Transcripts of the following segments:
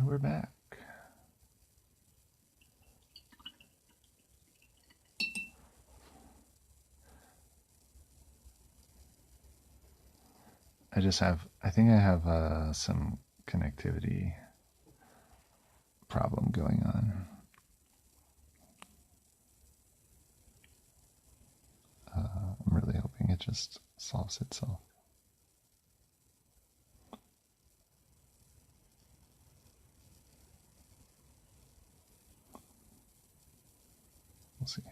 we're back. I think I have some connectivity problem going on. I'm really hoping it just solves itself. We'll see.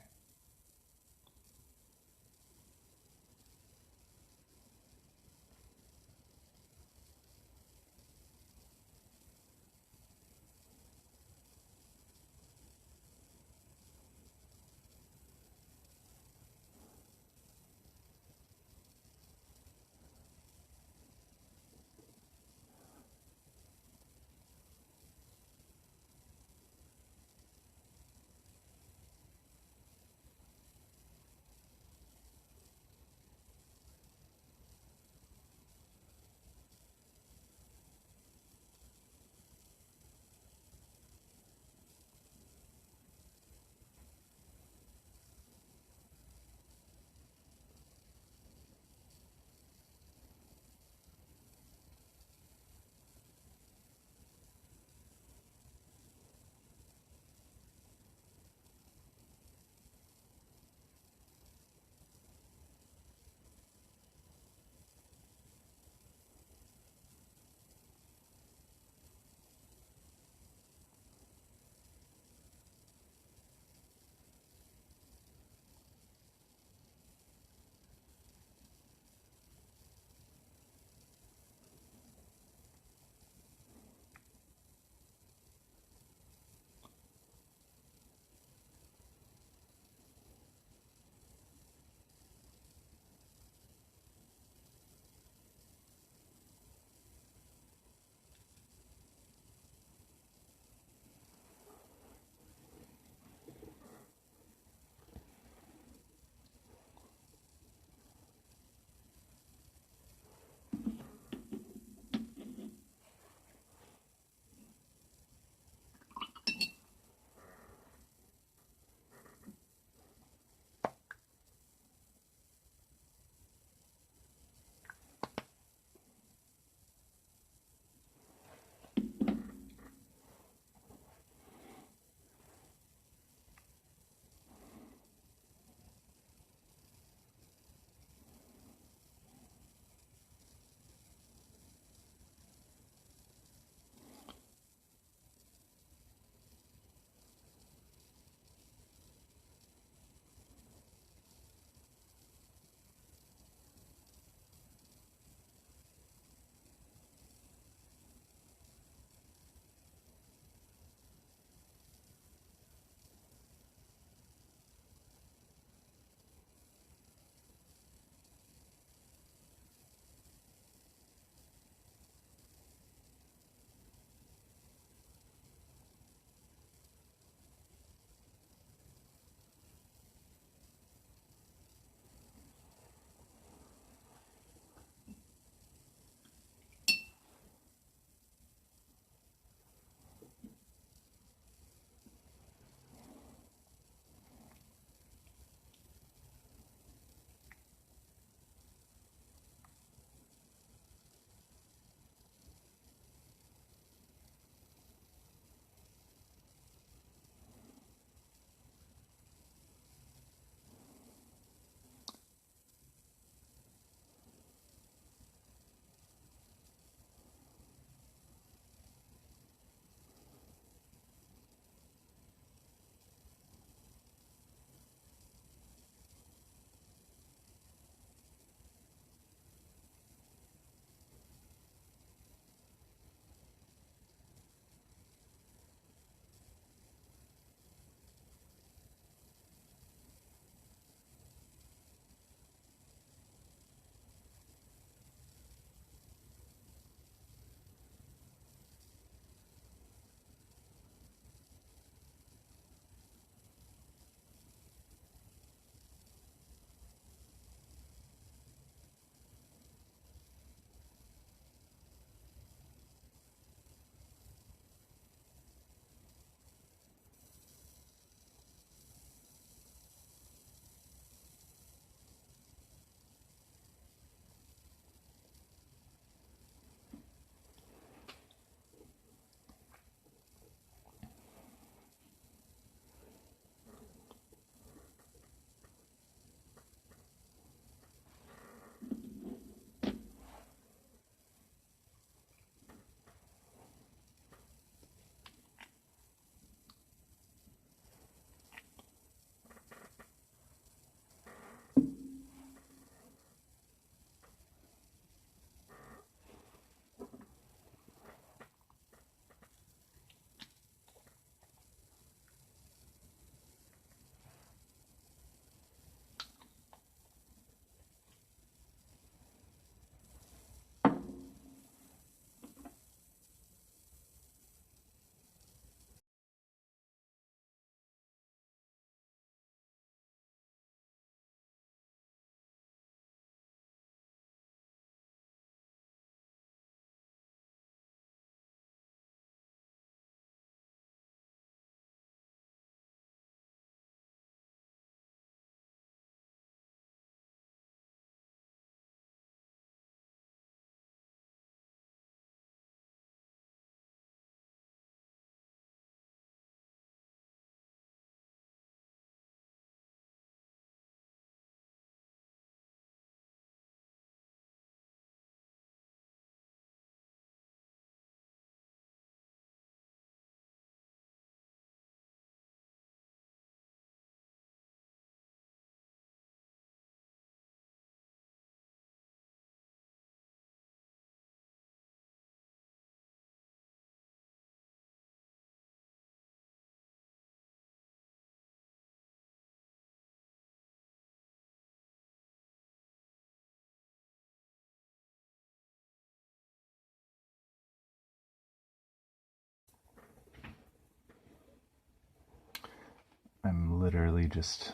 literally just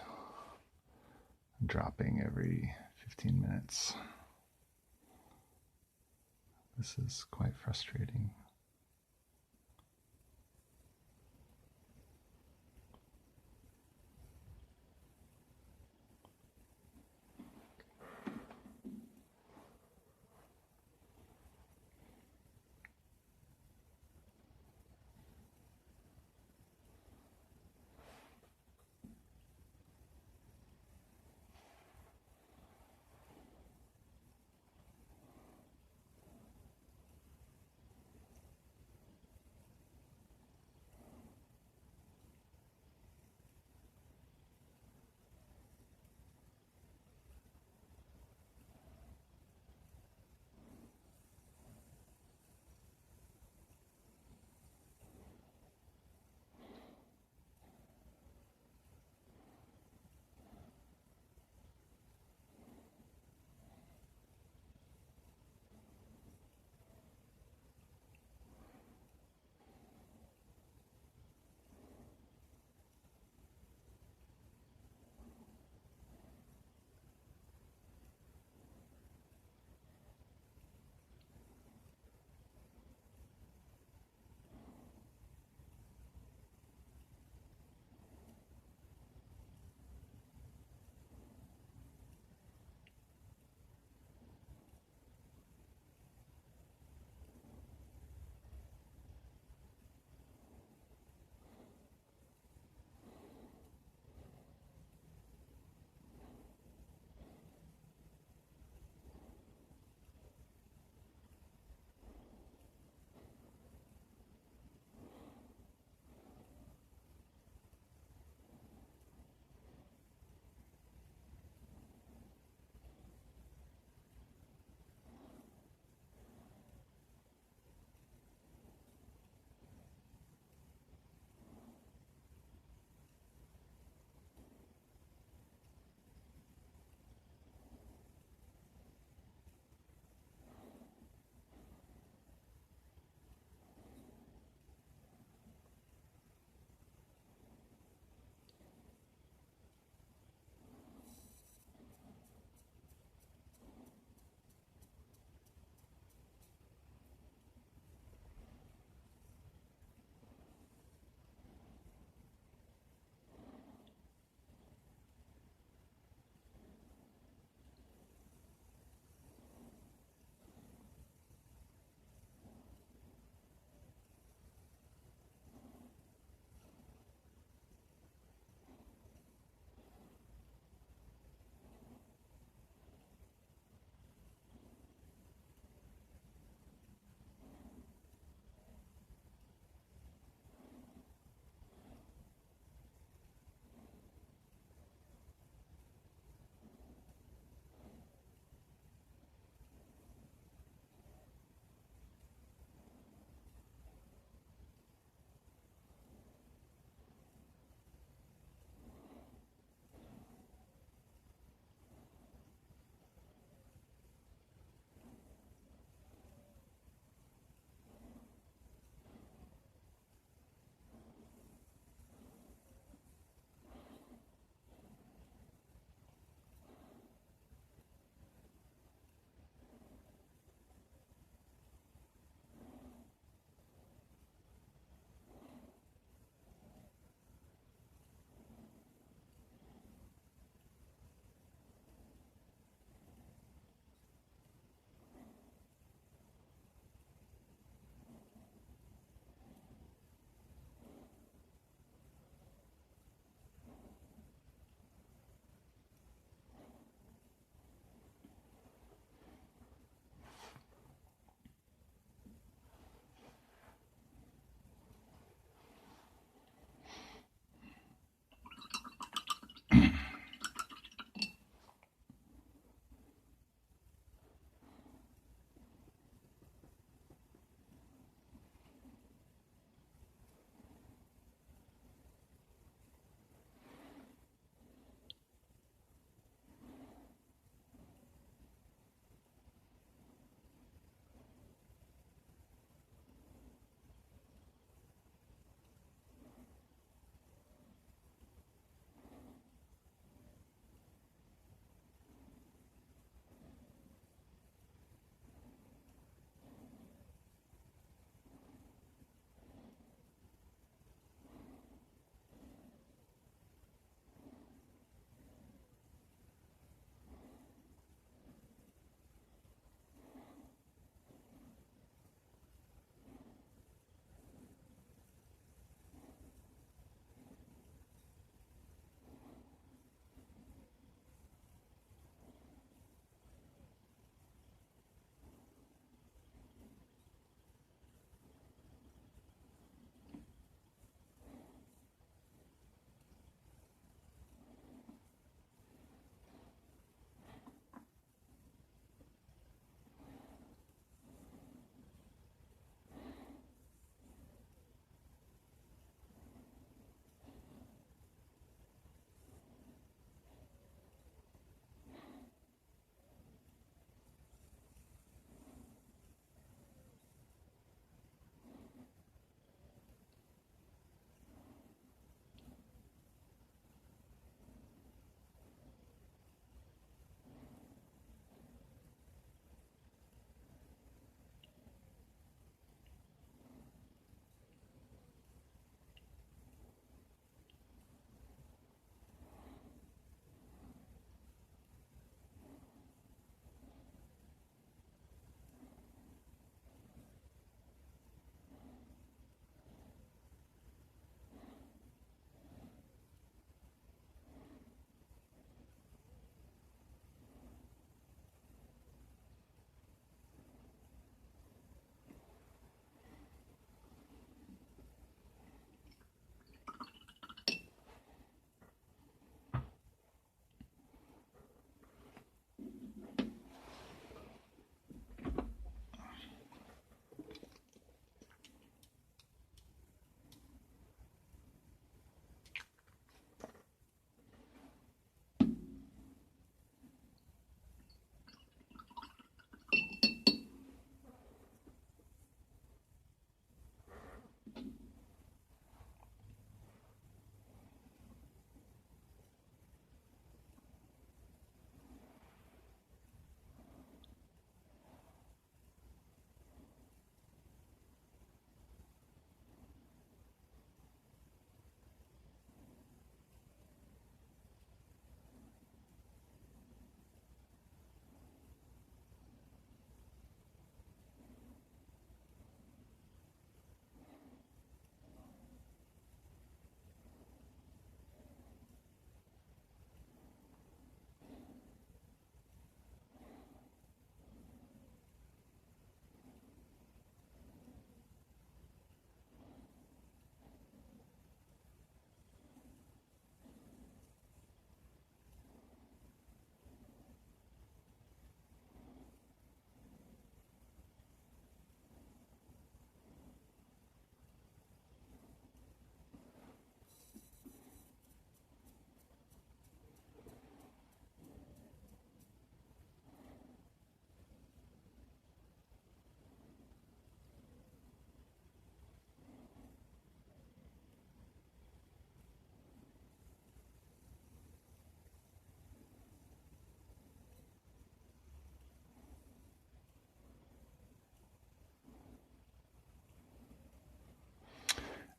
dropping every 15 minutes. This is quite frustrating.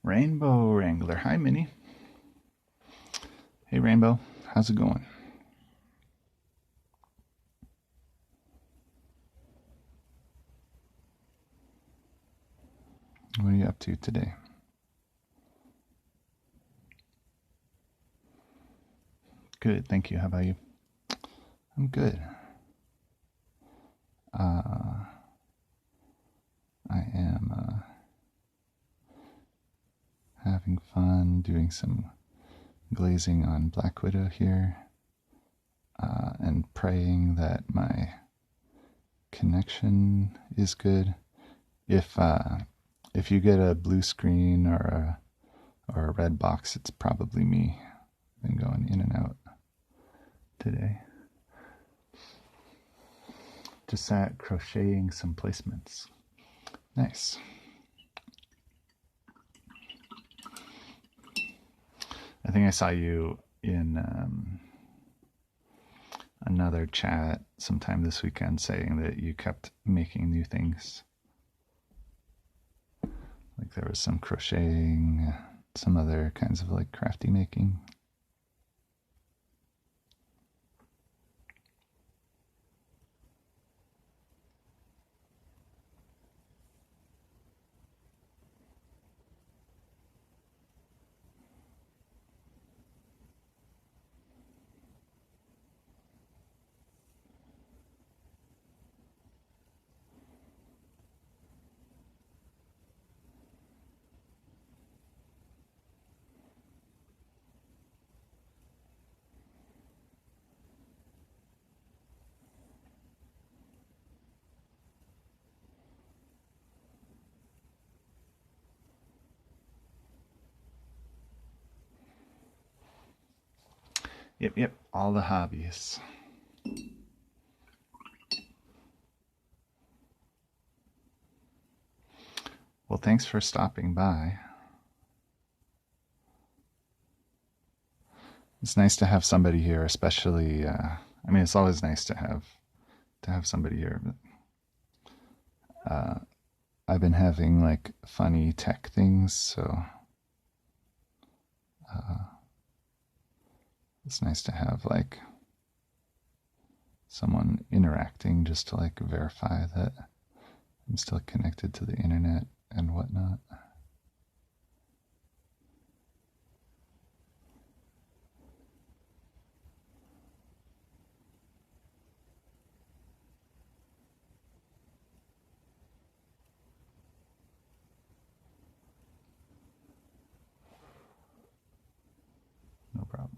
Rainbow Wrangler. Hi, Minnie. Hey, Rainbow. How's it going? What are you up to today? Good, thank you. How about you? I'm good. I am having fun doing some glazing on Black Widow here, and praying that my connection is good. If you get a blue screen or a red box, it's probably me. Been going in and out today. Just sat crocheting some placements. Nice. I think I saw you in another chat sometime this weekend saying that you kept making new things. Like there was some crocheting, some other kinds of like crafty making. Yep, all the hobbies. Well, thanks for stopping by. It's nice to have somebody here, especially, I mean, it's always nice to have somebody here, but I've been having like funny tech things, so it's nice to have like someone interacting just to like verify that I'm still connected to the internet and whatnot. No problem.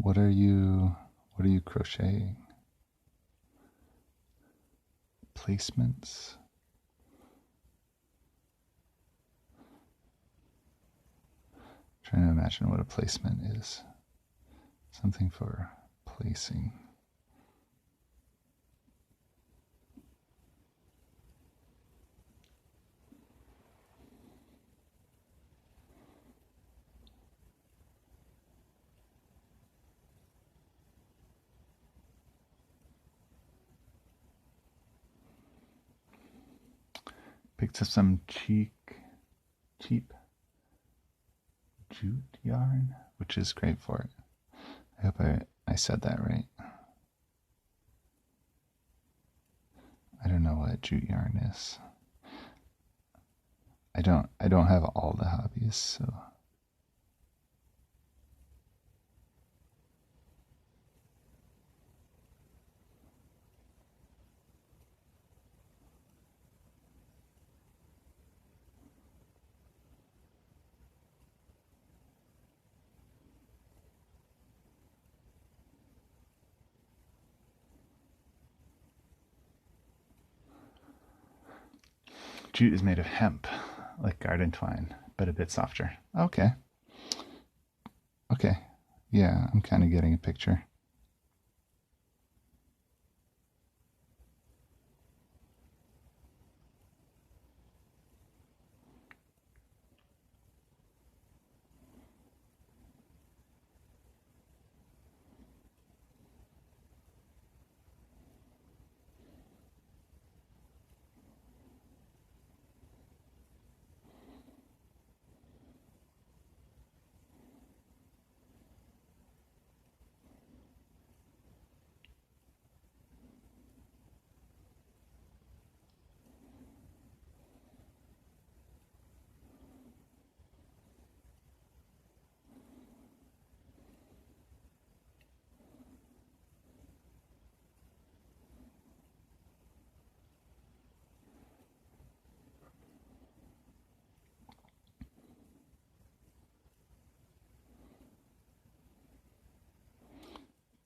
What are you crocheting? Placements? Trying to imagine what a placement is. Something for placing. Picked up some cheap jute yarn, which is great for it. I hope I said that right. I don't know what jute yarn is. I don't have all the hobbies, so jute is made of hemp, like garden twine, but a bit softer. Okay. Okay. Yeah, I'm kind of getting a picture.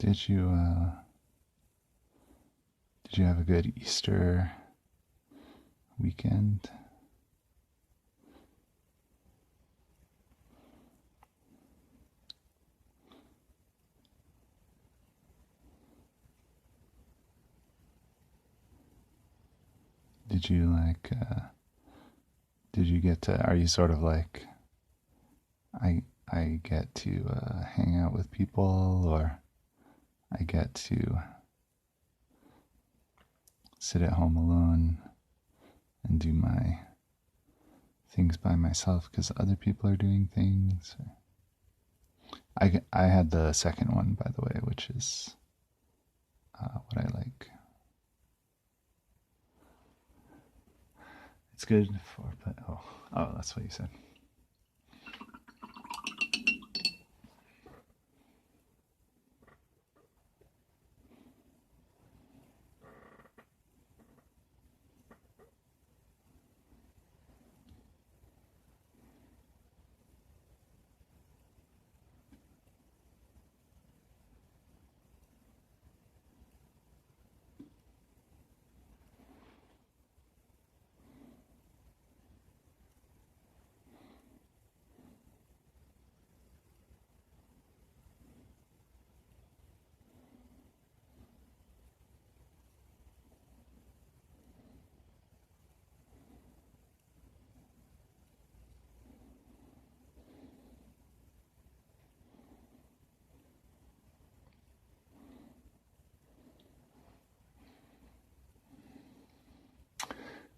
Did you have a good Easter weekend? Did you did you get to, are you sort of like, I get to hang out with people, or I get to sit at home alone and do my things by myself because other people are doing things? I had the second one, by the way, which is what I like. It's good for, but oh, that's what you said.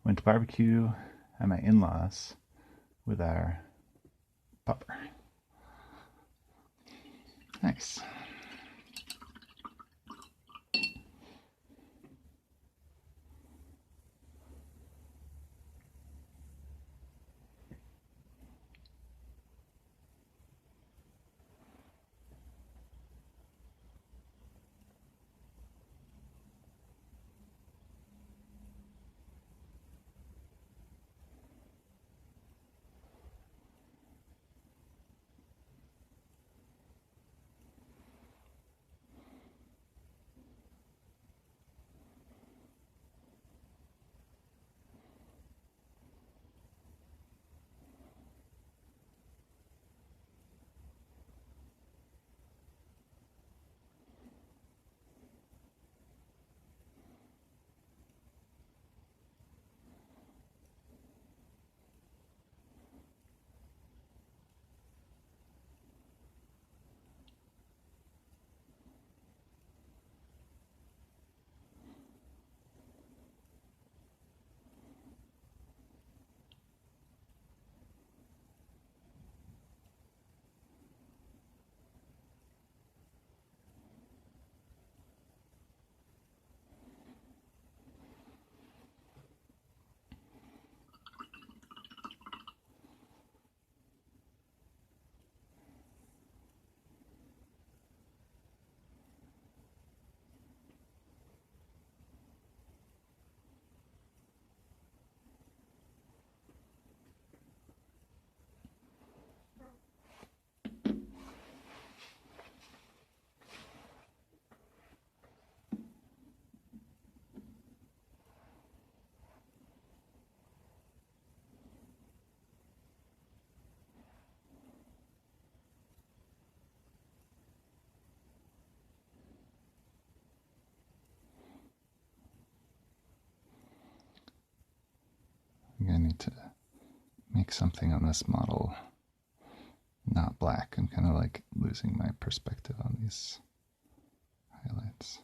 Went to barbecue at my in-laws with our pupper. Nice. I need to make something on this model not black. I'm kind of like losing my perspective on these highlights.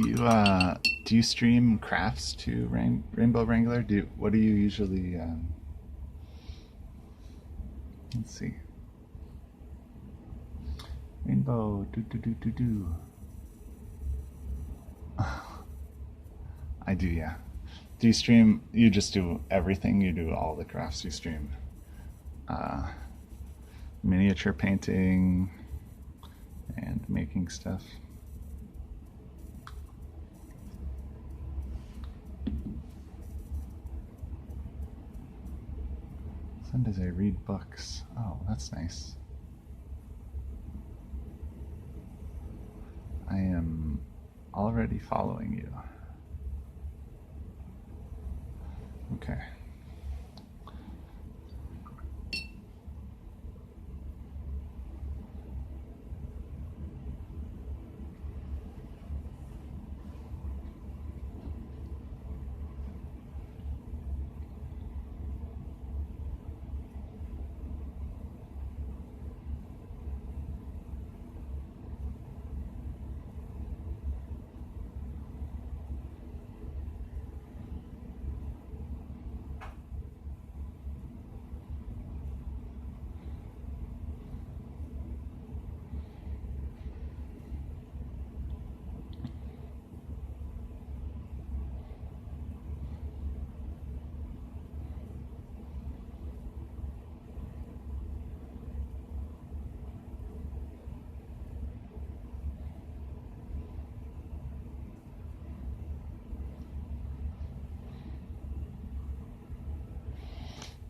Do you stream crafts to Rainbow Wrangler? What do you usually? Let's see. Rainbow do. I do, yeah. Do you stream? You just do everything. You do all the crafts. You stream miniature painting and making stuff. Sundays I read books. Oh, that's nice. I am already following you. Okay.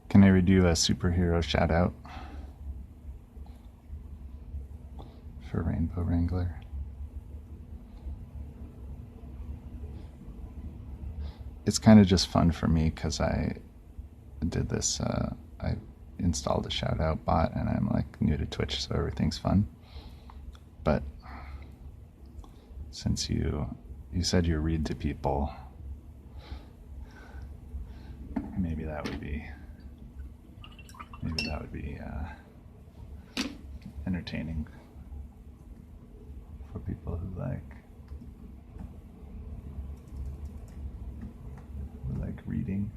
Can I redo a superhero shout out for Rainbow Wrangler? It's kind of just fun for me because I did this. I installed a shout out bot and I'm like new to Twitch, so everything's fun. But since you said you read to people, maybe that would be entertaining for people who like reading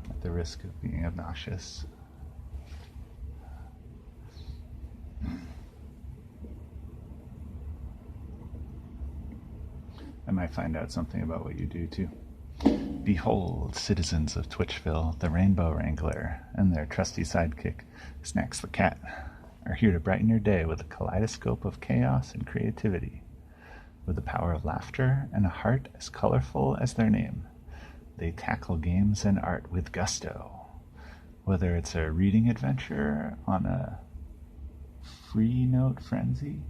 at the risk of being obnoxious. I might find out something about what you do too. Behold, citizens of Twitchville, the Rainbow Wrangler and their trusty sidekick, Snacks the Cat, are here to brighten your day with a kaleidoscope of chaos and creativity. With the power of laughter and a heart as colorful as their name, they tackle games and art with gusto. Whether it's a reading adventure on a free note frenzy,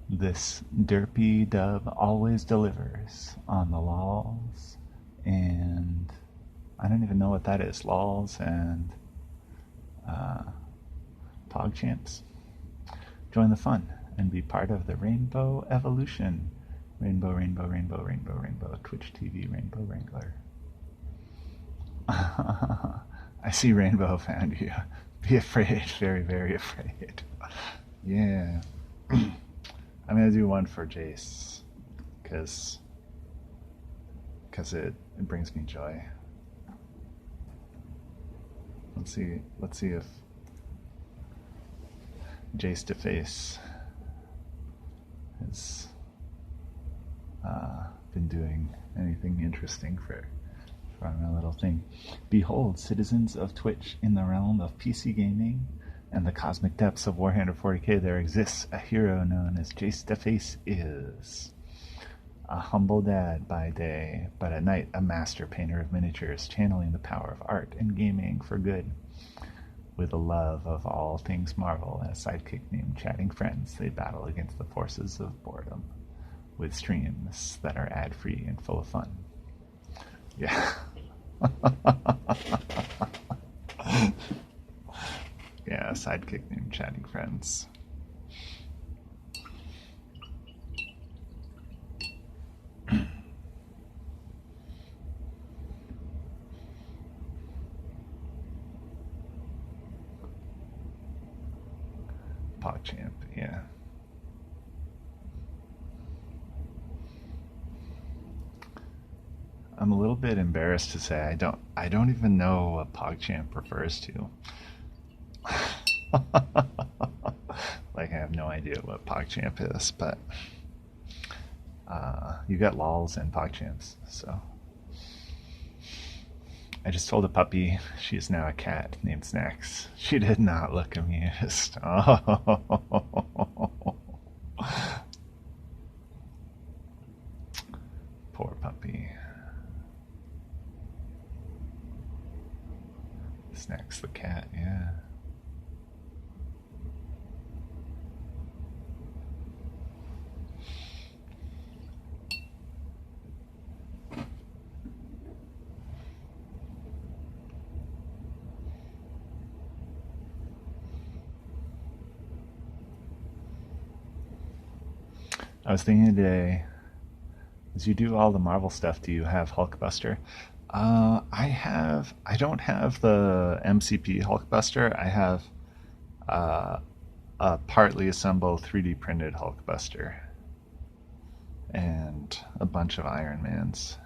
this derpy dub always delivers on the lols and I don't even know what that is. Lols and PogChamps. Join the fun and be part of the Rainbow Evolution. Rainbow, rainbow, rainbow, rainbow, rainbow. Twitch TV, Rainbow Wrangler. I see Rainbow found you. Be afraid, very, very afraid. Yeah. I'm gonna do one for Jace, because it brings me joy. Let's see if Jace to Face has been doing anything interesting for my little thing. Behold, citizens of Twitch, in the realm of PC gaming and the cosmic depths of Warhammer 40k, there exists a hero known as Jace to Face is. A humble dad by day, but at night a master painter of miniatures, channeling the power of art and gaming for good. With a love of all things Marvel and a sidekick named Chatting Friends, they battle against the forces of boredom with streams that are ad-free and full of fun. Yeah. Yeah, a sidekick named Chatting Friends. PogChamp, yeah. I'm a little bit embarrassed to say I don't even know what PogChamp refers to. Like I have no idea what PogChamp is, but you got lols and PogChamps, so I just told a puppy she is now a cat named Snacks. She did not look amused. Oh, poor puppy. Snacks the cat, yeah. I was thinking today, as you do all the Marvel stuff, do you have Hulkbuster? I don't have the MCP Hulkbuster. I have uh, a partly assembled 3D printed Hulkbuster and a bunch of Iron Mans.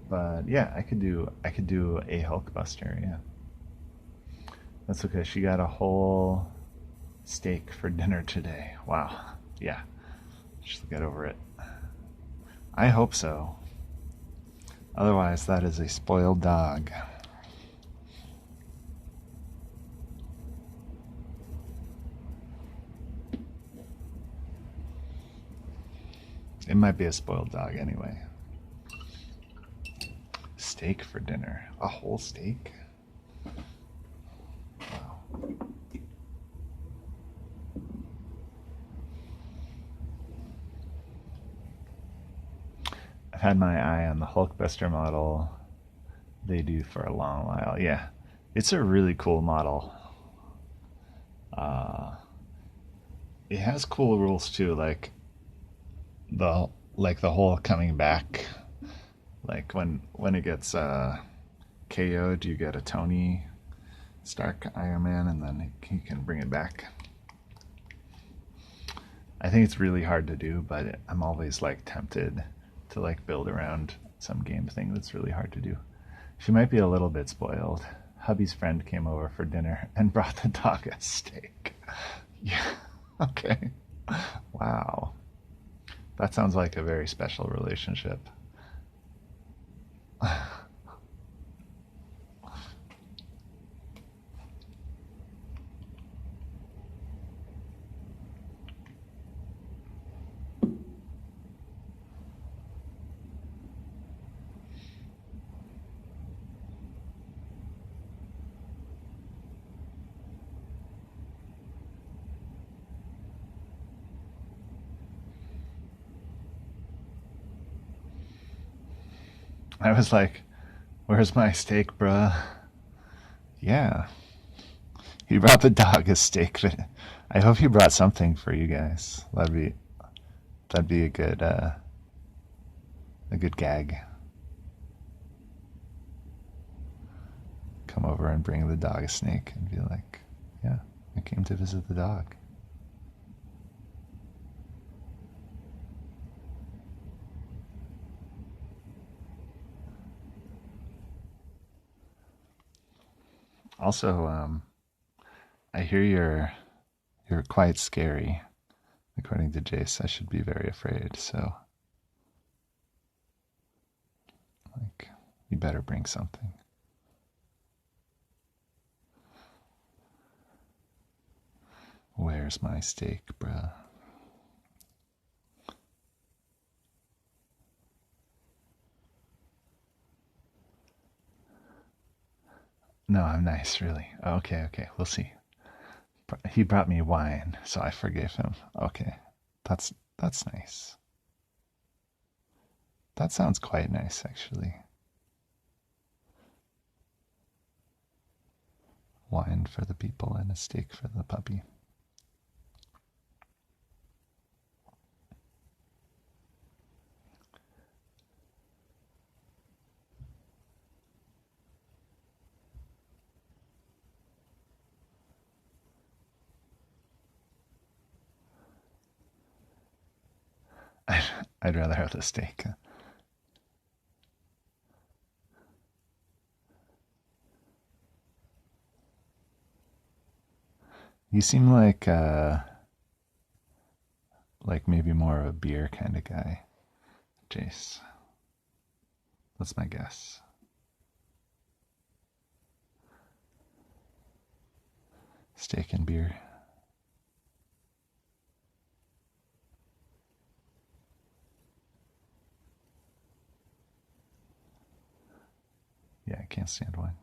But yeah, I could do a Hulkbuster. Yeah, that's okay. She got a whole steak for dinner today. Wow. Yeah, she'll get over it. I hope so. Otherwise, that is a spoiled dog. It might be a spoiled dog anyway. Steak for dinner. A whole steak? Wow. I've had my eye on the Hulkbuster model they do for a long while. Yeah, it's a really cool model. Uh, it has cool rules too, the the whole coming back. Like when it gets KO'd, you get a Tony Stark Iron Man, and then he can bring it back. I think it's really hard to do, but I'm always like tempted to like build around some game thing that's really hard to do. She might be a little bit spoiled. Hubby's friend came over for dinner and brought the dog a steak. Yeah. Okay. Wow. That sounds like a very special relationship. I was like, where's my steak, bruh? Yeah. He brought the dog a steak. I hope he brought something for you guys. That'd be a good gag. Come over and bring the dog a snake and be like, yeah, I came to visit the dog. Also, I hear you're quite scary. According to Jace, I should be very afraid. So, like, you better bring something. Where's my steak, bruh? No, I'm nice, really. Okay, okay, we'll see. He brought me wine, so I forgave him. Okay, that's nice. That sounds quite nice, actually. Wine for the people and a steak for the puppy. I'd rather have the steak. You seem like maybe more of a beer kind of guy, Jace. That's my guess. Steak and beer. Yeah, I can't stand wine.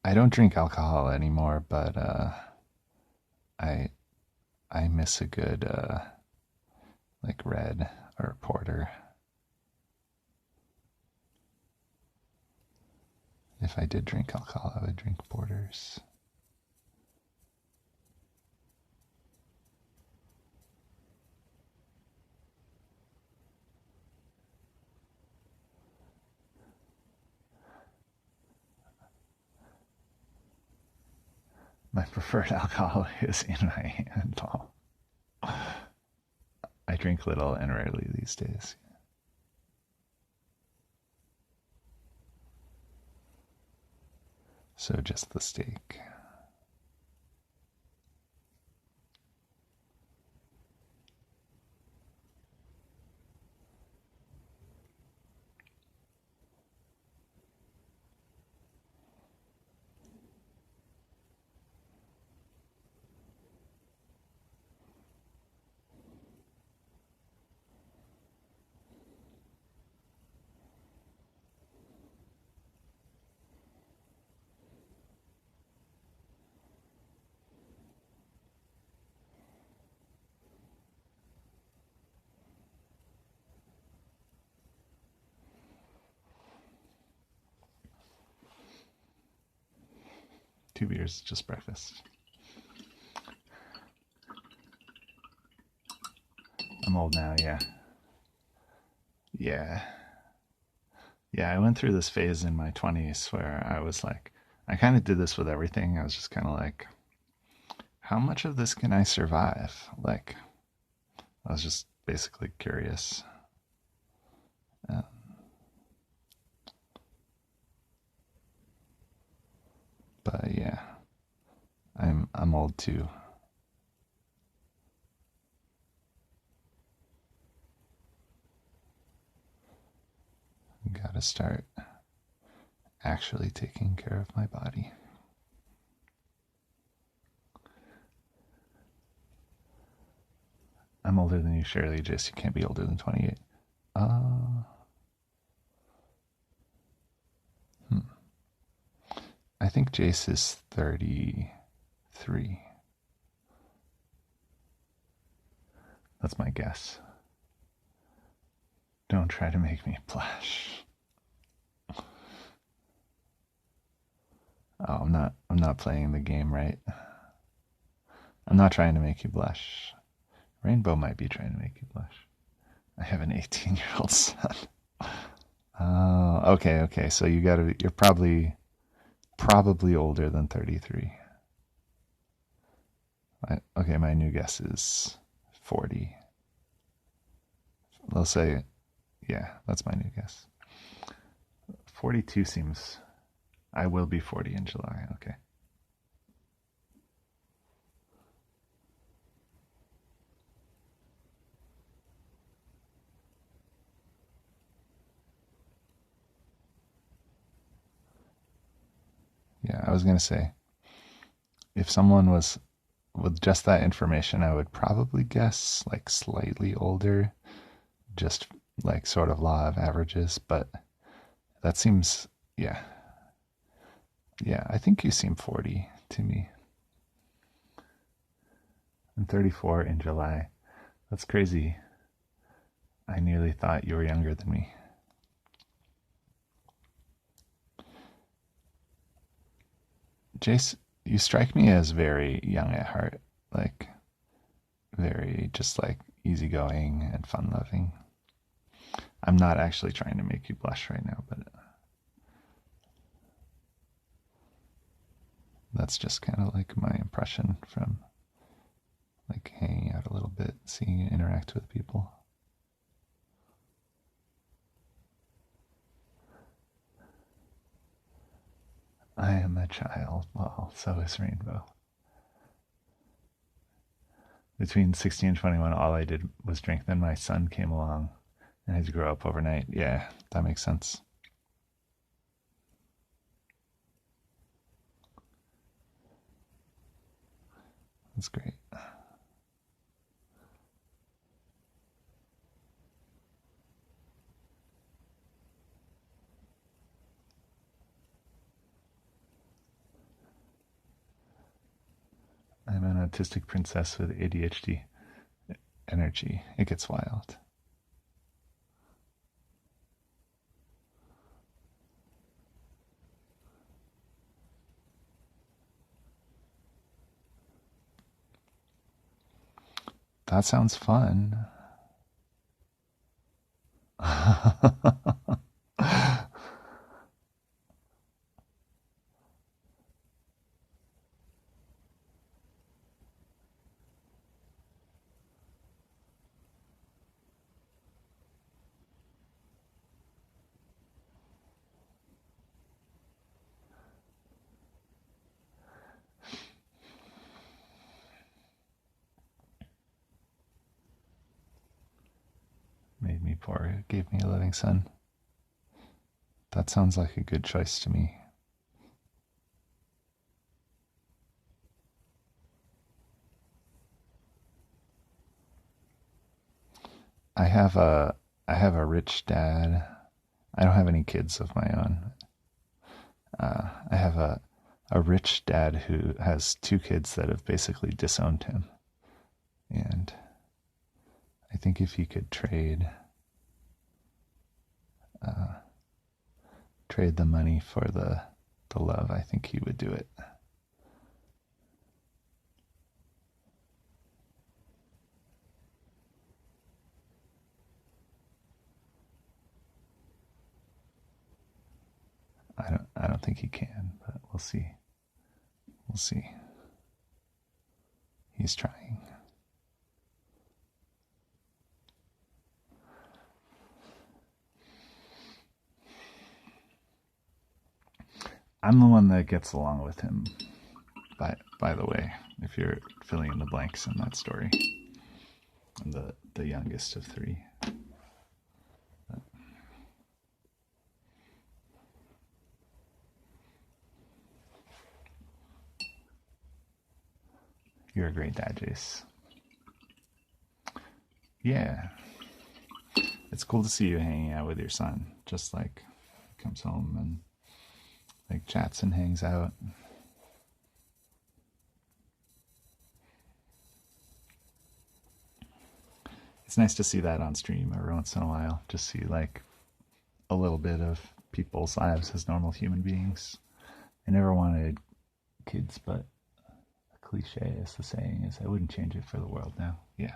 I don't drink alcohol anymore, but I I miss a good like red or porter. If I did drink alcohol, I would drink porters. My preferred alcohol is in my hand. I drink little and rarely these days. So just the steak. Two beers, just breakfast. I'm old now, yeah. Yeah. Yeah, I went through this phase in my 20s where I was like, I kind of did this with everything. I was just kind of like, how much of this can I survive? Like, I was just basically curious. Uh, but yeah, I'm old too. Gotta start actually taking care of my body. I'm older than you, Shirley. Just you can't be older than 28. Uh, hmm. I think Jace is 33. That's my guess. Don't try to make me blush. Oh, I'm not playing the game right. I'm not trying to make you blush. Rainbow might be trying to make you blush. I have an 18-year-old son. Oh, okay, okay. So you're probably older than 33. Okay, my new guess is 40. They'll say, yeah, that's my new guess. 42 seems. I will be 40 in July. Okay. Yeah, I was going to say, if someone was with just that information, I would probably guess like slightly older, just like sort of law of averages, but that seems, yeah. Yeah, I think you seem 40 to me. I'm 34 in July. That's crazy. I nearly thought you were younger than me. Jace, you strike me as very young at heart, like very just like easygoing and fun loving. I'm not actually trying to make you blush right now, but that's just kind of like my impression from like hanging out a little bit, seeing it interact with people. I am a child. Well, so is Rainbow. Between 16 and 21, all I did was drink. Then my son came along and had to grow up overnight. Yeah, that makes sense. That's great. I'm an autistic princess with ADHD energy. It gets wild. That sounds fun. Made me poor, gave me a living son. That sounds like a good choice to me. I have a I have a rich dad. I don't have any kids of my own. I have a rich dad who has two kids that have basically disowned him. And I think if he could uh, trade the money for the love, I think he would do it. I don't think he can, but we'll see. We'll see. He's trying. I'm the one that gets along with him. By the way, if you're filling in the blanks in that story, I'm the youngest of three. But you're a great dad, Jace. Yeah, it's cool to see you hanging out with your son. Just like he comes home and like chats and hangs out. It's nice to see that on stream every once in a while. Just see like a little bit of people's lives as normal human beings. I never wanted kids, but a cliche, as the saying is, I wouldn't change it for the world now. Yeah.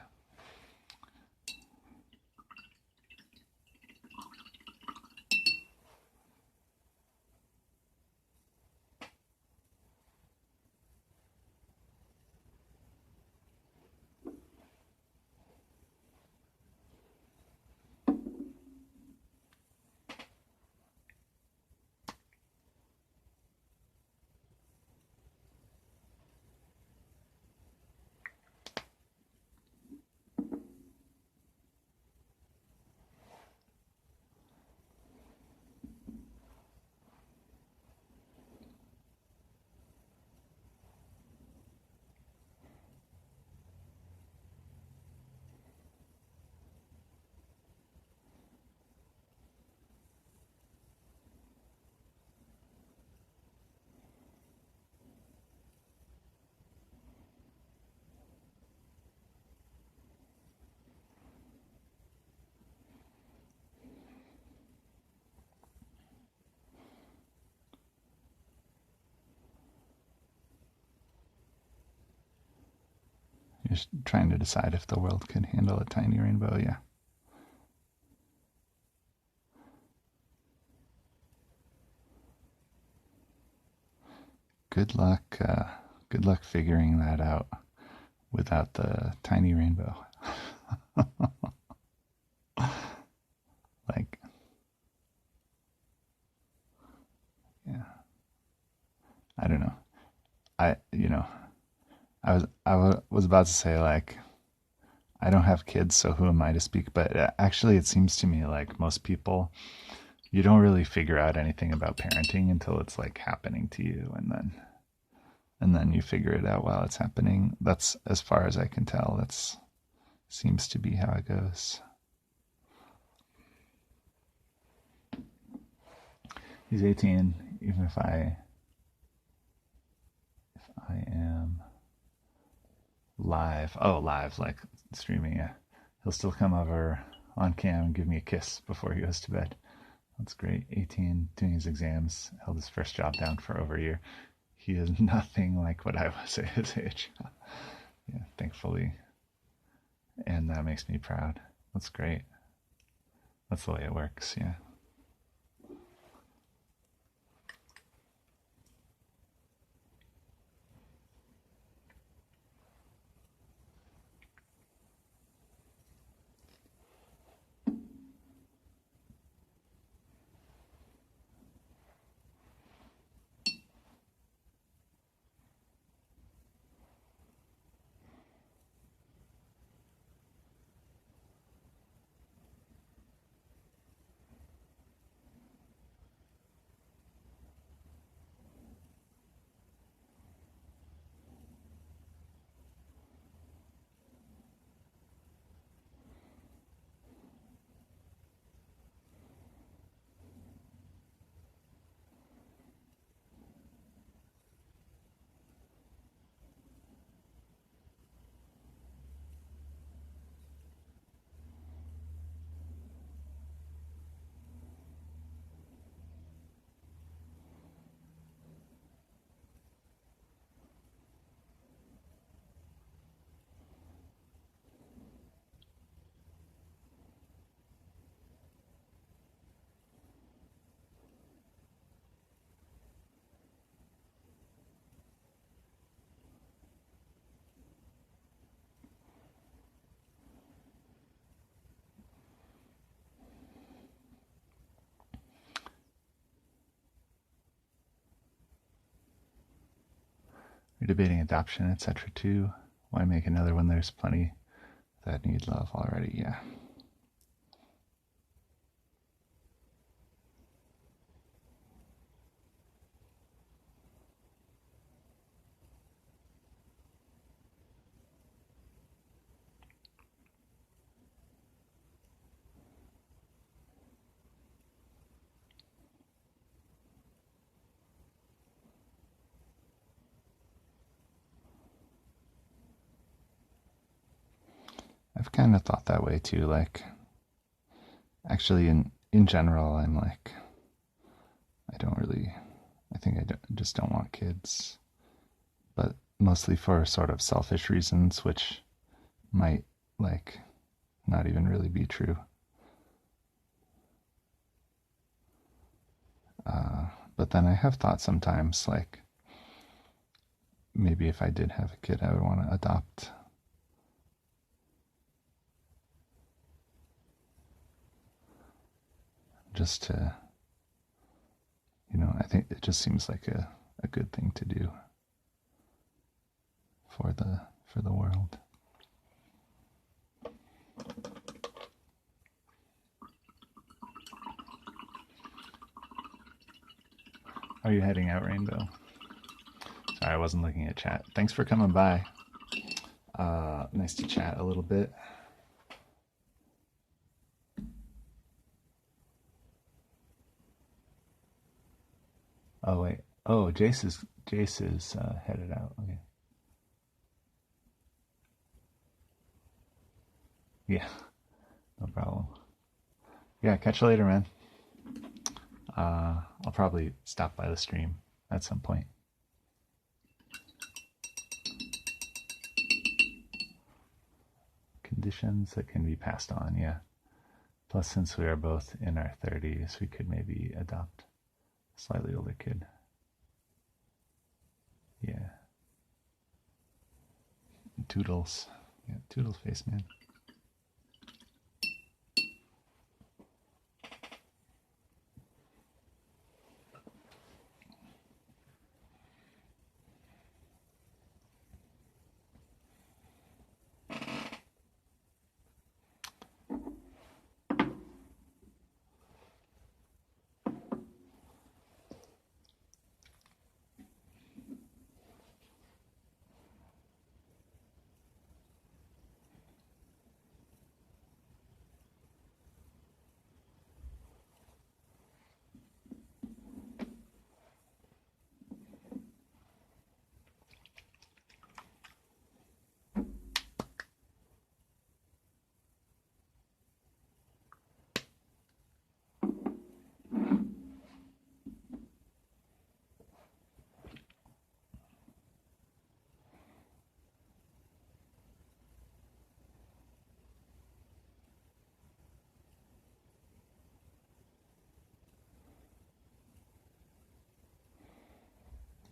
You're just trying to decide if the world can handle a tiny rainbow. Yeah. Good luck. Good luck figuring that out. without the tiny rainbow. Like, yeah, I don't know. I was about to say, like, I don't have kids, so who am I to speak? But actually, it seems to me like most people, you don't really figure out anything about parenting until it's like happening to you, and then you figure it out while it's happening. That's as far as I can tell. That's seems to be how it goes. He's 18. Even if I am live, oh, live, like streaming, yeah, he'll still come over on cam and give me a kiss before he goes to bed. That's great. 18, doing his exams, held his first job down for over a year. He is nothing like what I was at his age. Yeah, thankfully. And that makes me proud. That's great. That's the way it works, yeah. You're debating adoption, etc. too. Why make another when there's plenty that need love already? Yeah. I've kind of thought that way too. Like, actually, in general, I'm like, I don't really. I think just don't want kids, but mostly for sort of selfish reasons, which might like not even really be true. But then I have thought sometimes, like, maybe if I did have a kid, I would want to adopt. Just to, I think it just seems like a good thing to do for the world. Are you heading out, Rainbow? Sorry, I wasn't looking at chat. Thanks for coming by. Nice to chat a little bit. Oh wait. Oh, Jace is headed out. Okay. Yeah, no problem. Yeah, catch you later, man. I'll probably stop by the stream at some point. Conditions that can be passed on, yeah. Plus, since we are both in our 30s, we could maybe adopt a slightly older kid. Yeah. Toodles. Yeah, Toodles face, man.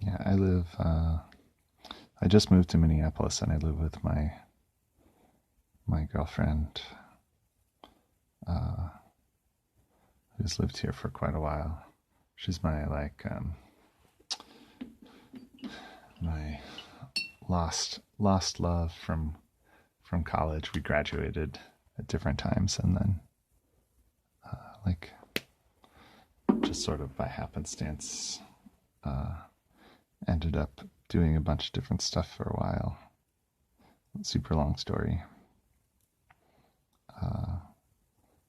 Yeah, I just moved to Minneapolis and I live with my girlfriend, uh, who's lived here for quite a while. She's my my lost love from college. We graduated at different times, and then like just sort of by happenstance ended up doing a bunch of different stuff for a while. Super long story.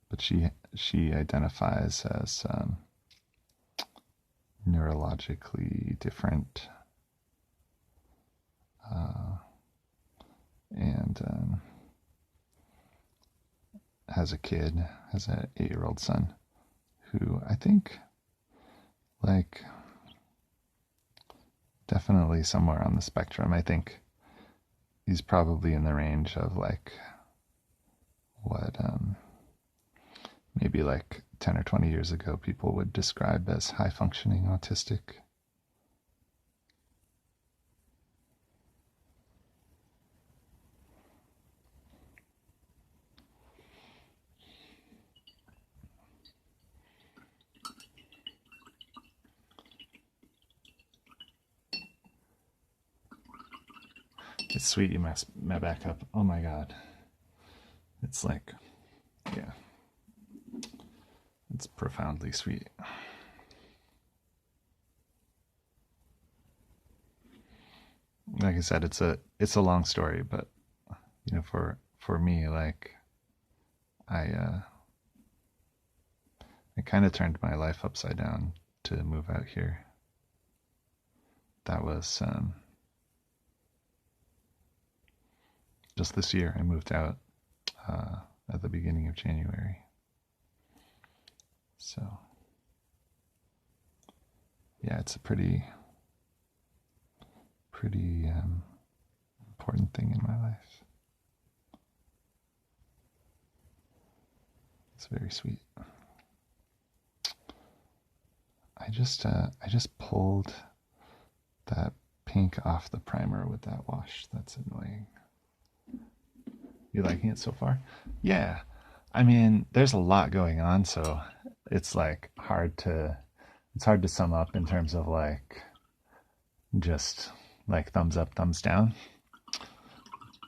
But she identifies as neurologically different, and has a kid, has an 8-year-old son, who I think, like, definitely somewhere on the spectrum. I think he's probably in the range of like what maybe like 10 or 20 years ago people would describe as high functioning autistic. It's sweet you messed my back up. Oh my god. It's like, yeah. It's profoundly sweet. Like I said, it's a long story, but you know, for me, like I I kind of turned my life upside down to move out here. That was just this year. I moved out at the beginning of January. So, yeah, it's a pretty important thing in my life. It's very sweet. I just pulled that pink off the primer with that wash. That's annoying. You liking it so far? Yeah. I mean, there's a lot going on, so it's like it's hard to sum up in terms of like just like thumbs up, thumbs down.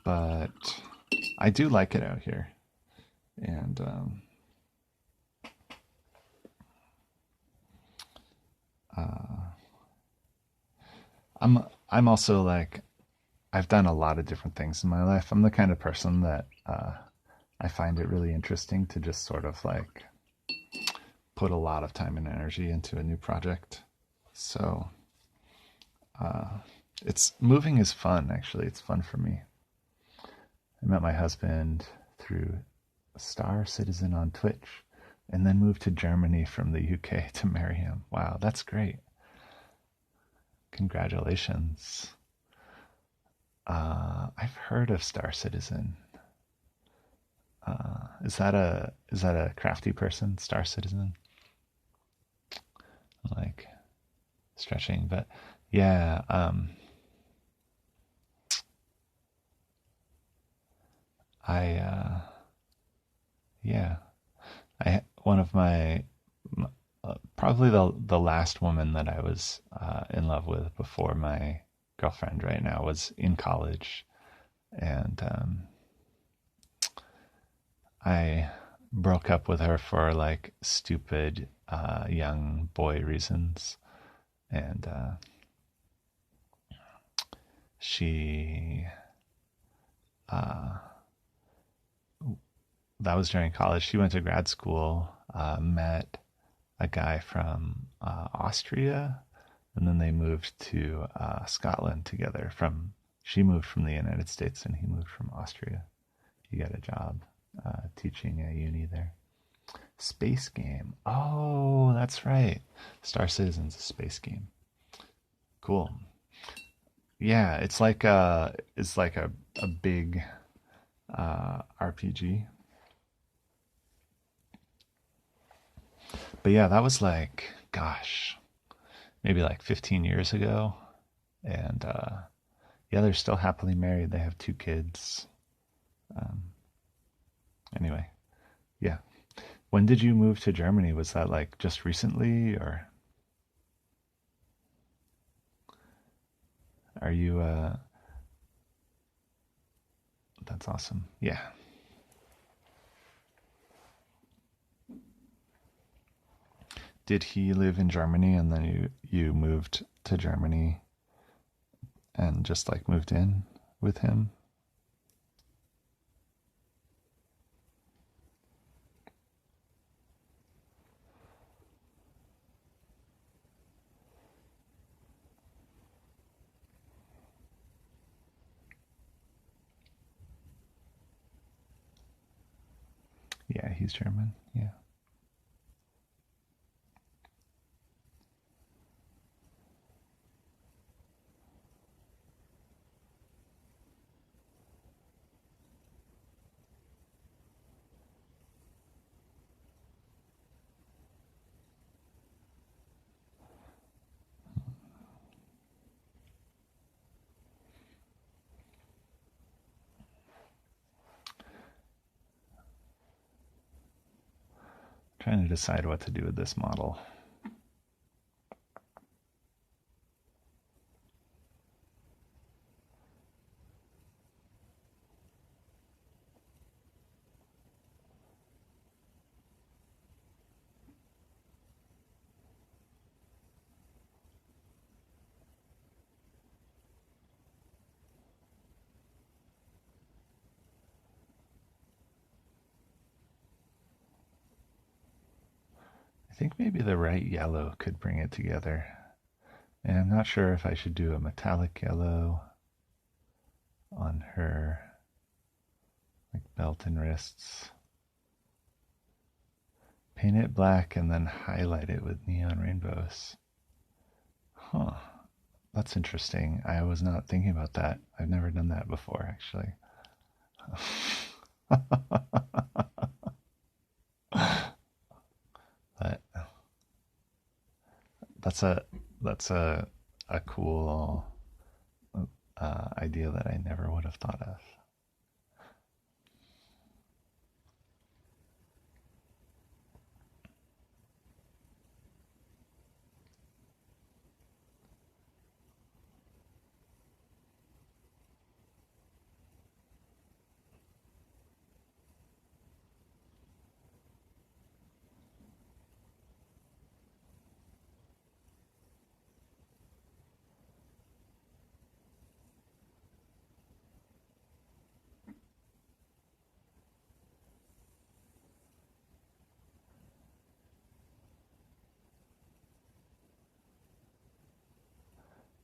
But I do like it out here. And I'm also like, I've done a lot of different things in my life. I'm the kind of person that I find it really interesting to just sort of like put a lot of time and energy into a new project. So it's moving is fun, actually. It's fun for me. I met my husband through Star Citizen on Twitch and then moved to Germany from the UK to marry him. Wow, that's great. Congratulations. I've heard of Star Citizen. Is that a crafty person, Star Citizen? Like stretching, but yeah. I yeah, I one of my probably the last woman that I was in love with before my girlfriend right now was in college, and I broke up with her for like stupid young boy reasons, and she uh, that was during college. She went to grad school, met a guy from Austria, and then they moved to Scotland together. From She moved from the United States, and he moved from Austria. He got a job teaching at uni there. Space game. Oh, that's right. Star Citizen's a space game. Cool. Yeah, it's like a big RPG. But yeah, that was like, gosh, maybe like 15 years ago. And yeah, they're still happily married. They have two kids. Um, anyway, yeah. When did you move to Germany? Was that like just recently, or are you? That's awesome. Yeah. Did he live in Germany and then you moved to Germany and just like moved in with him? Yeah, he's German. Yeah. Trying to decide what to do with this model. I think maybe the right yellow could bring it together. And I'm not sure if I should do a metallic yellow on her like belt and wrists. Paint it black and then highlight it with neon rainbows. Huh. That's interesting. I was not thinking about that. I've never done that before, actually. But that's a that's a cool idea that I never would have thought of.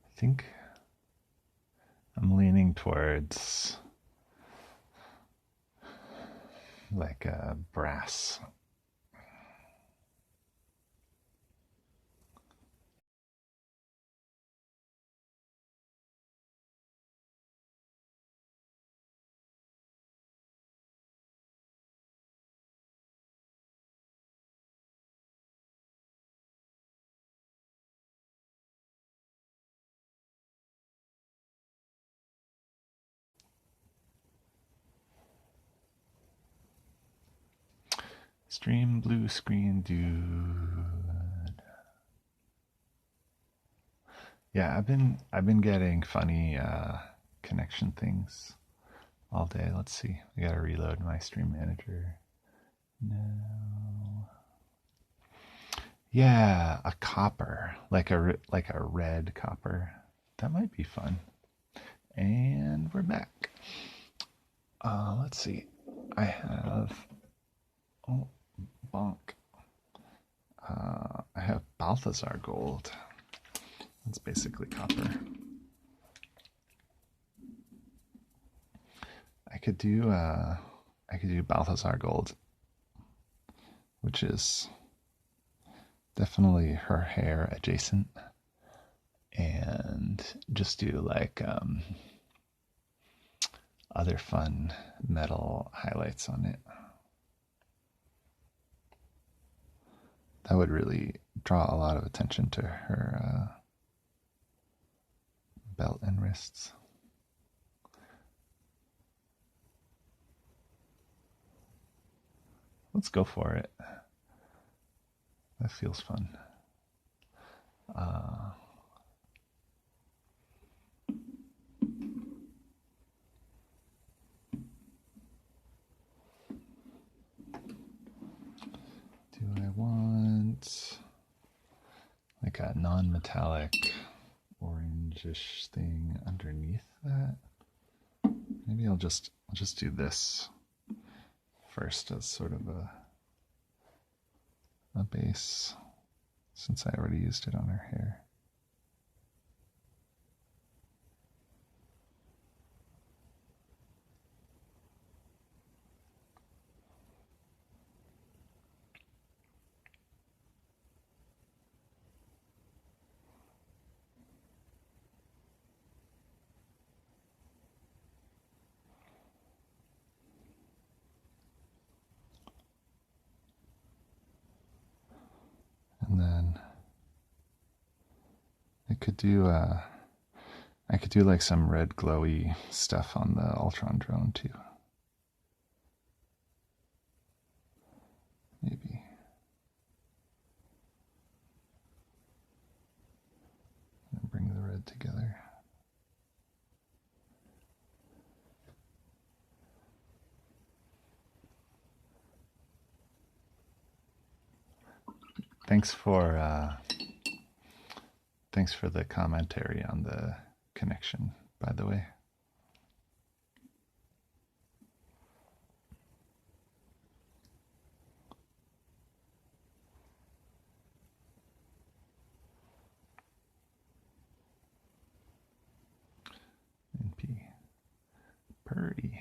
I think I'm leaning towards like a brass. Stream blue screen, dude. Yeah, I've been getting funny connection things all day. Let's see. I gotta reload my stream manager. No. Yeah, a copper, like a red copper. That might be fun. And we're back. Let's see. I have bonk. I have Balthazar gold. That's basically copper. I could do Balthazar gold, which is definitely her hair adjacent, and just do like other fun metal highlights on it. That would really draw a lot of attention to her belt and wrists. Let's go for it. That feels fun. Do I want like a non-metallic orangish thing underneath that? Maybe I'll just do this first as sort of a base, since I already used it on her hair. And then I could do like some red glowy stuff on the Ultron drone too. Maybe. And bring the red together. Thanks for the commentary on the connection, by the way. NP. Purdy.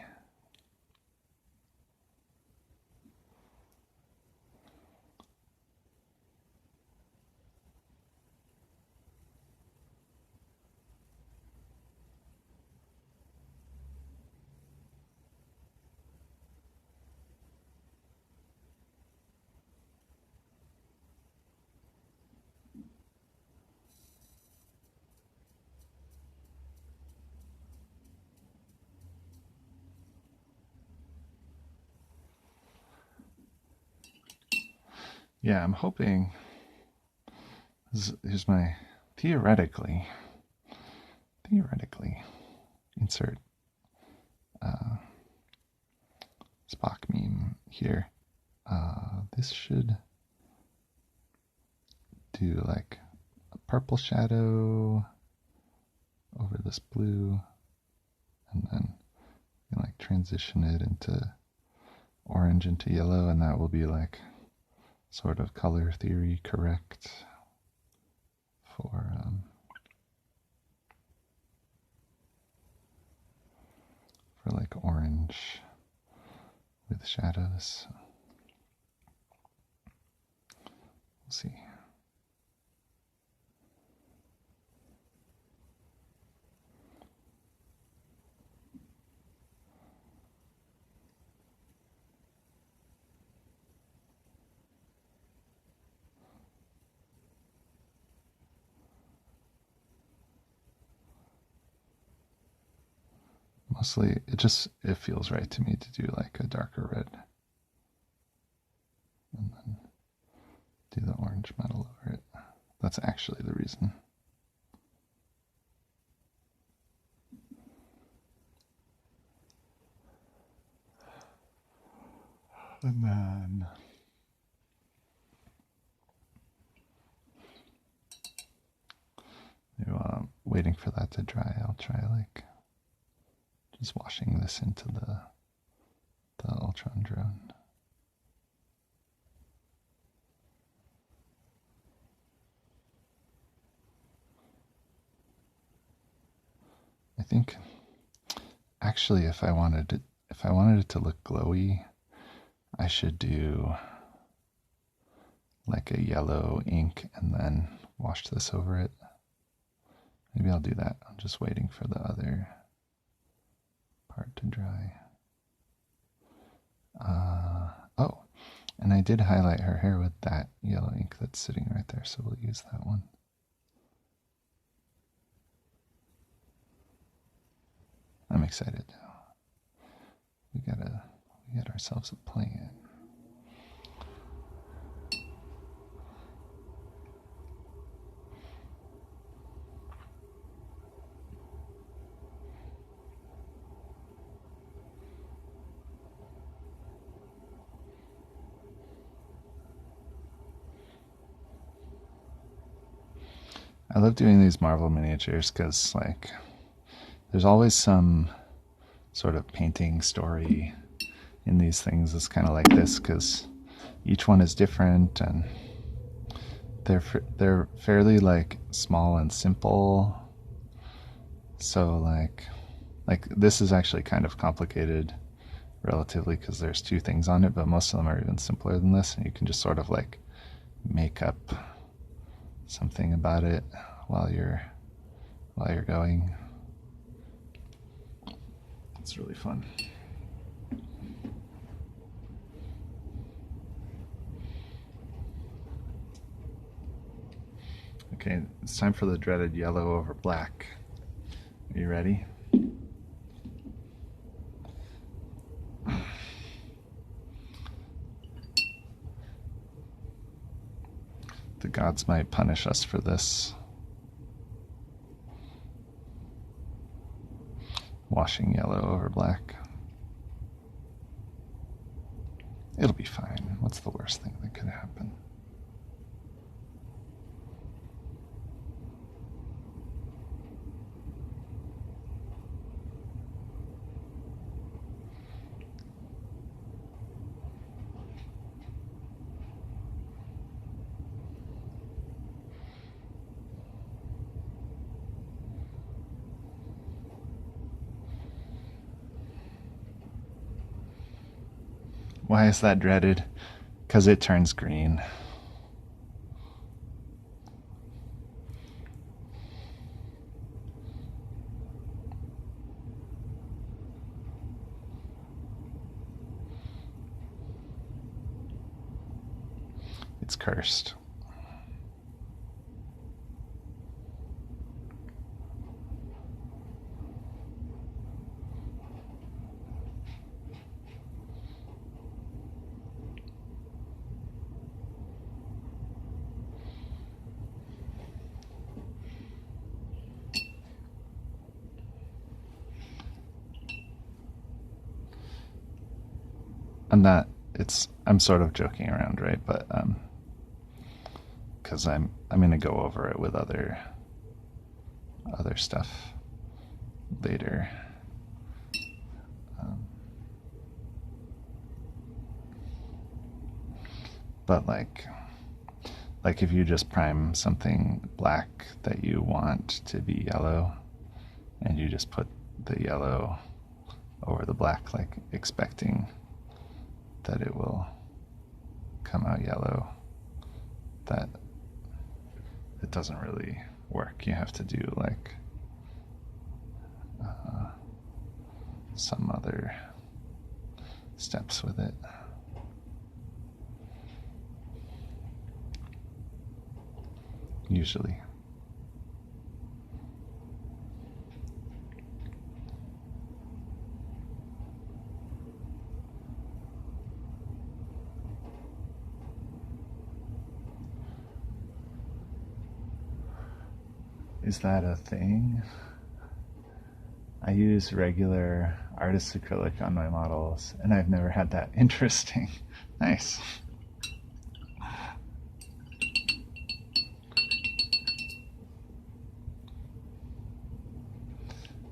Yeah, I'm hoping. Here's my theoretically insert Spock meme here. This should do like a purple shadow over this blue, and then you can like transition it into orange into yellow, and that will be like sort of color theory correct for like orange with shadows. We'll see. Mostly, it feels right to me to do like a darker red. and then do the orange metal over it. That's actually the reason. And then while I'm waiting for that to dry, I'll try like just washing this into the Ultron drone. I think actually if I wanted it to look glowy, I should do like a yellow ink and then wash this over it. Maybe I'll do that. I'm just waiting for the other part to dry. Oh, and I did highlight her hair with that yellow ink that's sitting right there, so we'll use that one. I'm excited now. We got ourselves a plan. I love doing these Marvel miniatures because, like, there's always some sort of painting story in these things. It's kind of like this because each one is different and they're fairly like small and simple. So like this is actually kind of complicated relatively because there's two things on it, but most of them are even simpler than this, and you can just sort of like make up something about it while you're going. It's really fun. Okay, it's time for the dreaded yellow over black. Are you ready? The gods might punish us for this. Washing yellow over black. It'll be fine. What's the worst thing that could happen? Why is that dreaded? Because it turns green. It's cursed. I'm sort of joking around, right? But because I'm gonna go over it with other stuff later. But like if you just prime something black that you want to be yellow, and you just put the yellow over the black, like expecting that it will come out yellow, that it doesn't really work. You have to do like some other steps with it. Usually. Is that a thing? I use regular artist acrylic on my models, and I've never had that. Interesting. Nice.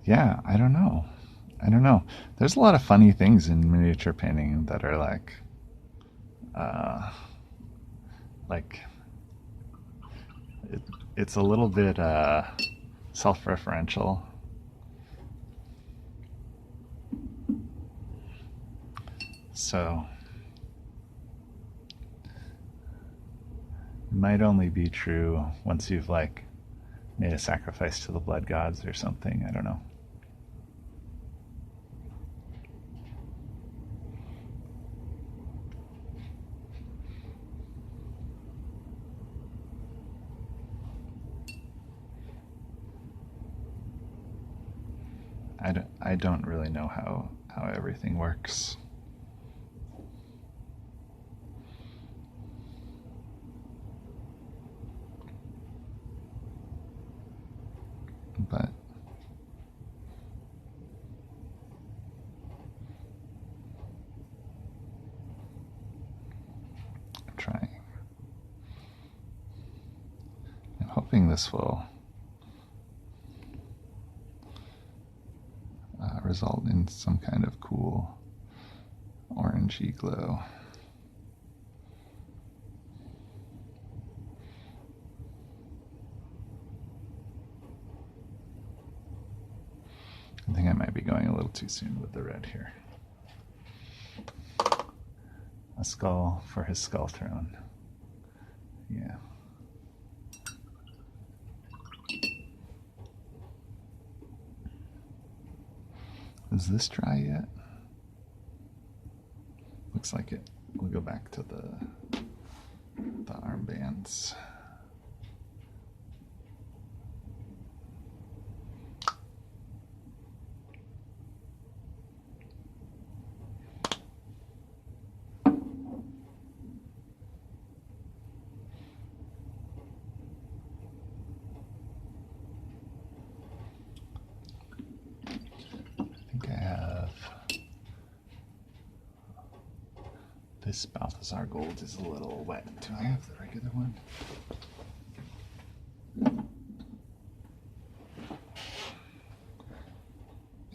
Yeah, I don't know. I don't know. There's a lot of funny things in miniature painting that are uh, like it, it's a little bit self-referential. So it might only be true once you've like made a sacrifice to the blood gods or something. I don't know. I don't really know how everything works. But I'm trying. I'm hoping this will result in some kind of cool orangey glow. I think I might be going a little too soon with the red here. A skull for his skull throne. Yeah. Is this dry yet? Looks like it. We'll go back to the armbands. This Balthazar gold is a little wet. Do I have the regular one?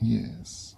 Yes.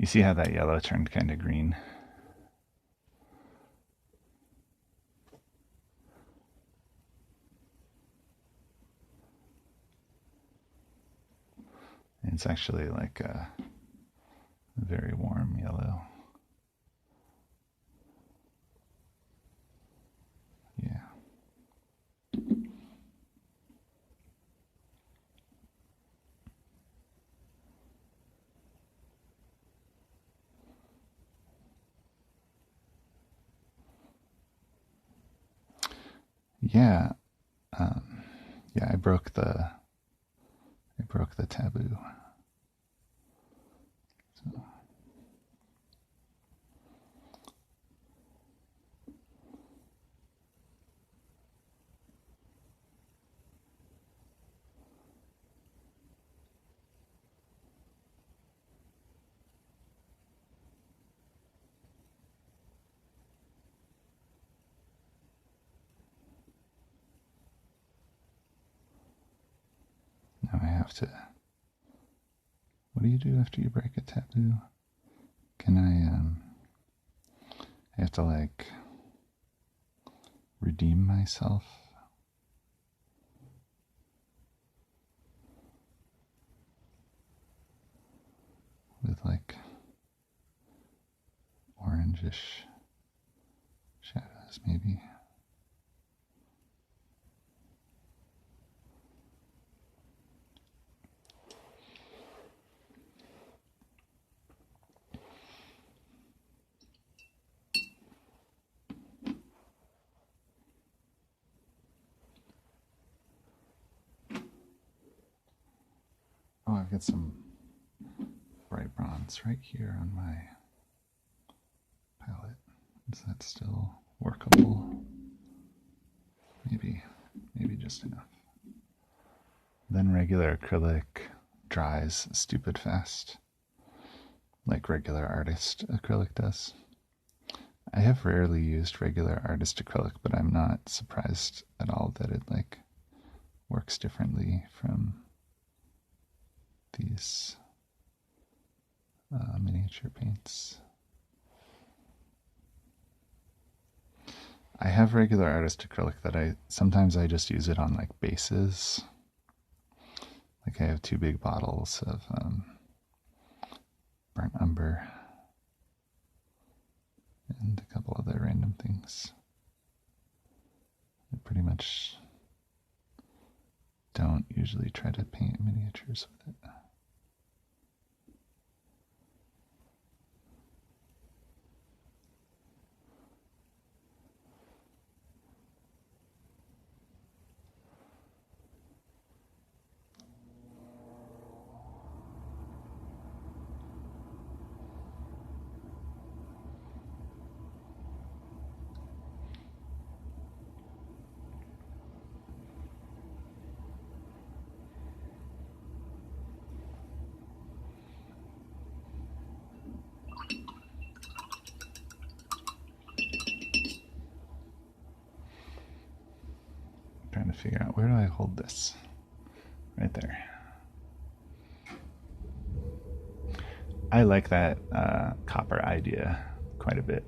You see how that yellow turned kind of green? It's actually like a very warm yellow. Yeah. Yeah. Yeah, I broke the taboo. So. Now I have to. What do you do after you break a taboo? Can I have to like redeem myself? With like orangish shadows, maybe. Oh, I've got some bright bronze right here on my palette. Is that still workable? Maybe just enough. Then regular acrylic dries stupid fast, like regular artist acrylic does. I have rarely used regular artist acrylic, but I'm not surprised at all that it like works differently from these miniature paints. I have regular artist acrylic that sometimes I just use it on like bases. Like I have 2 big bottles of burnt umber and a couple other random things. I pretty much don't usually try to paint miniatures with it. Trying to figure out, where do I hold this? Right there. I like that copper idea quite a bit.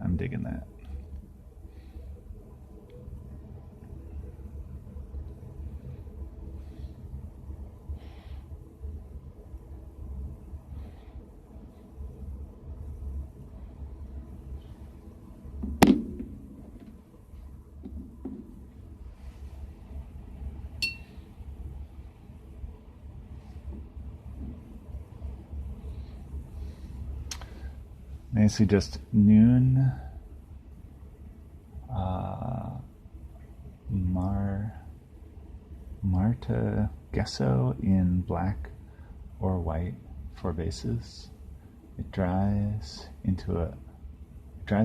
I'm digging that. Nicely, just noon. Marta Gesso in black or white for bases. It dries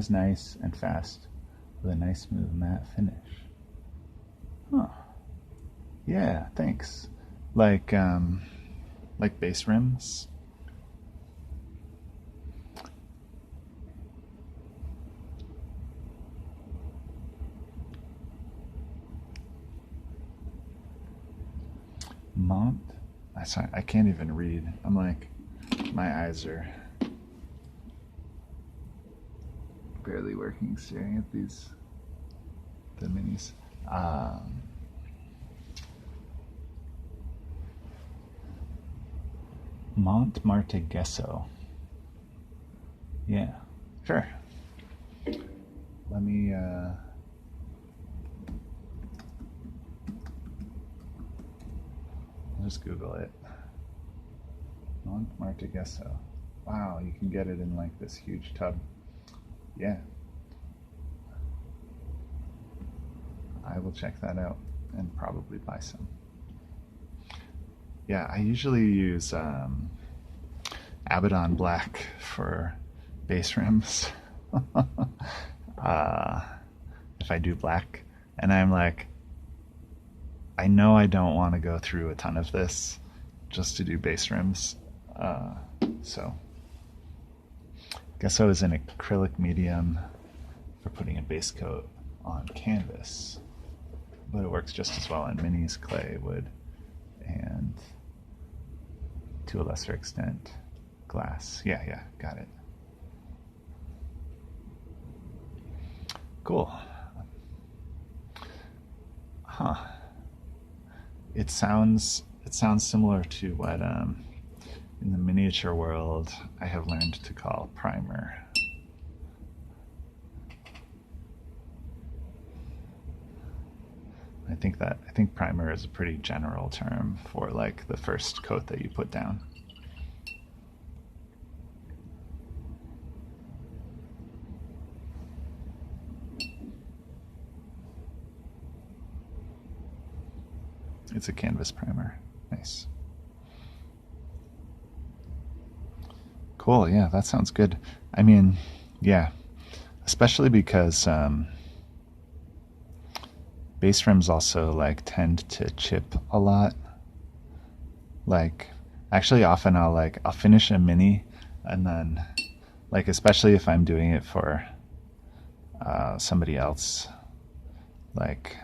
nice and fast with a nice smooth matte finish. Huh. Yeah, thanks. Like base rims. Mont. I can't even read. I'm like, my eyes are barely working staring at the minis. Montmartre Gesso. Yeah, sure. Let me I'll just Google it. Montmartre Gesso. Wow, you can get it in like this huge tub. Yeah. I will check that out and probably buy some. Yeah, I usually use Abaddon Black for base rims. If I do black, and I'm like, I know I don't want to go through a ton of this just to do base rims. So Gesso is an acrylic medium for putting a base coat on canvas, but it works just as well on minis, clay, wood, and to a lesser extent, glass. Yeah, got it. Cool. Huh. It sounds similar to what in the miniature world I have learned to call primer. I think primer is a pretty general term for like the first coat that you put down. It's a canvas primer. Nice. Cool, yeah, that sounds good. I mean, yeah, especially because base rims also like tend to chip a lot. Like, actually often I'll finish a mini and then, like, especially if I'm doing it for somebody else, like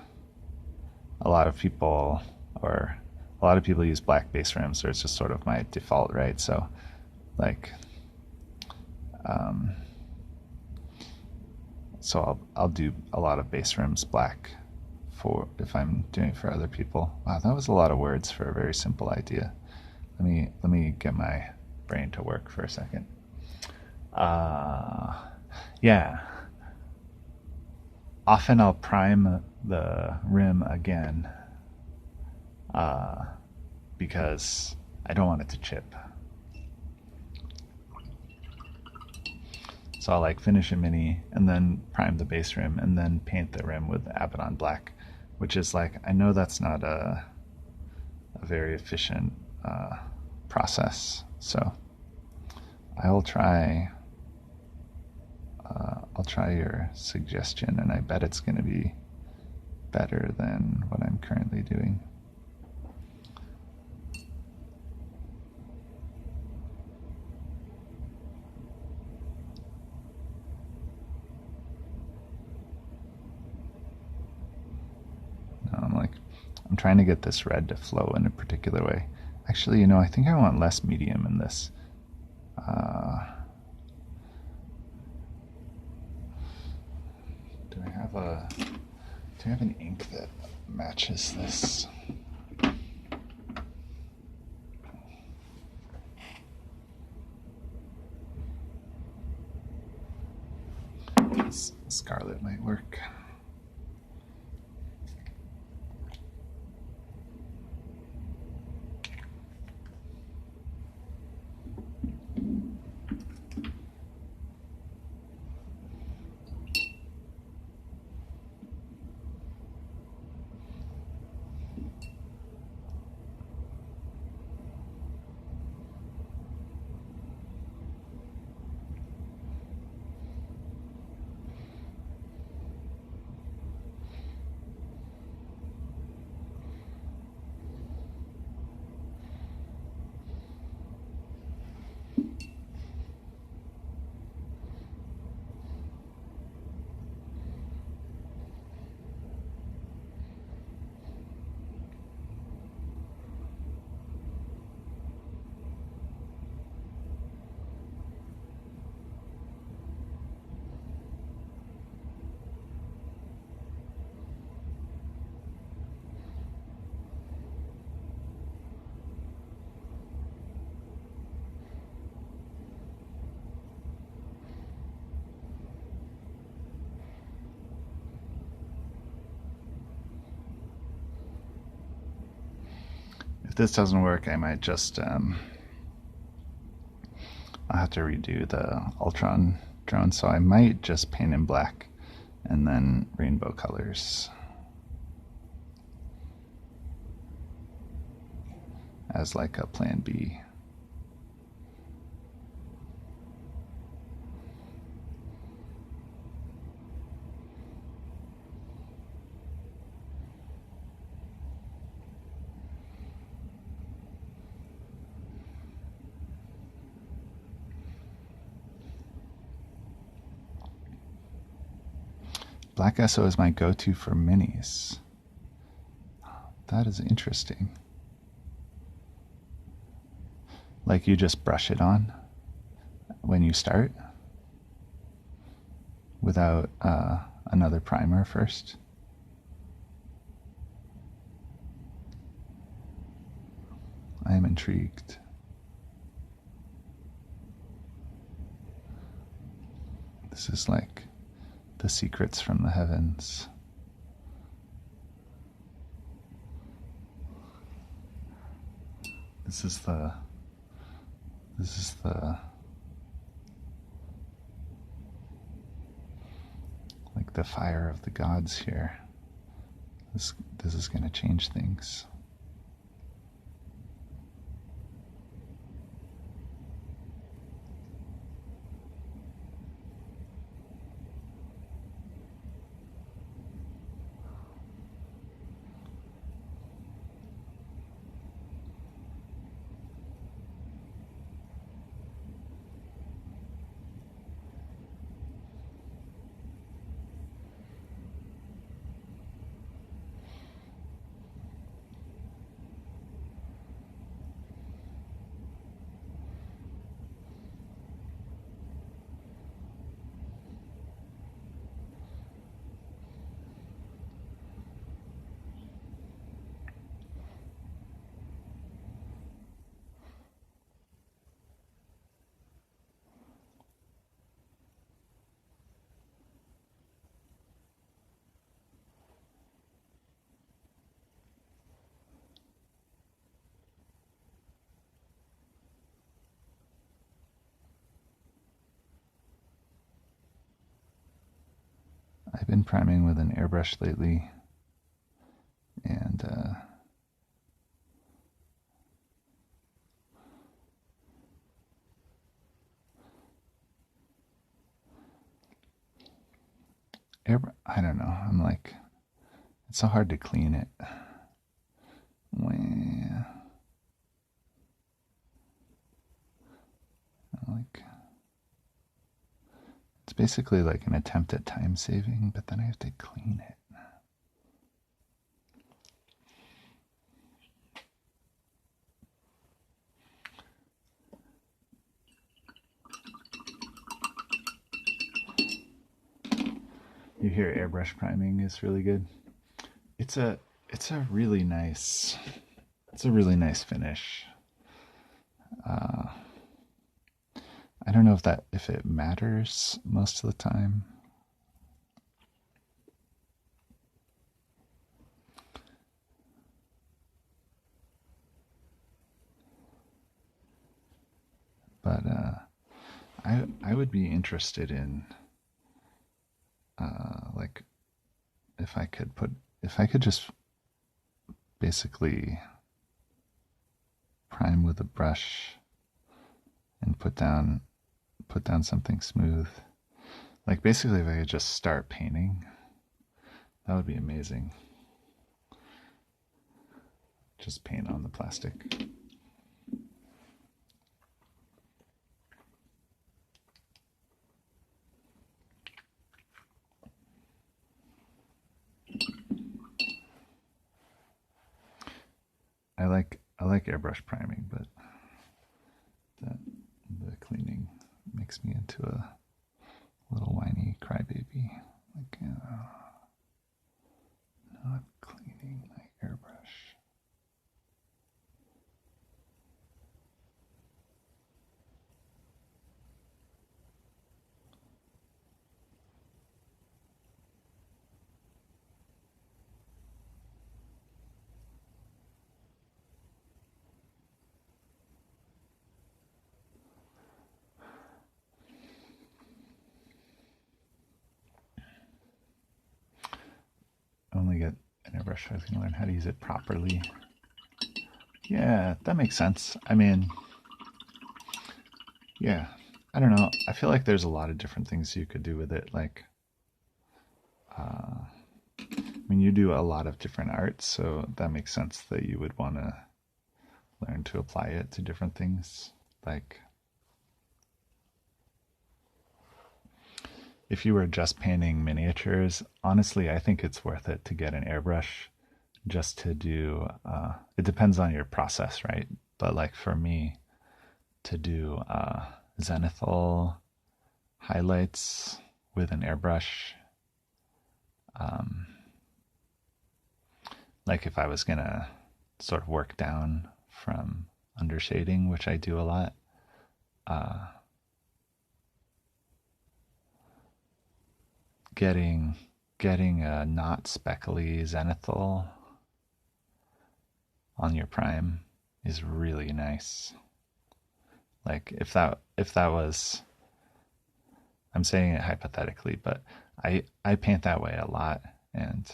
a lot of people use black base rims, or it's just sort of my default, right? So like so I'll do a lot of base rims black for if I'm doing it for other people. Wow, that was a lot of words for a very simple idea. Let me get my brain to work for a second. Yeah. Often I'll prime the rim again because I don't want it to chip. So I'll like finish a mini and then prime the base rim and then paint the rim with Abaddon Black, which is like, I know that's not a very efficient process. So I'll try your suggestion, and I bet it's going to be better than what I'm currently doing. I'm trying to get this red to flow in a particular way. Actually, I think I want less medium in this. Do I have an ink that matches this? Scarlet might work. this doesn't work, I might just I'll have to redo the Ultron drone, so I might just paint in black and then rainbow colors as like a plan B. Black SO is my go-to for minis. That is interesting. Like you just brush it on when you start without another primer first. I am intrigued. This is like the secrets from the heavens. This is the like the fire of the gods here. This is going to change things. I've been priming with an airbrush lately, and I don't know. I'm like, it's so hard to clean it. Like, it's basically like an attempt at time saving, but then I have to clean it. You hear airbrush priming is really good. It's a really nice finish. I don't know if it matters most of the time. But I would be interested in like if I could just basically prime with a brush and put down something smooth. Like basically if I could just start painting, that would be amazing. Just paint on the plastic. I like airbrush priming, but the cleaning makes me into a little whiny crybaby. Like, not cleaning my airbrush. airbrush. I was gonna learn how to use it properly. Yeah, that makes sense. I mean, yeah, I don't know. I feel like there's a lot of different things you could do with it. Like, I mean, you do a lot of different arts, so that makes sense that you would want to learn to apply it to different things. Like, if you were just painting miniatures, honestly, I think it's worth it to get an airbrush just to do. It depends on your process, right? But like for me, to do zenithal highlights with an airbrush, like if I was gonna sort of work down from undershading, which I do a lot, getting a not speckly zenithal on your prime is really nice. Like if that was, I'm saying it hypothetically, but I paint that way a lot, and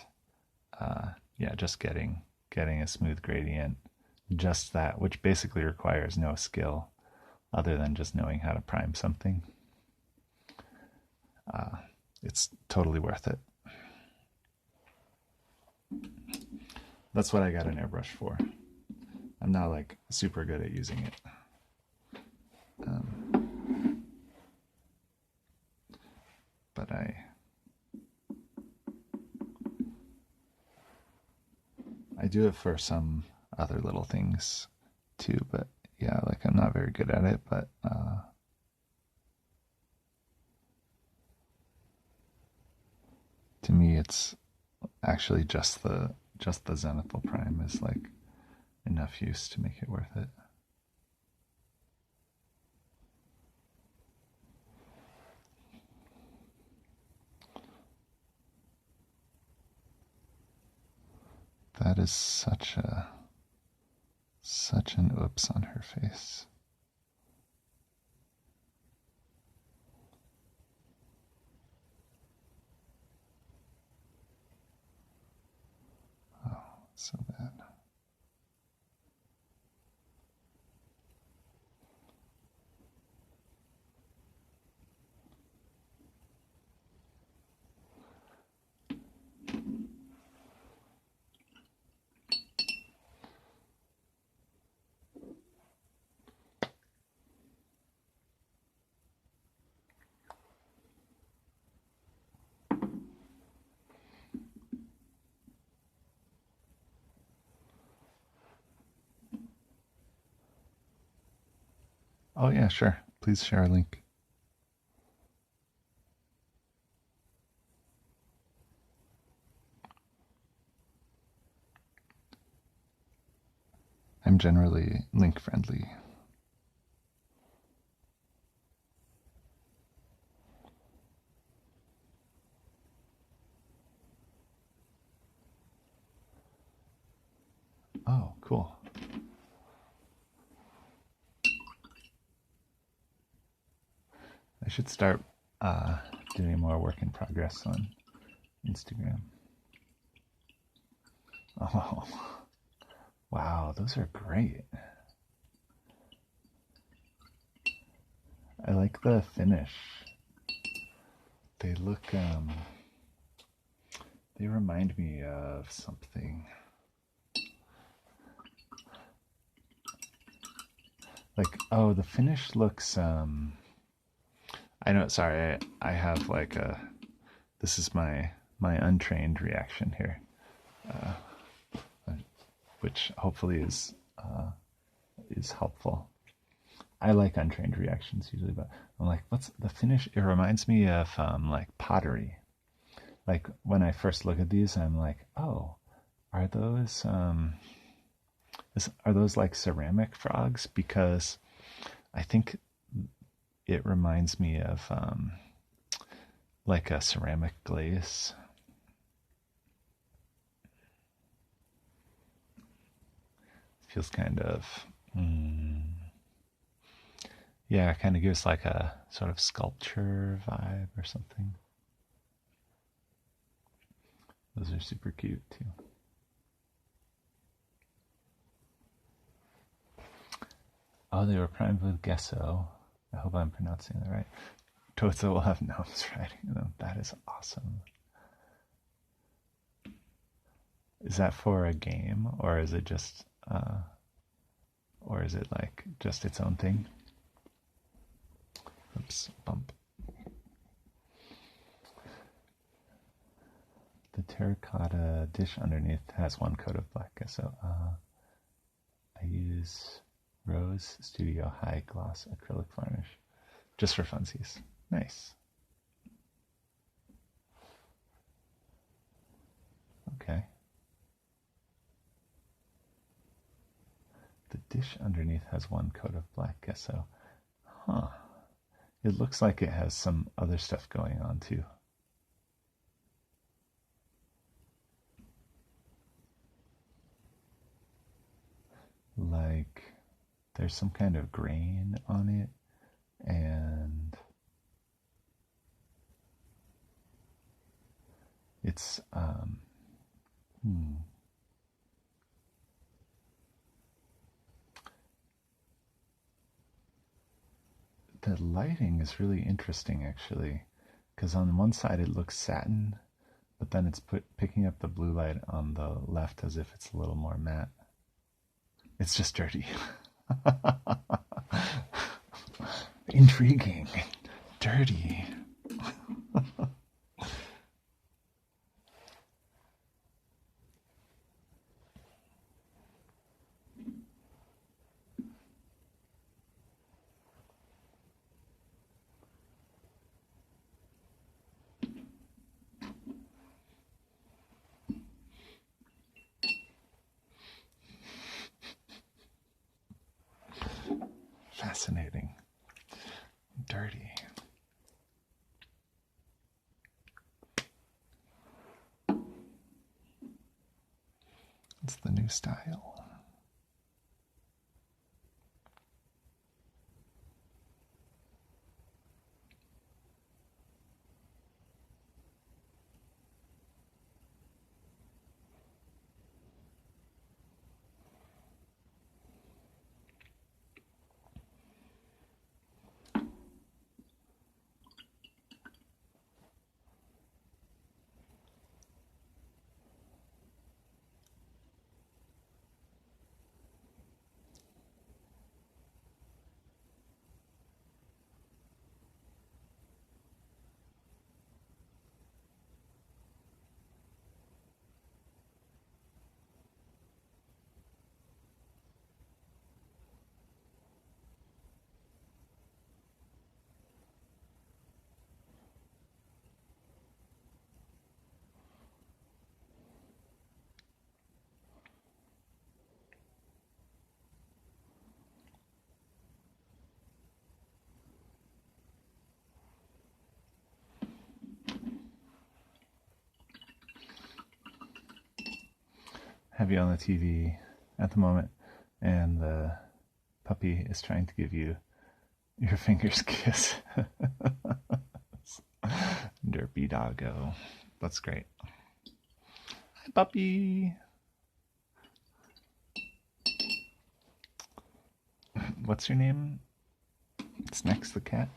yeah, just getting a smooth gradient, just that, which basically requires no skill other than just knowing how to prime something. It's totally worth it. That's what I got an airbrush for. I'm not like super good at using it. But I do it for some other little things too, but yeah, like I'm not very good at it, but to me it's actually just the zenithal prime is like enough use to make it worth it. That is such an oops on her face. Oh, so bad. Oh yeah, sure. Please share a link. I'm generally link friendly. Oh, cool. I should start doing more work in progress on Instagram. Oh, wow, those are great. I like the finish. They look, they remind me of something. Like, oh, the finish looks, I know, sorry, I have like this is my untrained reaction here, which hopefully is helpful. I like untrained reactions usually, but I'm like, what's the finish? It reminds me of like pottery. Like when I first look at these, I'm like, oh, are those are those like ceramic frogs? Because I think it reminds me of like a ceramic glaze. Feels kind of, yeah, it kind of gives like a sort of sculpture vibe or something. Those are super cute too. Oh, they were primed with gesso. I hope I'm pronouncing that right. Tota will have gnomes riding them. That is awesome. Is that for a game, or is it just, or is it like just its own thing? Oops, bump. The terracotta dish underneath has one coat of black gesso. I use Rose Studio High Gloss Acrylic Varnish just for funsies. Nice. Okay. The dish underneath has one coat of black gesso. Huh. It looks like it has some other stuff going on too. Like there's some kind of grain on it, and it's the lighting is really interesting actually, because on one side it looks satin, but then it's picking up the blue light on the left as if it's a little more matte. It's just dirty. Intriguing. Dirty. Fascinating. Dirty. It's the new style. Have you on the TV at the moment, and the puppy is trying to give you your finger's kiss. Derpy doggo. That's great. Hi, puppy. What's your name? Snacks the cat.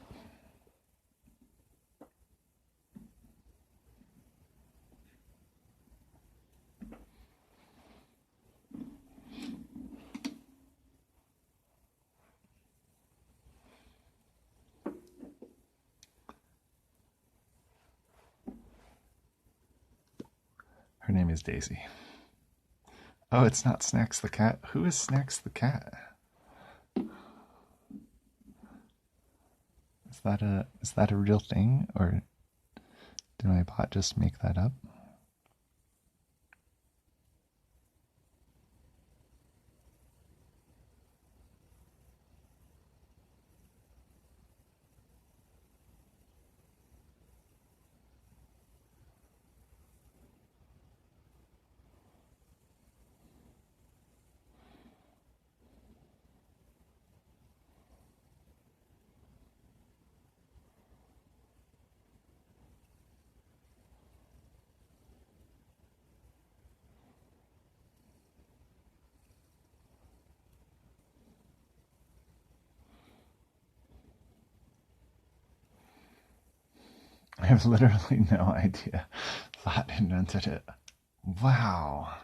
Her name is Daisy. Oh, it's not Snacks the cat. Who is Snacks the cat? Is that a real thing, or did my bot just make that up? I have literally no idea. Bot invented it. Wow.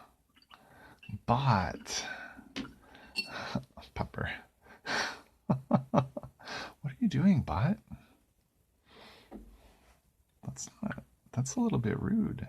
Bot. Pupper. What are you doing, bot? That's not, that's a little bit rude.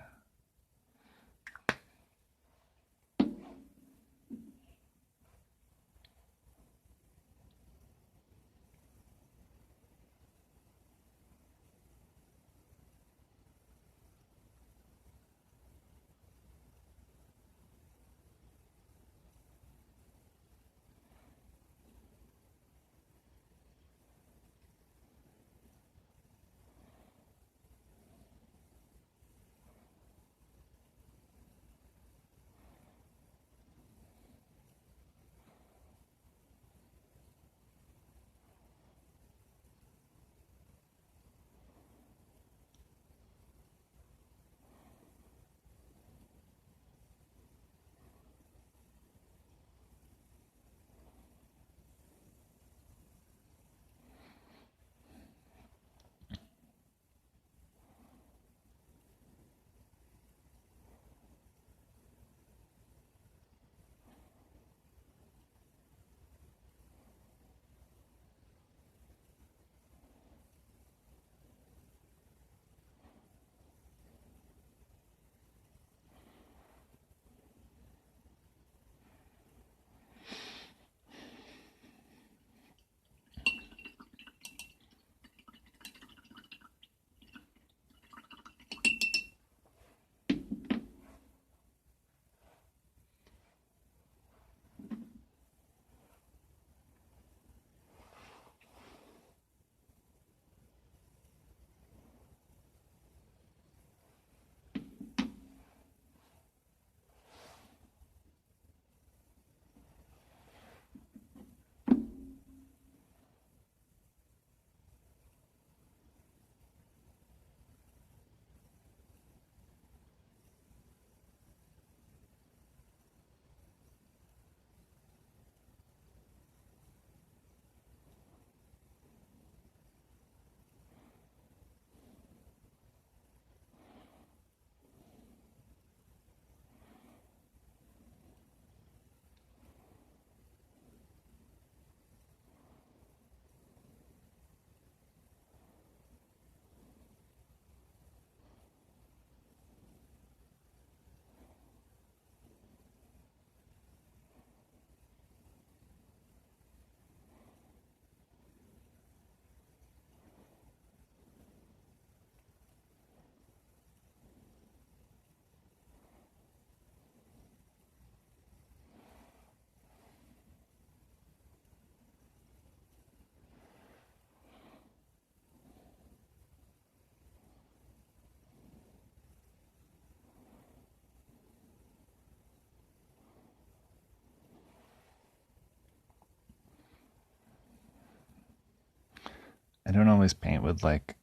I don't always paint with like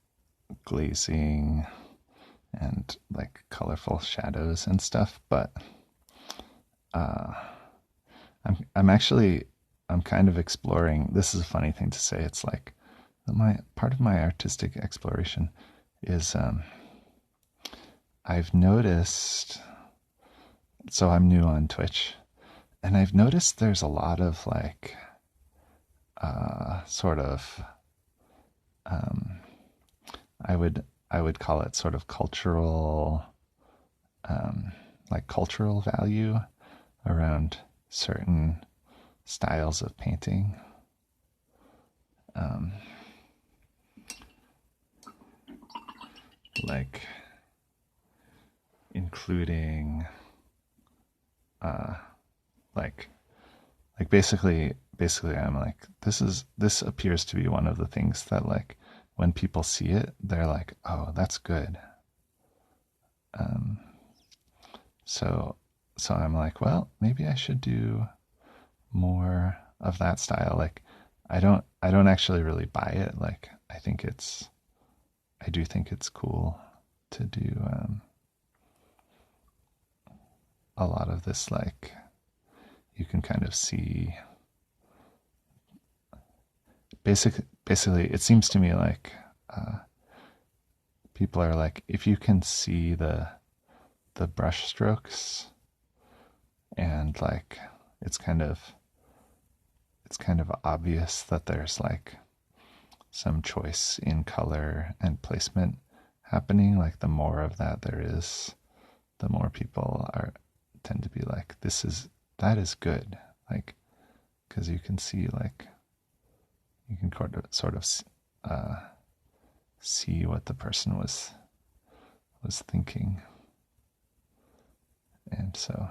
glazing and like colorful shadows and stuff, but uh, I'm actually I'm kind of exploring. This is a funny thing to say. It's like my part of my artistic exploration is I've noticed. So I'm new on Twitch, and I've noticed there's a lot of like sort of um, I would call it sort of cultural like cultural value around certain styles of painting. Um, like including uh, like basically I'm like this appears to be one of the things that like when people see it they're like, oh, that's good. um, so so I'm like, well, maybe I should do more of that style. Like I don't actually really buy it. Like I do think it's cool to do a lot of this. Like you can kind of see basically it seems to me like people are like, if you can see the brush strokes and like it's kind of obvious that there's like some choice in color and placement happening, like the more of that there is, the more people are tend to be like, that is good, like, because you can see, like, you can sort of see what the person was thinking. And so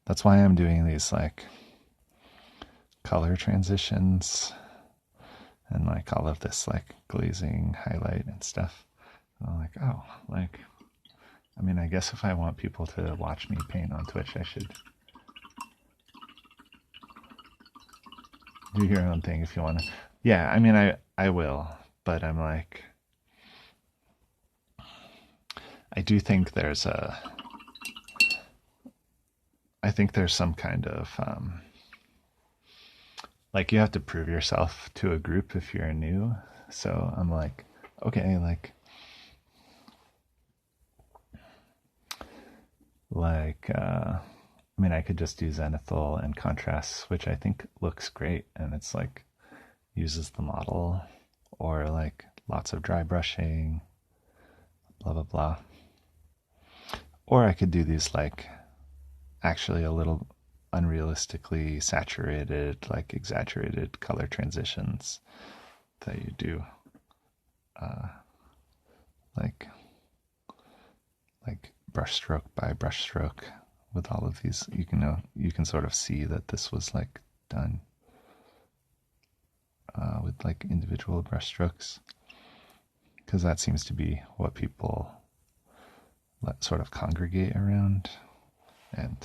that's why I'm doing these like color transitions and like all of this like glazing, highlight and stuff. And I'm like, oh, like, I mean, I guess if I want people to watch me paint on Twitch, I should do your own thing if you want to. Yeah, I mean, I will, but I'm like, I do think I think there's some kind of like you have to prove yourself to a group if you're new. So I'm like, okay, I mean, I could just do zenithal and contrasts, which I think looks great, and it's like uses the model, or like lots of dry brushing, blah blah blah. Or I could do these like actually a little unrealistically saturated, like exaggerated color transitions that you do, uh, like brushstroke by brushstroke with all of these. You can sort of see that this was like done with like individual brushstrokes, because that seems to be what people sort of congregate around. And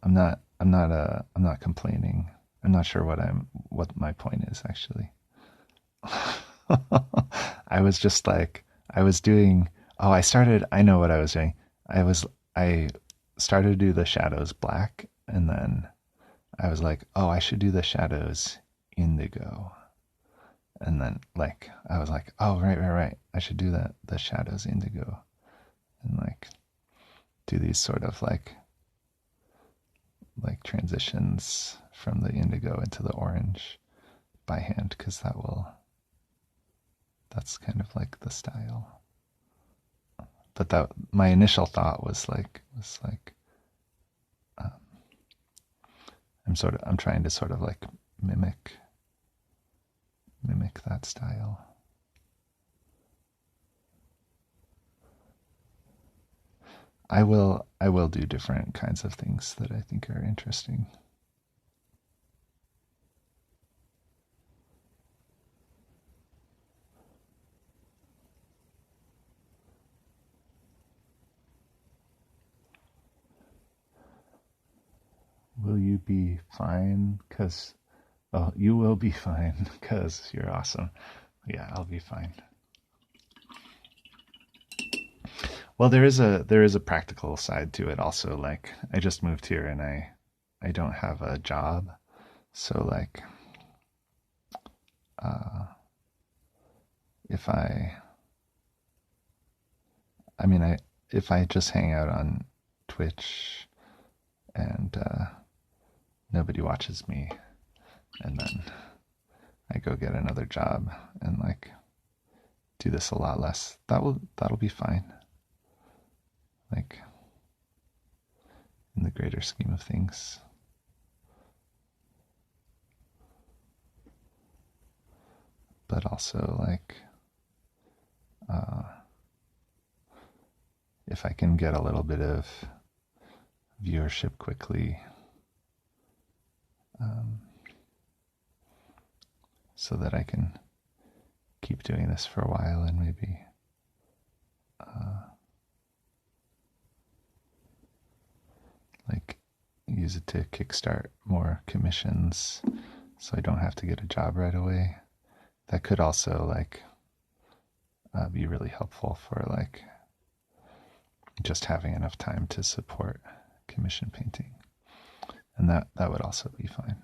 I'm not complaining. I'm not sure what my point is actually. I was just like, I was doing, oh, I know what I was doing. I started to do the shadows black, and then I was like, oh, I should do the shadows indigo. And then like, I was like, oh, right. I should do the shadows indigo, and like do these sort of like transitions from the indigo into the orange by hand, because that's kind of like the style. But that my initial thought was like um, I'm trying to sort of like mimic that style. I will do different kinds of things that I think are interesting. Will you be fine? Cause you will be fine because you're awesome. Yeah, I'll be fine. Well, there is a practical side to it also. Like, I just moved here and I don't have a job, so like uh, if I mean if I just hang out on Twitch and nobody watches me, and then I go get another job and like do this a lot less, that'll be fine. Like, in the greater scheme of things. But also like if I can get a little bit of viewership quickly, so that I can keep doing this for a while and maybe like use it to kickstart more commissions so I don't have to get a job right away. That could also like be really helpful for like just having enough time to support commission painting. and that would also be fine.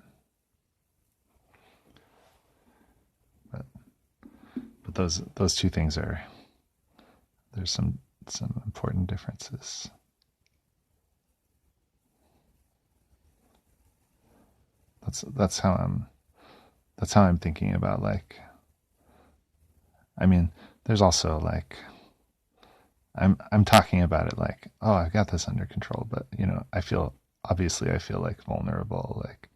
But those two things are, there's some important differences. That's how I'm thinking about, like, I mean, there's also like, I'm talking about it like, oh, I've got this under control, but I feel like vulnerable, like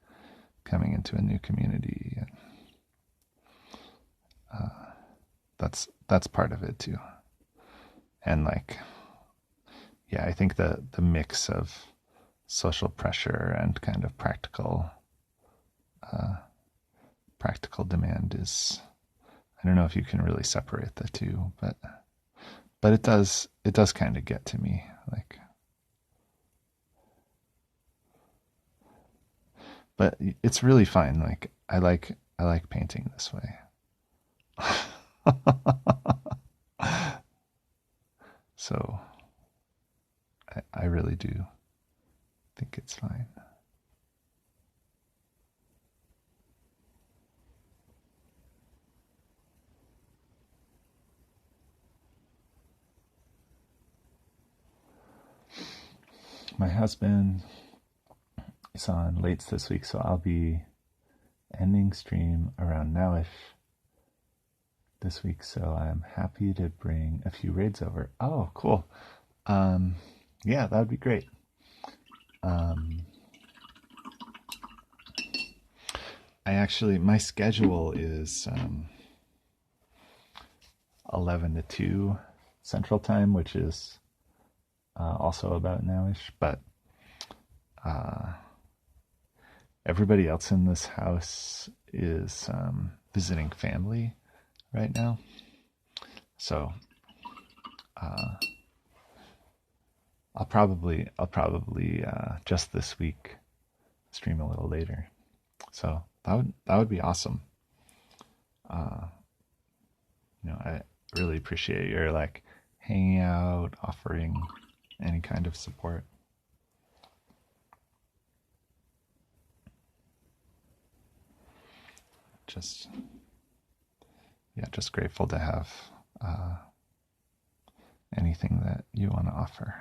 coming into a new community, and that's part of it too. And like, yeah, I think the mix of social pressure and kind of practical demand is, I don't know if you can really separate the two, but it does kind of get to me, like. But it's really fine. Like, I like painting this way. So I really do think it's fine. My husband is on lates this week, so I'll be ending stream around nowish this week. So I'm happy to bring a few raids over. Oh, cool. Yeah, that would be great. My schedule is 11 to 2 Central Time, which is also about nowish, but everybody else in this house is visiting family right now. So I'll probably just this week stream a little later. So that would be awesome. I really appreciate your like hanging out, offering any kind of support. Just grateful to have anything that you want to offer.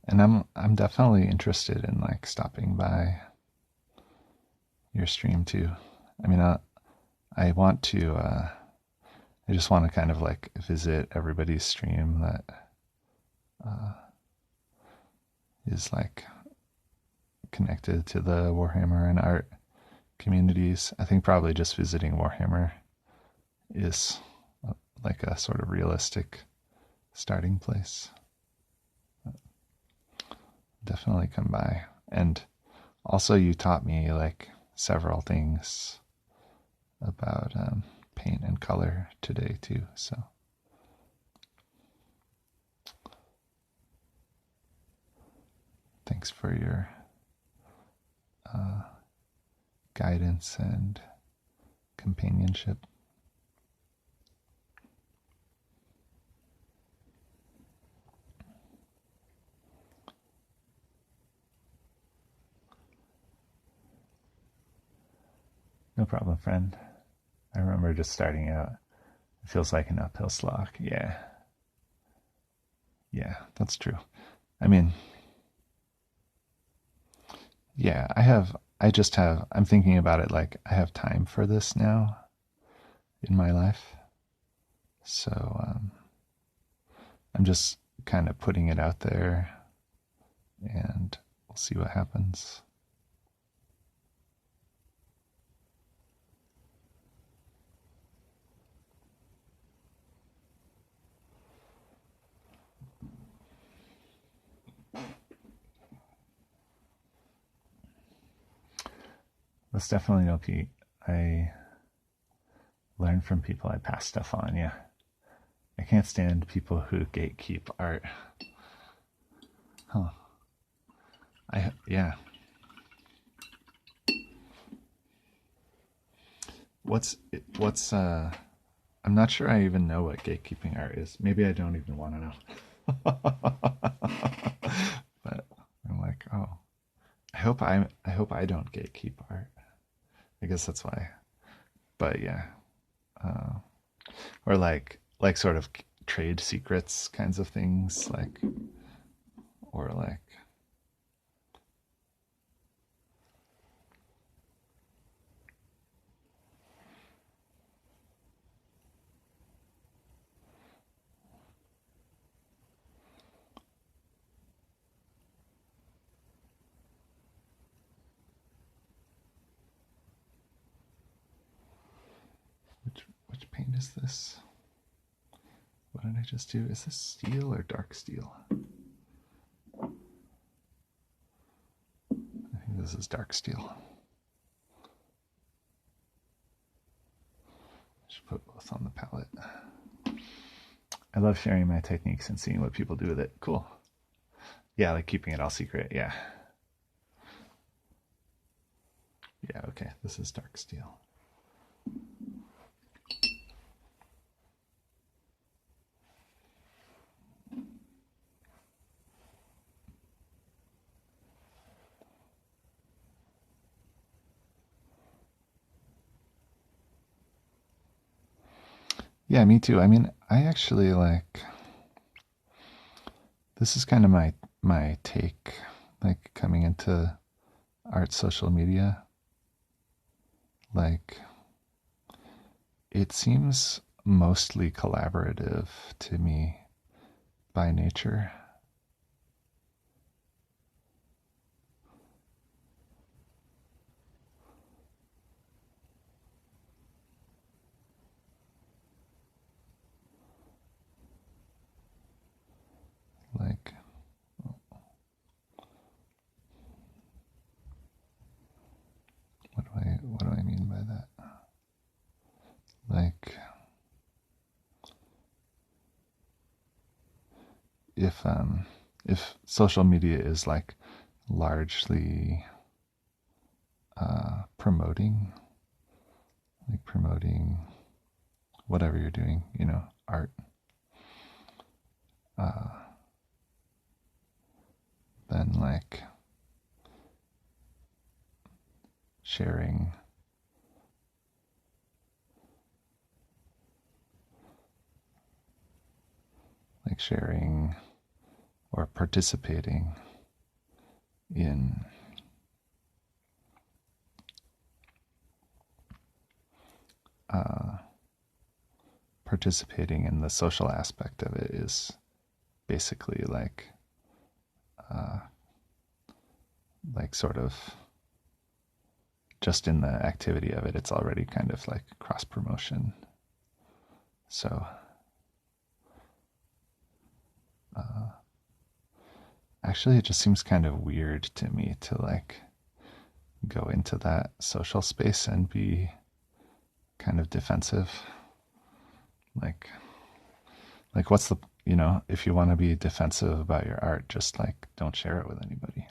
And I'm definitely interested in like stopping by your stream too. I mean, I want to. I just want to kind of like visit everybody's stream that is like connected to the Warhammer and art communities. I think probably just visiting Warhammer is like a sort of realistic starting place. Definitely come by. And also you taught me like several things about paint and color today too, so thanks for your guidance and companionship. No problem, friend. I remember just starting out. It feels like an uphill slog. Yeah. Yeah, that's true. I mean, yeah, I'm thinking about it like I have time for this now in my life. So I'm just kind of putting it out there and we'll see what happens. That's definitely no Pete. I learn from people I pass stuff on, yeah. I can't stand people who gatekeep art. Huh. Yeah. What's I'm not sure I even know what gatekeeping art is. Maybe I don't even want to know. But I'm like, oh, I hope I don't gatekeep art. I guess that's why. But yeah, uh, or like sort of trade secrets kinds of things, like or like which paint is this? What did I just do? Is this steel or dark steel? I think this is dark steel. Should put both on the palette. I love sharing my techniques and seeing what people do with it. Cool. Yeah, like keeping it all secret. Yeah. Yeah, okay. This is dark steel. Yeah, me too. I mean, I actually like this is kind of my take like coming into art social media. Like it seems mostly collaborative to me by nature. Like what do I mean by that? Like if social media is like largely promoting, like promoting whatever you're doing, you know, art, uh, then sharing sharing or participating in uh, participating in the social aspect of it is basically uh, like sort of just in the activity of it, it's already kind of like cross promotion. So uh, actually, it just seems kind of weird to me to like go into that social space and be kind of defensive. Like, like what's the, you know, if you want to be defensive about your art, just like don't share it with anybody.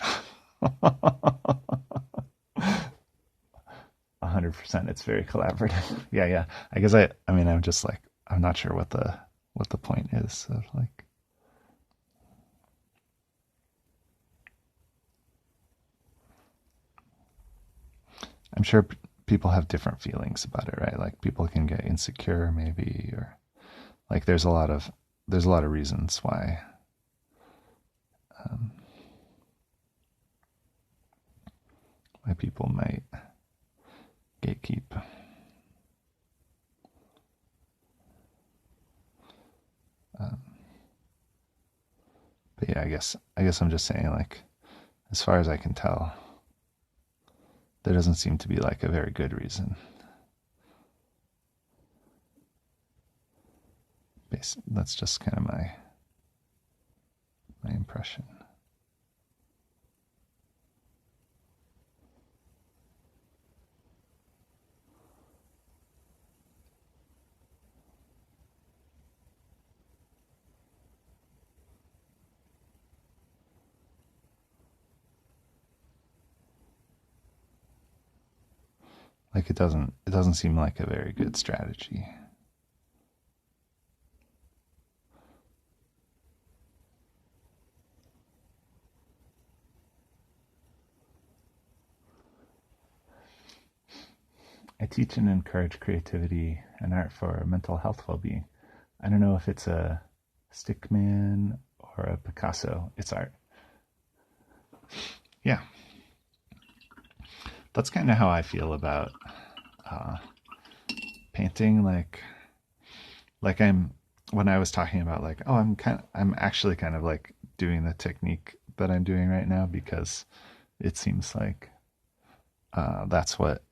100%. It's very collaborative. Yeah, yeah. I guess I mean, I'm just like, I'm not sure what the point is of like, I'm sure people have different feelings about it, right? Like people can get insecure maybe, or like there's a lot of reasons um, why people might gatekeep. Um, but yeah, I guess I'm just saying like, as far as I can tell, there doesn't seem to be like a very good reason. That's just kind of my impression. Like it doesn't seem like a very good strategy. I teach and encourage creativity and art for mental health well-being. I don't know if it's a stickman or a Picasso. It's art. Yeah, that's kind of how I feel about uh, painting. Like I'm when I was talking about like, oh, I'm actually kind of like doing the technique that I'm doing right now because it seems like uh, that's what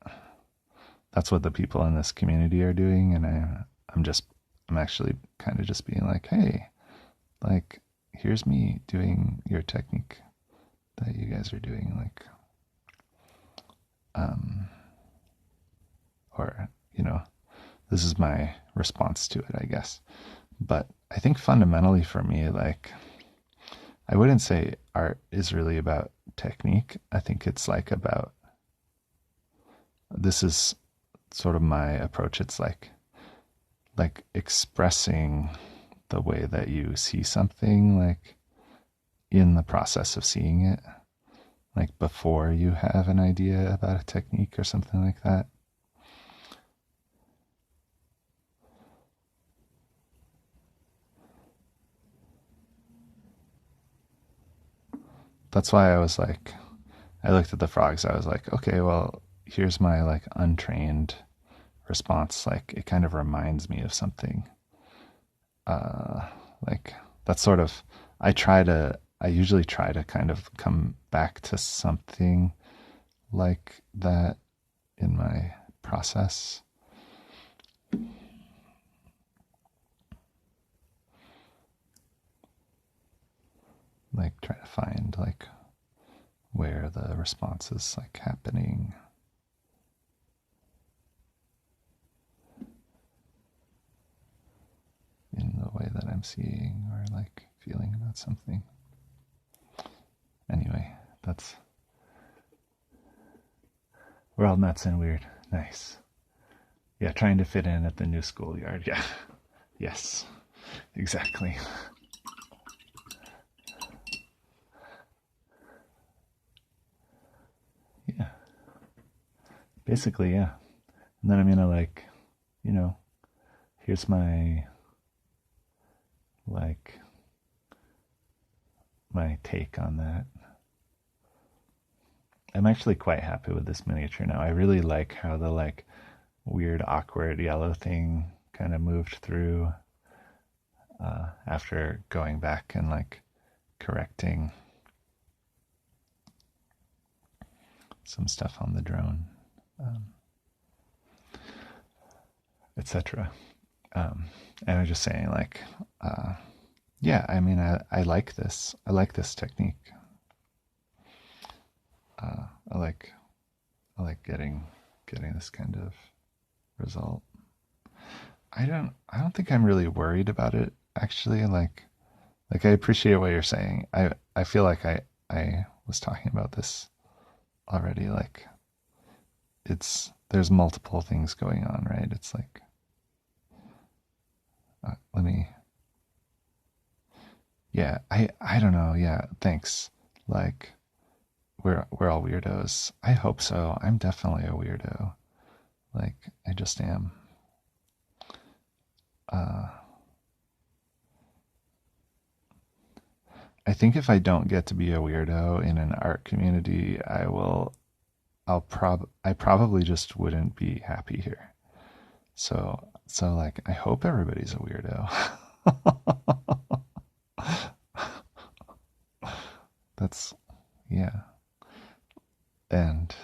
that's what the people in this community are doing, and I'm just I'm actually kind of just being like, hey, like here's me doing your technique that you guys are doing, like um or this is my response to it, I guess. But I think fundamentally for me, like I wouldn't say art is really about technique. I think it's like about this is sort of my approach. It's like expressing the way that you see something, like in the process of seeing it, like before you have an idea about a technique or something like that. That's why I looked at the frogs. I was like, okay, well, here's my like untrained response. Like it kind of reminds me of something. Uh, like that's sort of, I usually try to kind of come back to something like that in my process. Like try to find like where the response is like happening. In the way that I'm seeing or like feeling about something. Anyway, that's we're all nuts and weird. Nice. Yeah, trying to fit in at the new schoolyard. Yeah. Yes. Exactly. Yeah. Basically, yeah. And then I'm gonna like, you know, here's my like my take on that. I'm actually quite happy with this miniature now. I really like how the like weird awkward yellow thing kind of moved through after going back and like correcting some stuff on the drone, um, etc. And I was just saying, like, yeah, I mean, I like this. I like this technique. Uh, I like I like getting this kind of result. I don't think I'm really worried about it actually. Like I appreciate what you're saying. I feel like I was talking about this already. Like there's multiple things going on, right? It's like let me yeah, I don't know. Yeah, thanks. Like we're all weirdos. I hope so. I'm definitely a weirdo. Like I just am. Uh I think if I don't get to be a weirdo in an art community, I probably just wouldn't be happy here. So like I hope everybody's a weirdo. That's yeah. And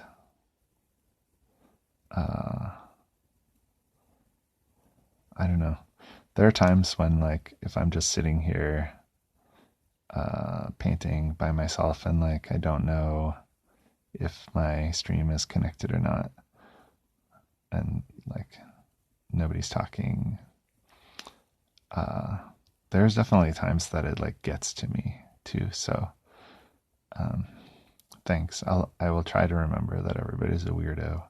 uh I don't know. There are times when like if I'm just sitting here painting by myself and like I don't know if my stream is connected or not and like nobody's talking, uh there's definitely times that it like gets to me too. So um thanks. I will try to remember that everybody's a weirdo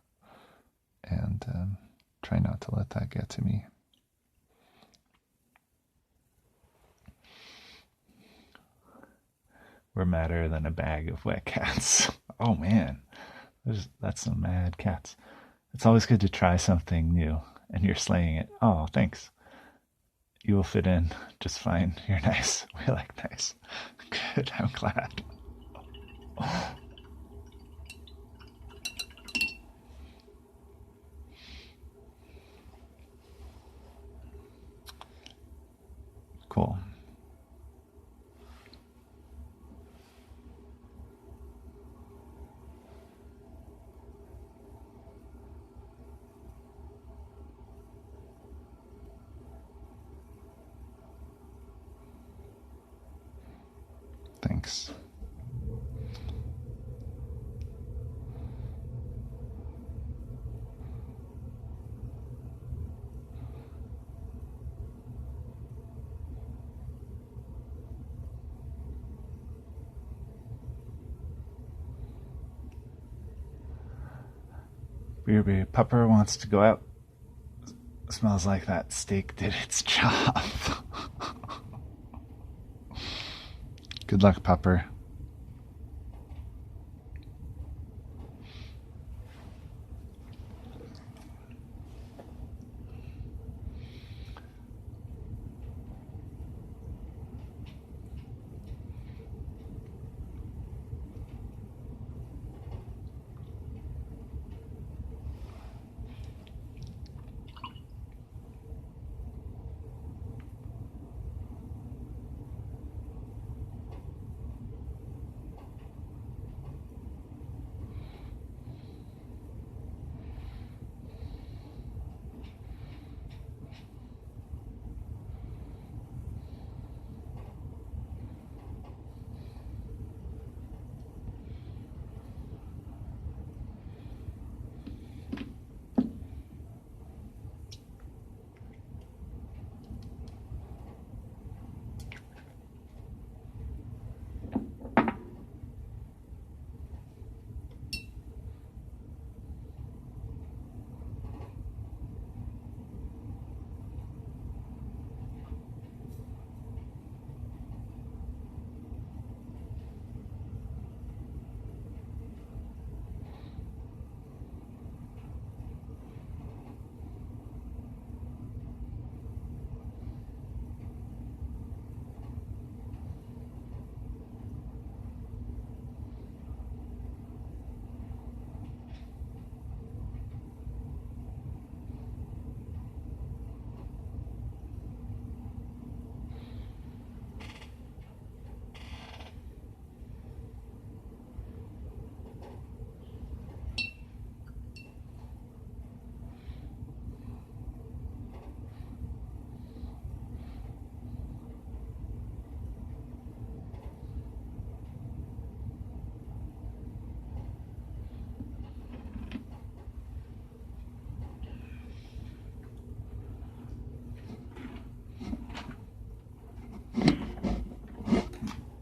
and try not to let that get to me. We're madder than a bag of wet cats. Oh man, that's some mad cats. It's always good to try something new, and you're slaying it. Oh, thanks. You will fit in just fine. You're nice. We like nice. Good, I'm glad. Cool. Thanks. Beerby Pupper wants to go out. Smells like that steak did its job. Good luck, Pupper.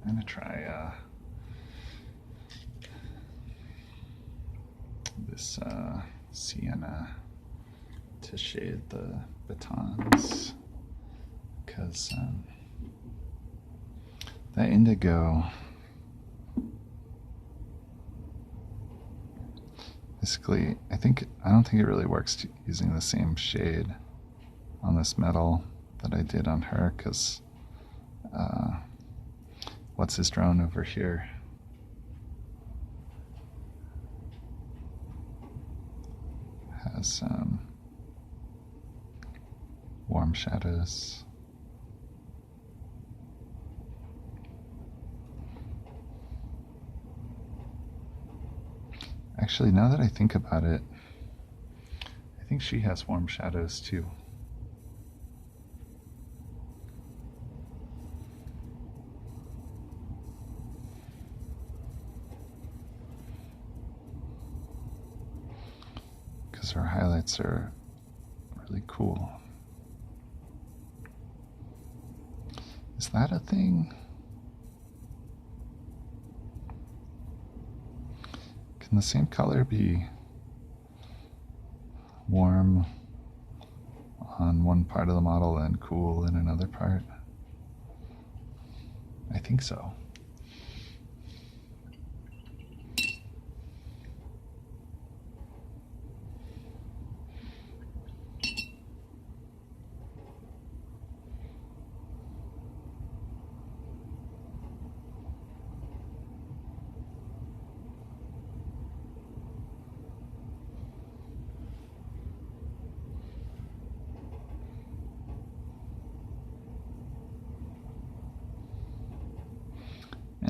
I'm gonna try this sienna to shade the batons, because that indigo basically, I don't think it really works using the same shade on this metal that I did on her, because what's his drone over here has warm shadows. Actually, now that I think about it, I think she has warm shadows too. Because her highlights are really cool. Is that a thing? Can the same color be warm on one part of the model and cool in another part? I think so.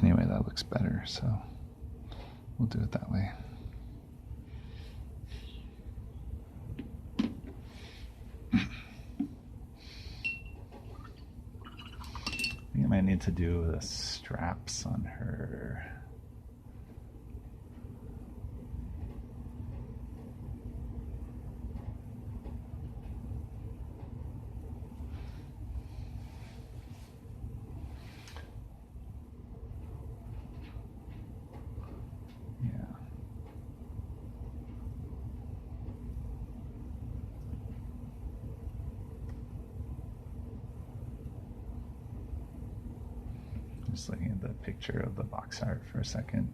Anyway, that looks better, so we'll do it that way. I think I might need to do the straps on her. Just looking at the picture of the box art for a second.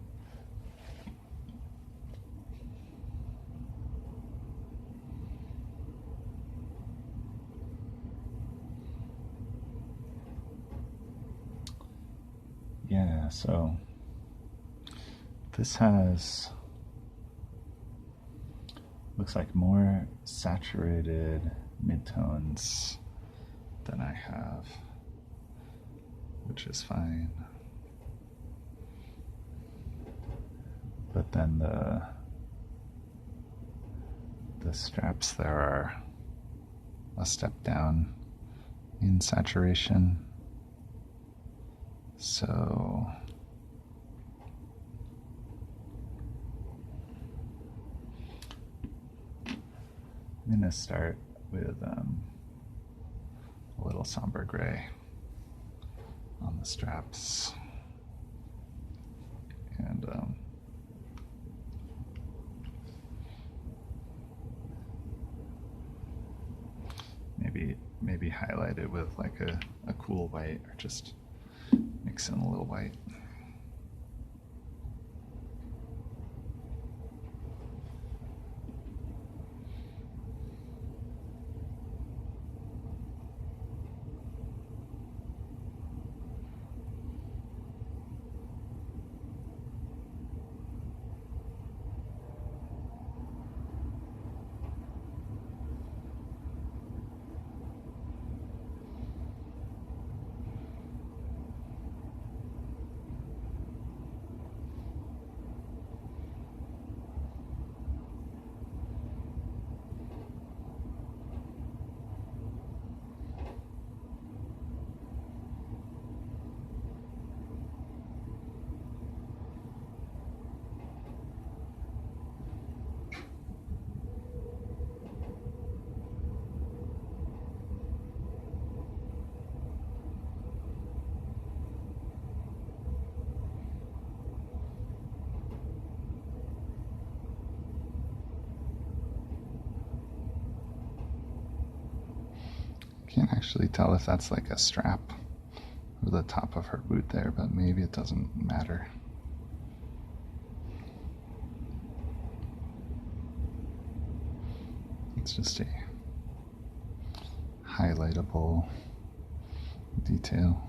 Yeah, so this has, looks like more saturated midtones than I have, which is fine. But then the straps there are a step down in saturation. So I'm gonna start with a little somber gray on the straps, and maybe highlight it with like a cool white, or just mix in a little white. Can't actually tell if that's like a strap or the top of her boot there, but maybe it doesn't matter. It's just a highlightable detail.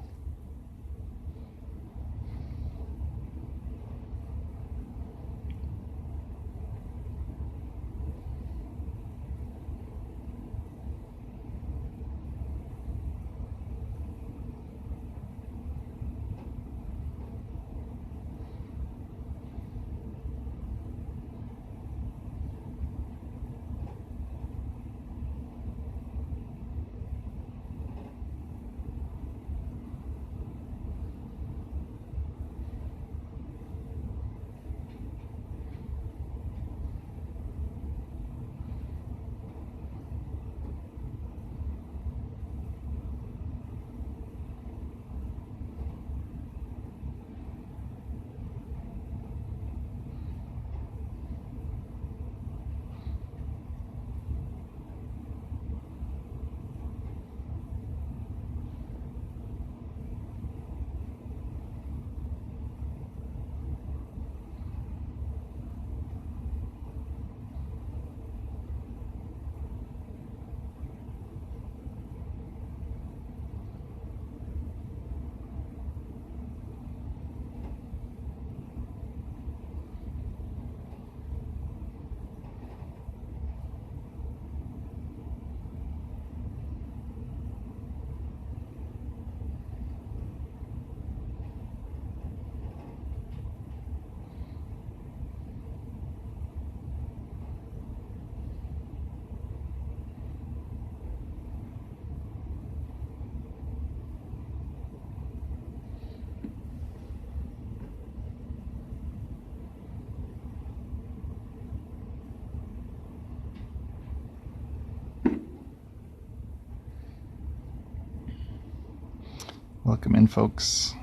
Welcome in, folks.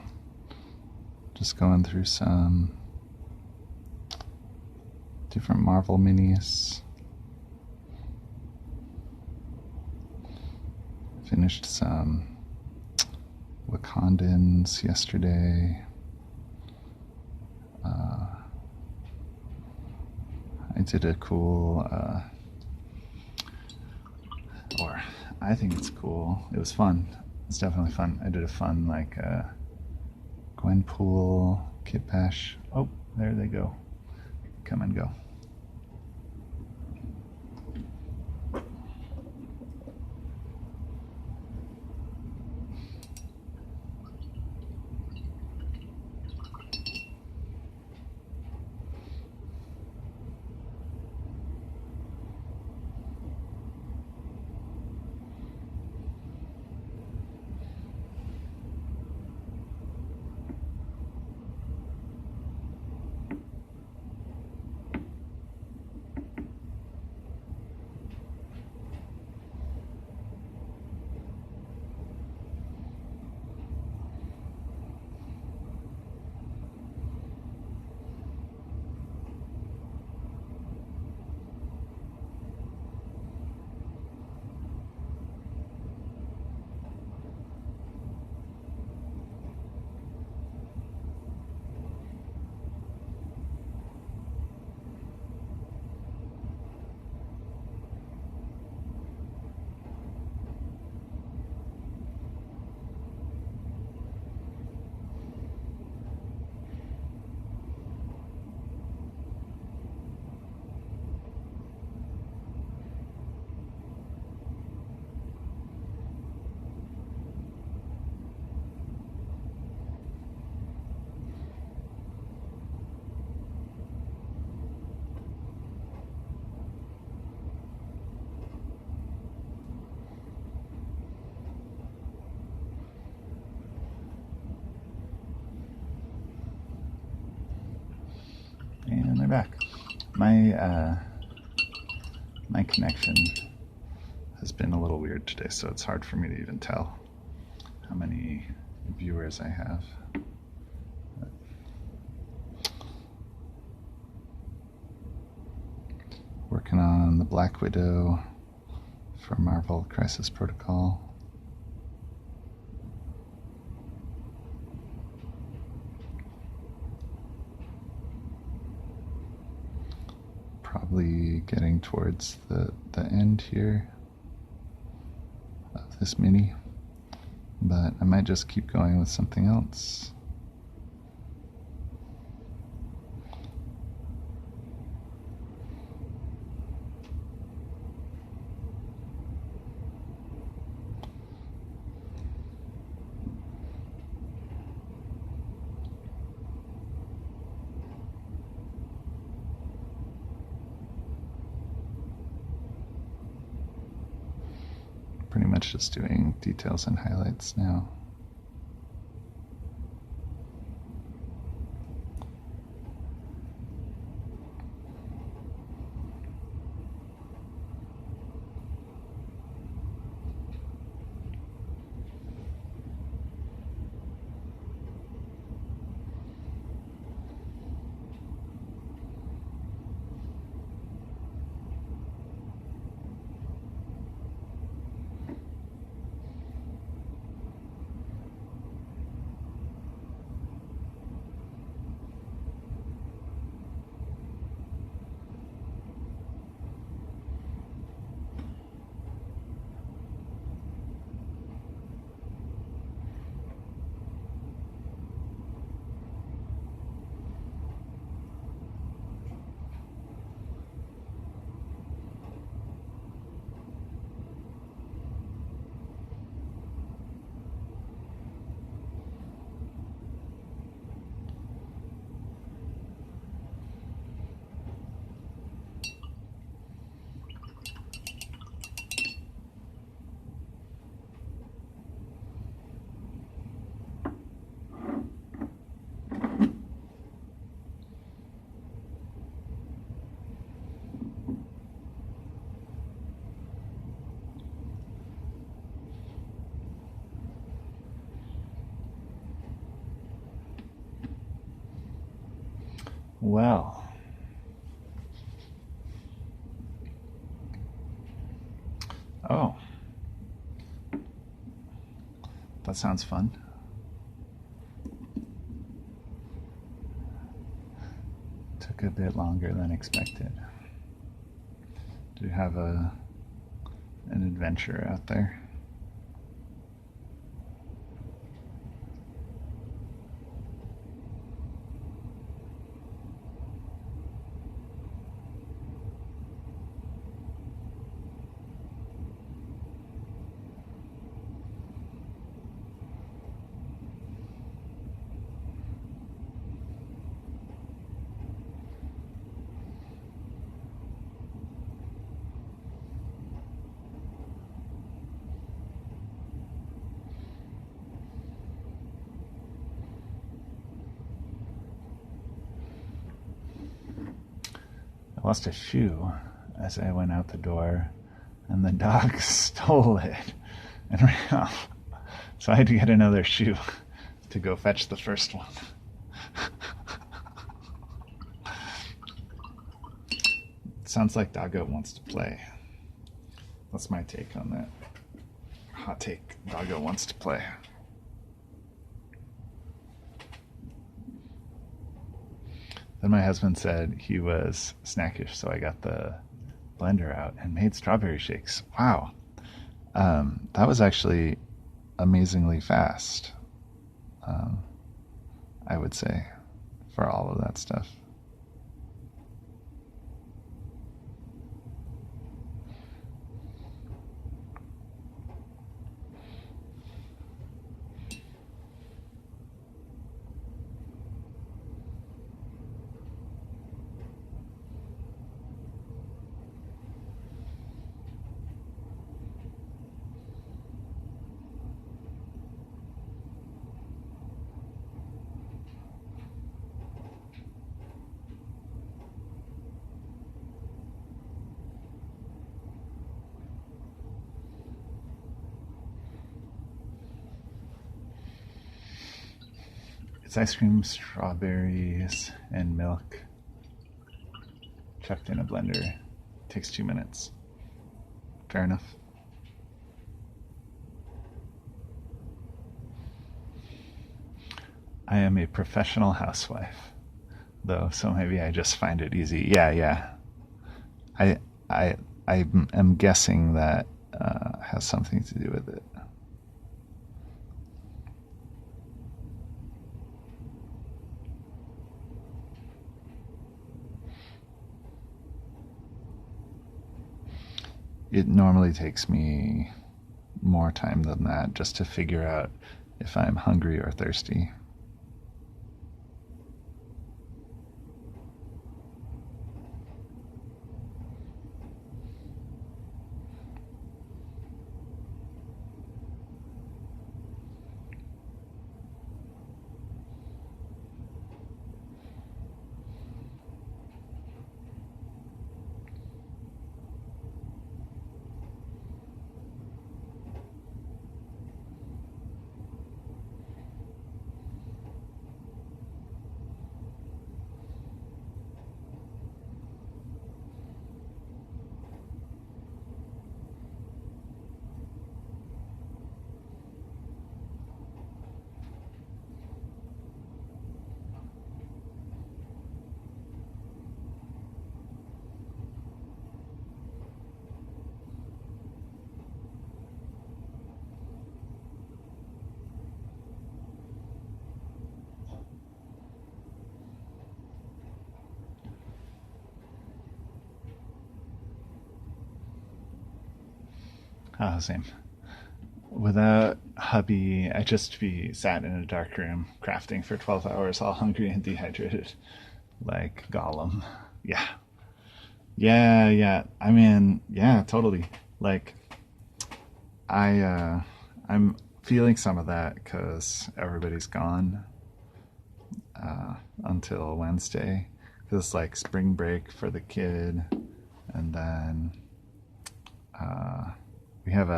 Just going through some different Marvel minis. Finished some Wakandans yesterday. I did a cool, or I think it's cool. It was fun. It's definitely fun. I did a fun, like, Gwenpool kit bash. Oh, there they go. Come and go. And they're back. My connection has been a little weird today, so it's hard for me to even tell how many viewers I have. Working on the Black Widow for Marvel Crisis Protocol. Probably getting towards the end here of this mini, but I might just keep going with something else. Pretty much just doing details and highlights now. Well, oh, that sounds fun. Took a bit longer than expected. Do you have an adventure out there? I lost a shoe as I went out the door, and the dog stole it and ran off. So I had to get another shoe to go fetch the first one. Sounds like Doggo wants to play. That's my take on that. Hot take. Doggo wants to play. Then my husband said he was snackish, so I got the blender out and made strawberry shakes. Wow. That was actually amazingly fast, I would say, for all of that stuff. It's ice cream, strawberries, and milk chucked in a blender. Takes 2 minutes. Fair enough. I am a professional housewife, though, so maybe I just find it easy. Yeah. I I I am guessing that has something to do with it. It normally takes me more time than that just to figure out if I'm hungry or thirsty. Oh, same. Without hubby, I'd just be sat in a dark room crafting for 12 hours, all hungry and dehydrated, like Gollum. Yeah. Yeah. I mean, yeah, totally. Like, I'm feeling some of that because everybody's gone until Wednesday. Because it's like spring break for the kid, and then we have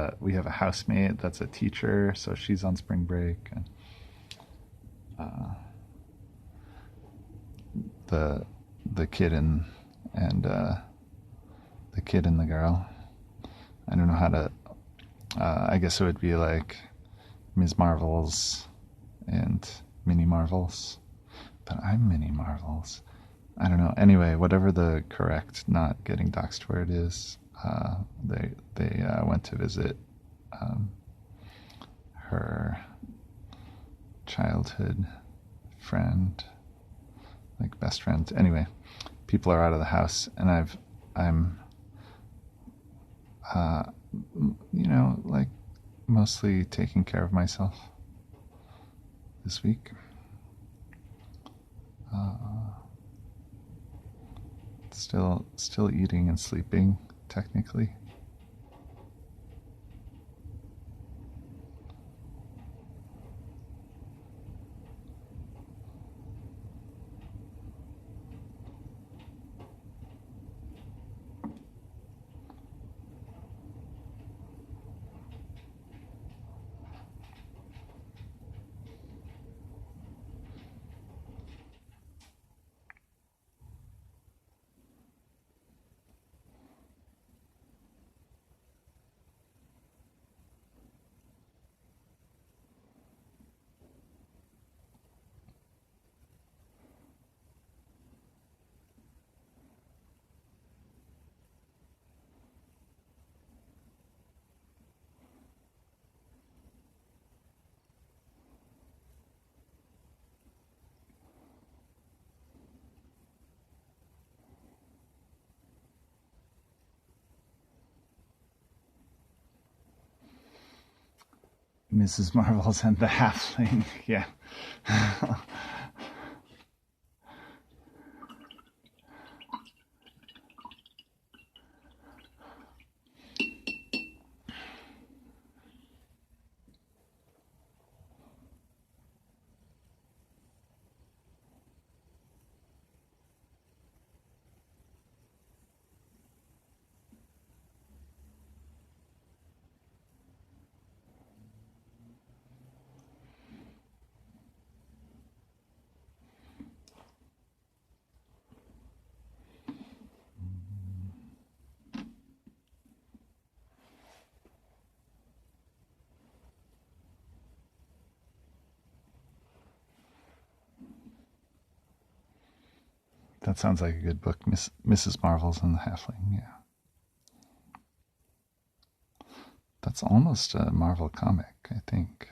a housemate that's a teacher, so she's on spring break, and the the kid and the kid and the girl. I don't know how to. I guess it would be like Ms. Marvels and Mini Marvels, but I'm Mini Marvels. I don't know. Anyway, whatever the correct not getting doxed word is, they went to visit um, her childhood friend, like best friend. Anyway, people are out of the house, and I'm uh, like mostly taking care of myself this week. Still eating and sleeping, technically. Mrs. Marvels and the Halfling, yeah. That sounds like a good book, Mrs. Marvels and the Halfling, yeah. That's almost a Marvel comic, I think.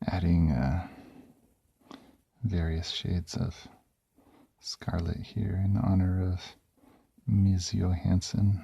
Adding various shades of scarlet here in honor of Ms. Johansson.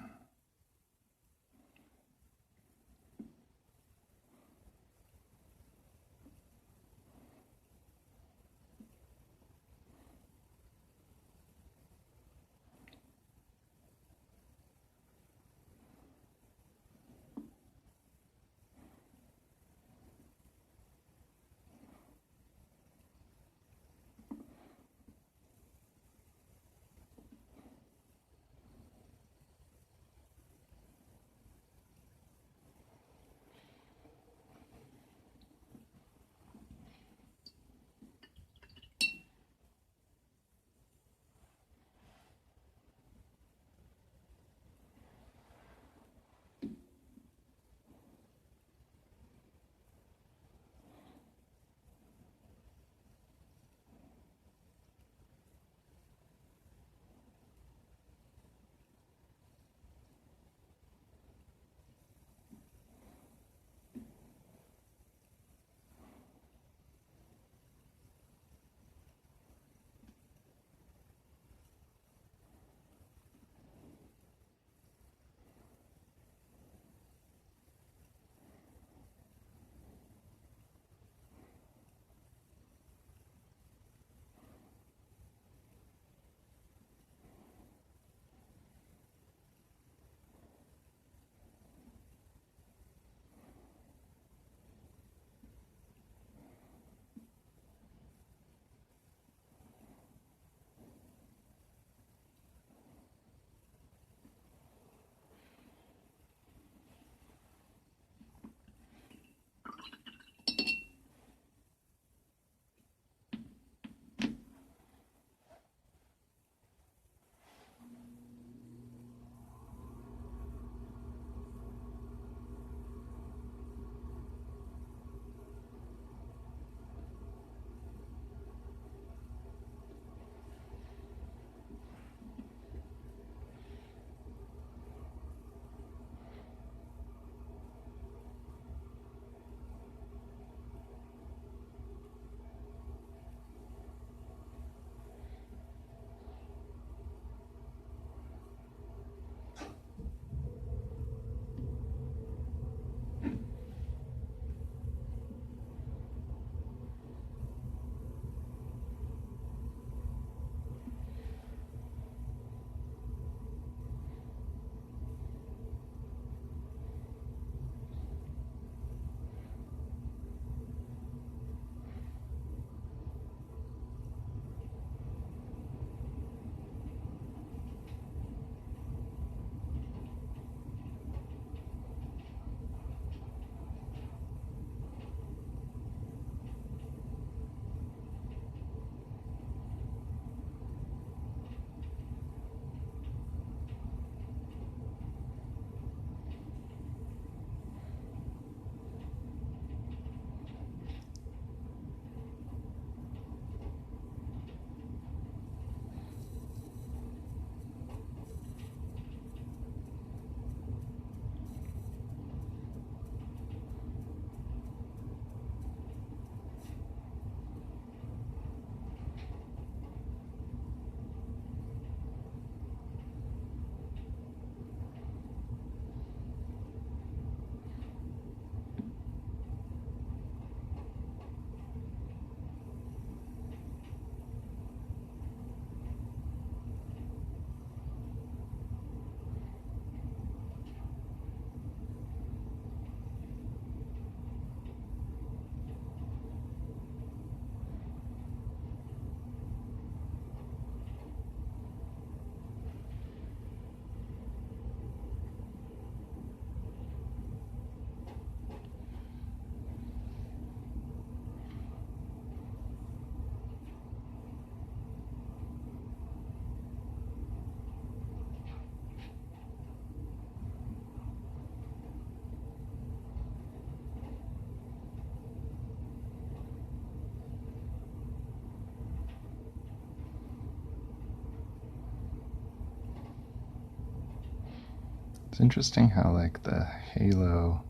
It's interesting how like the halo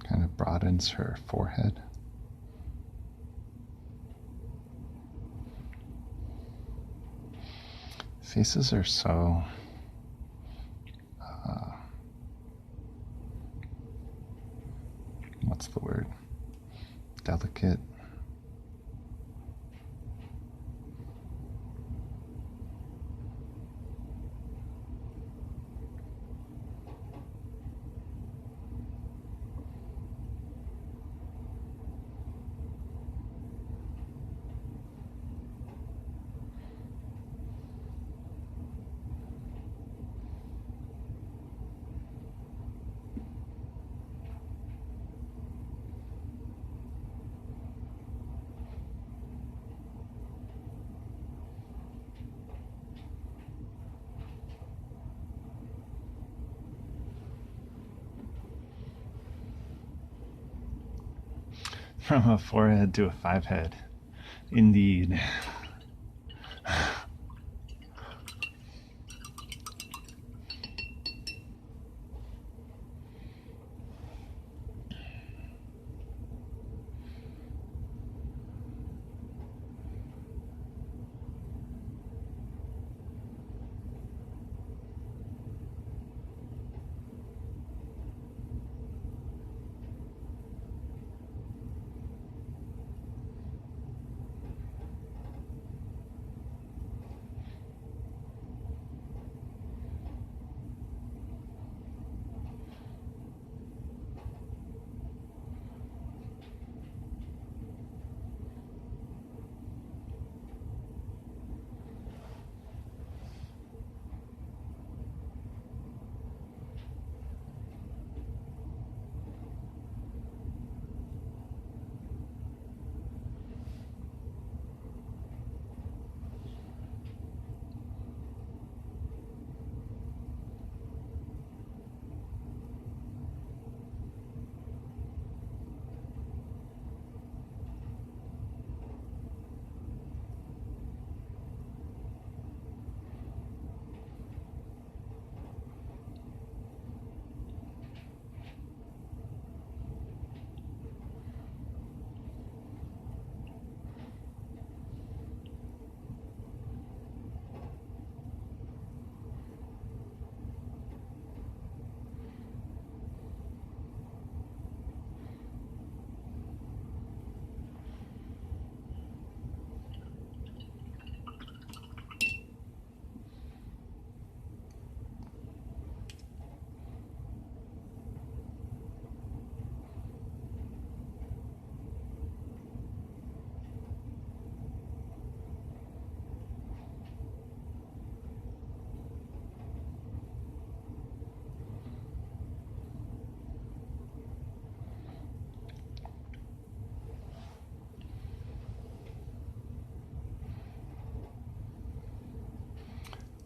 kind of broadens her forehead. Faces are so what's the word? Delicate. From a 4-head to a 5-head. Indeed.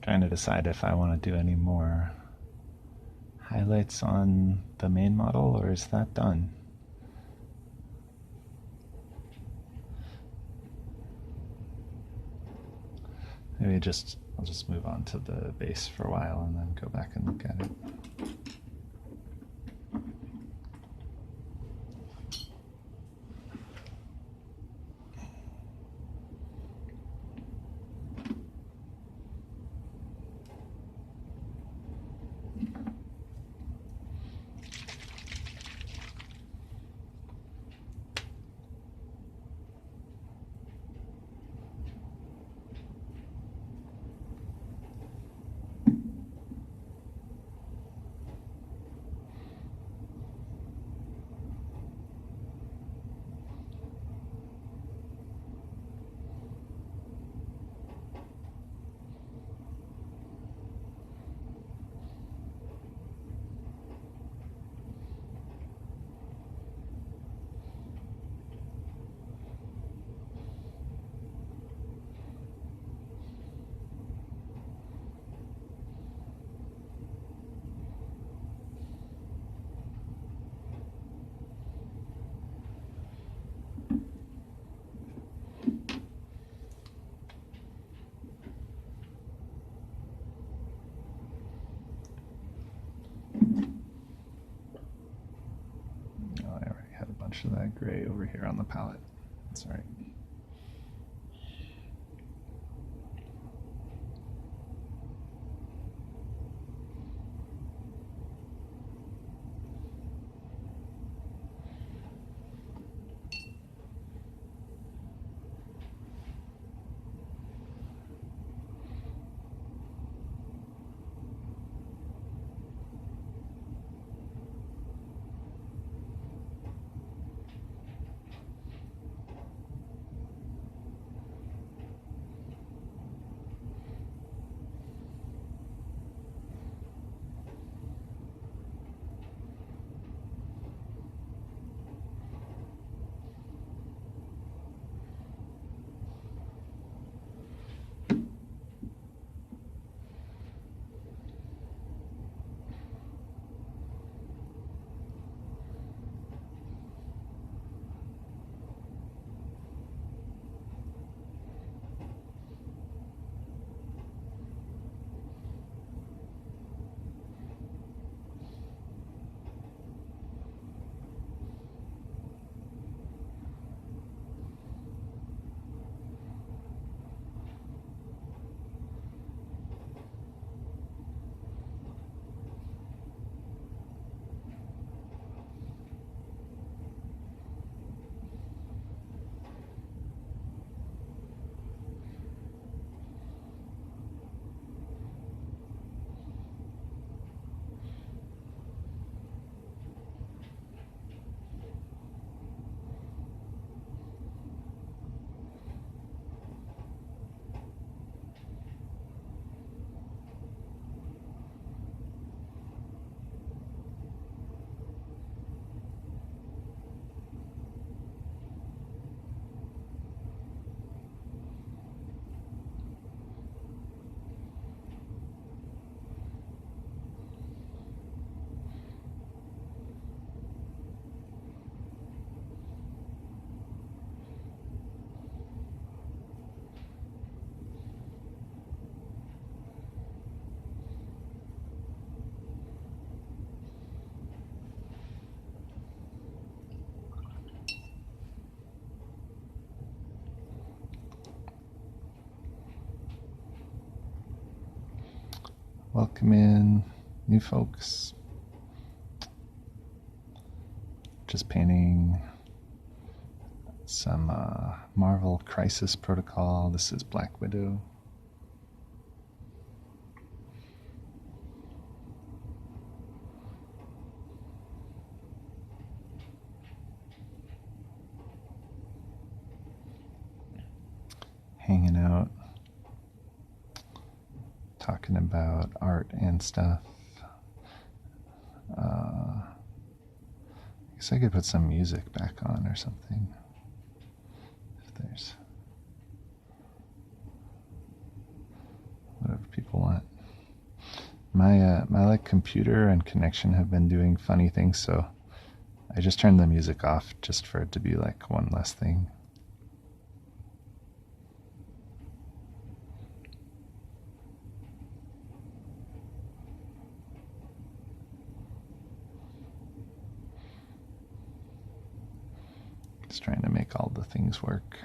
Trying to decide if I want to do any more highlights on the main model, or is that done? Maybe I'll just move on to the base for a while and then go back and look at it. much of that gray over here on the palette. That's all right. Welcome in, new folks. Just painting some Marvel Crisis Protocol. This is Black Widow. Hanging out, talking about art and stuff. I guess I could put some music back on or something. If there's whatever people want. My like computer and connection have been doing funny things, so I just turned the music off just for it to be like one less thing. Just trying to make all the things work.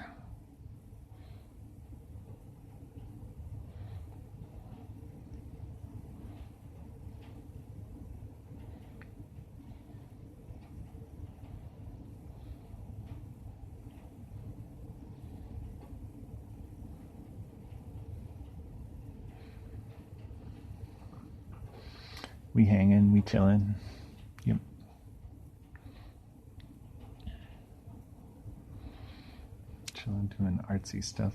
We hanging, we chilling. Yep. Chilling, doing artsy stuff.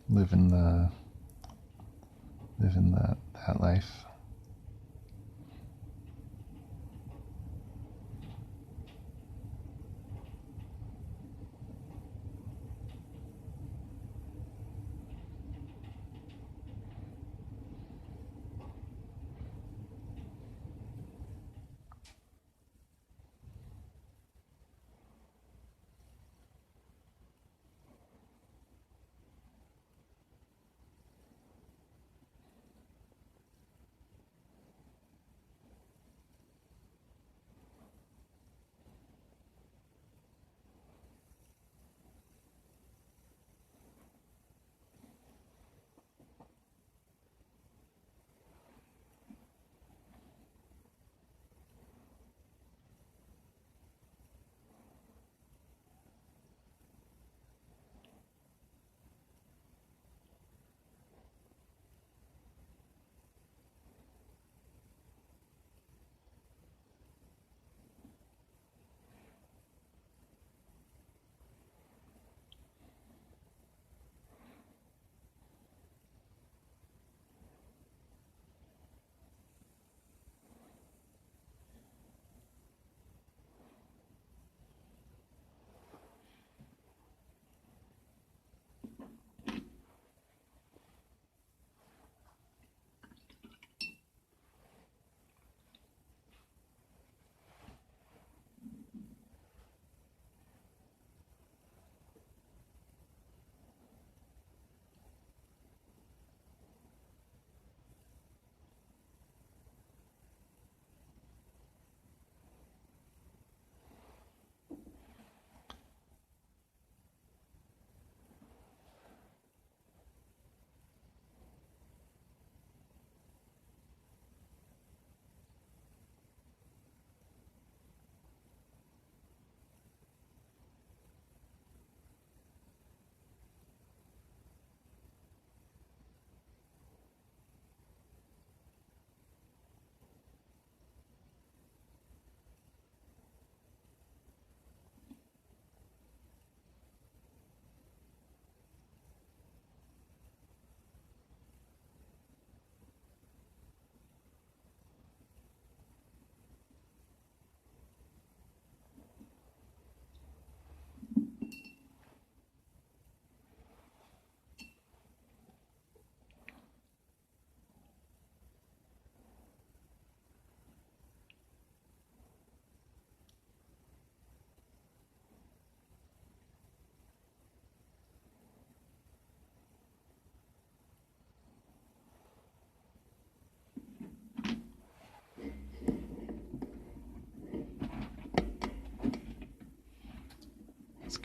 Living that life.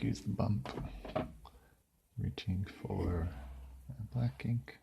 excuse the bump. Reaching for black ink.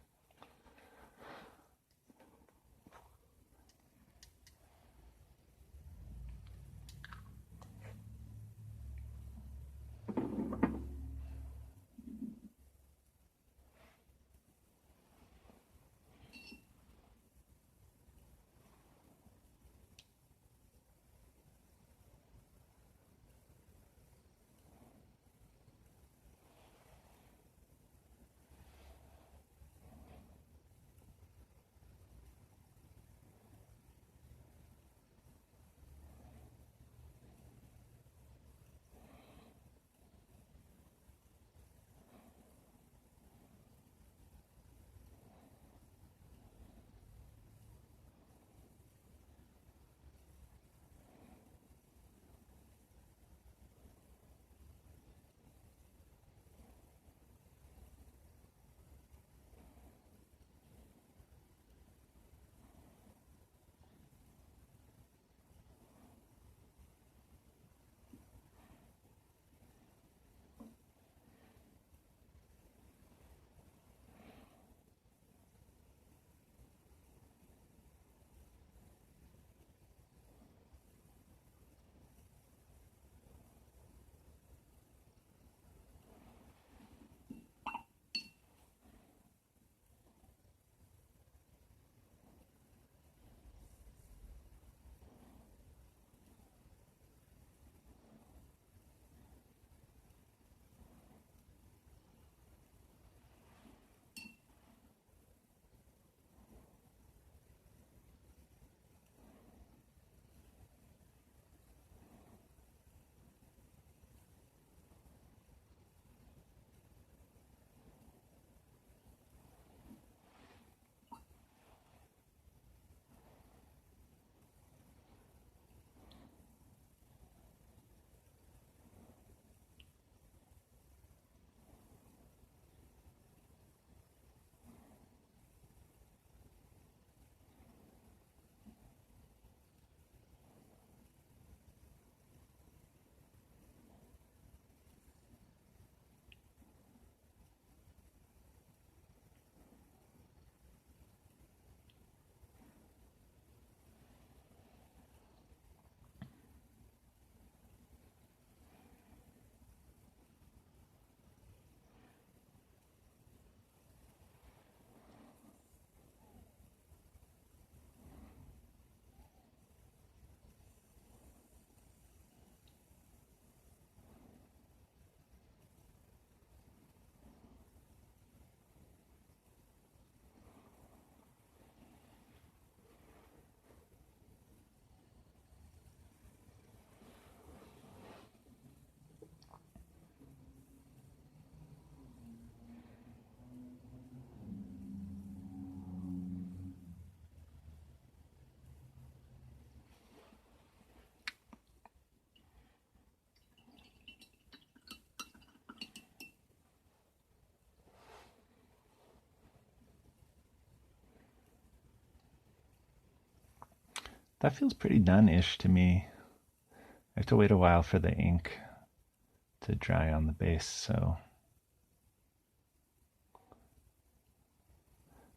That feels pretty done-ish to me. I have to wait a while for the ink to dry on the base, so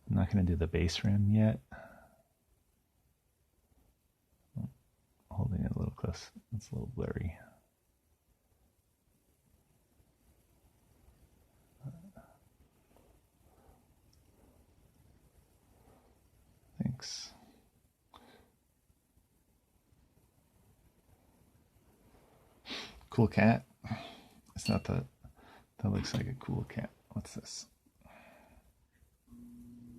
I'm not going to do the base rim yet. Holding it a little close, it's a little blurry. Thanks. Cool cat. It's not that. That looks like a cool cat. What's this?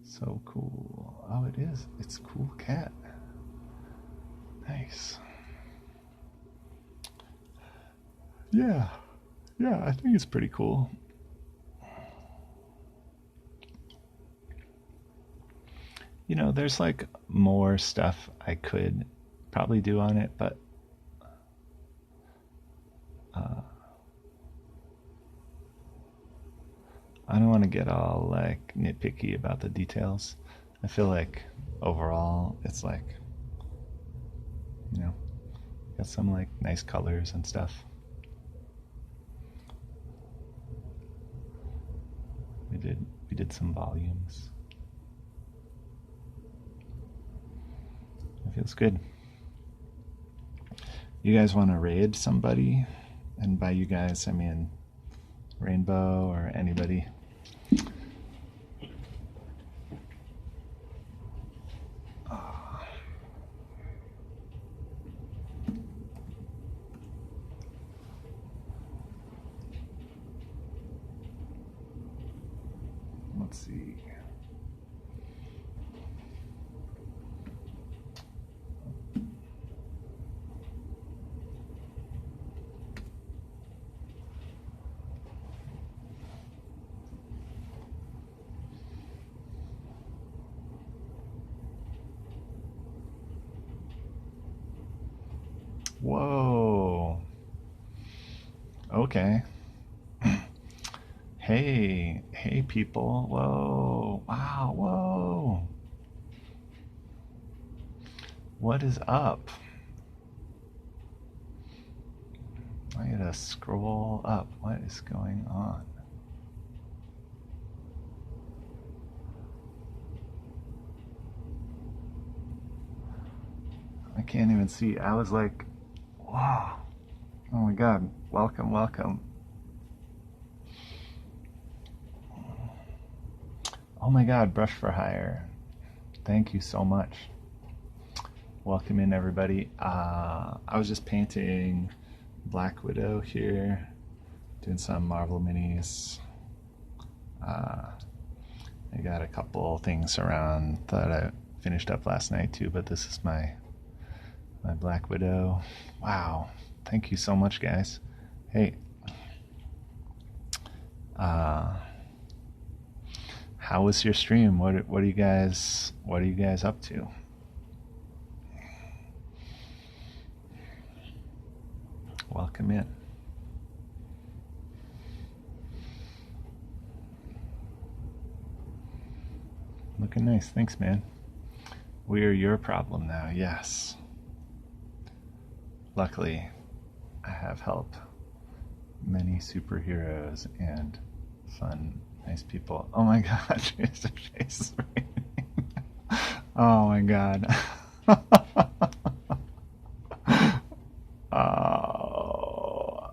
So cool. Oh, it is. It's a cool cat. Nice. Yeah. Yeah, I think it's pretty cool. You know, there's like more stuff I could probably do on it, but I don't want to get all like nitpicky about the details. I feel like overall it's like, you know, got some like nice colors and stuff. did some volumes. It feels good. You guys want to raid somebody? And by you guys, I mean Rainbow or anybody. Let's see. Whoa. Okay. Hey people. Whoa. Wow, whoa. What is up? I gotta scroll up. What is going on? I can't even see. I was like, wow. Oh my god. Welcome, welcome. Oh my god, Brush for Hire. Thank you so much. Welcome in, everybody. I was just painting Black Widow here, doing some Marvel minis. I got a couple things around that I finished up last night too, but this is my Black Widow. Wow, thank you so much, guys. Hey, how was your stream? What are you guys up to? Welcome in. Looking nice, thanks, man. We are your problem now, yes. Luckily, I have helped many superheroes and fun, nice people. Oh my gosh, Mr. Face is raining. Oh my god. Oh.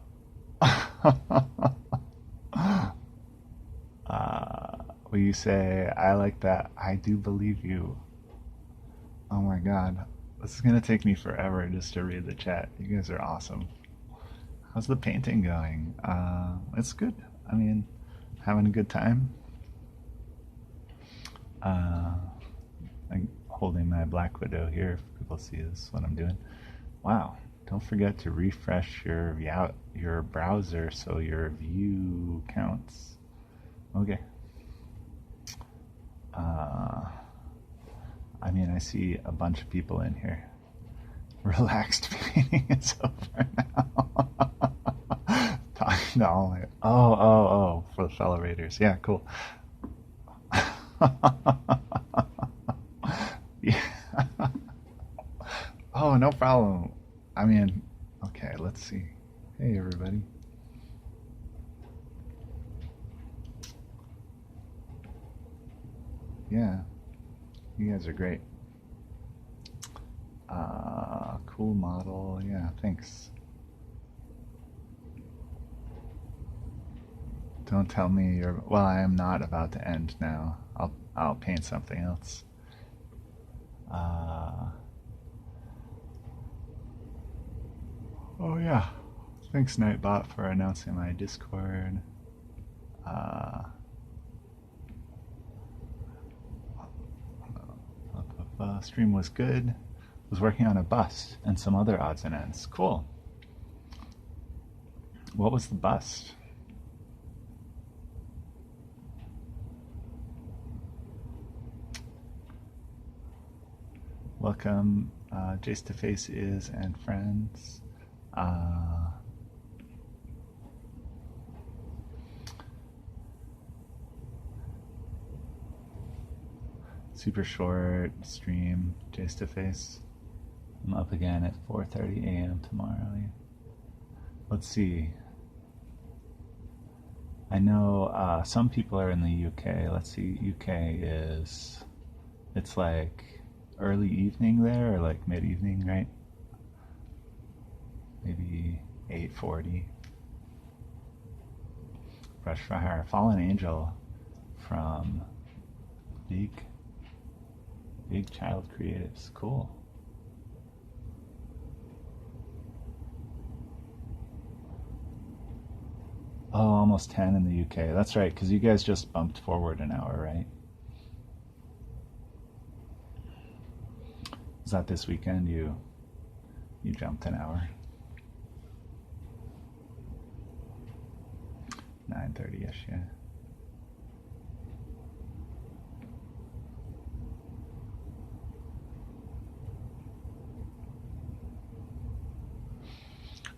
Will you say, I like that, I do believe you. Oh my god. This is gonna take me forever just to read the chat. You guys are awesome. How's the painting going? It's good. I mean, having a good time. I'm holding my Black Widow here. If people see this, what I'm doing. Wow. Don't forget to refresh your browser so your view counts. Okay. I mean, I see a bunch of people in here. Relaxed painting is over now. Talking to all my... Oh, for the fellow raiders. Yeah, cool. Yeah. Oh, no problem. I mean, okay, let's see. Hey, everybody. Yeah, you guys are great. Cool model. Yeah, thanks. Don't tell me you're... Well, I am not about to end now. I'll paint something else. Oh yeah. Thanks, Nightbot, for announcing my Discord. Stream was good. Was working on a bust and some other odds and ends. Cool. What was the bust? Welcome, Jace to Face is and friends. Super short stream, Jace to Face. I'm up again at 4:30 a.m. tomorrow. Let's see. I know some people are in the UK. Let's see, UK is, it's like early evening there, or like mid evening, right? Maybe 8:40. Brush Fire, Fallen Angel from Big Big Child Creatives. Cool. Oh, almost 10 in the UK. That's right, because you guys just bumped forward an hour, right? Is that this weekend you jumped an hour? 9:30ish, yeah.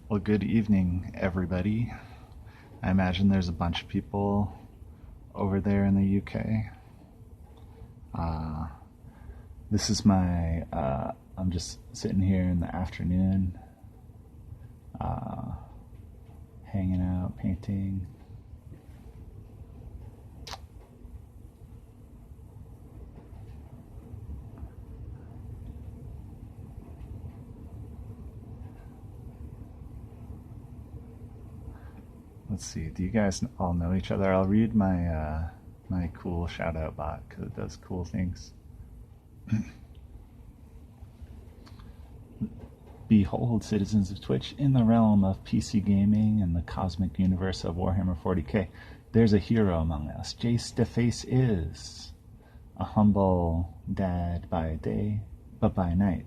Well, good evening, everybody. I imagine there's a bunch of people over there in the UK. Uh, this is I'm just sitting here in the afternoon, uh, hanging out, painting. Let's see. Do you guys all know each other? I'll read my cool shout out bot because it does cool things. Behold, citizens of Twitch, in the realm of PC gaming and the cosmic universe of Warhammer 40k, there's a hero among us. Jace DeFace is a humble dad by day, but by night,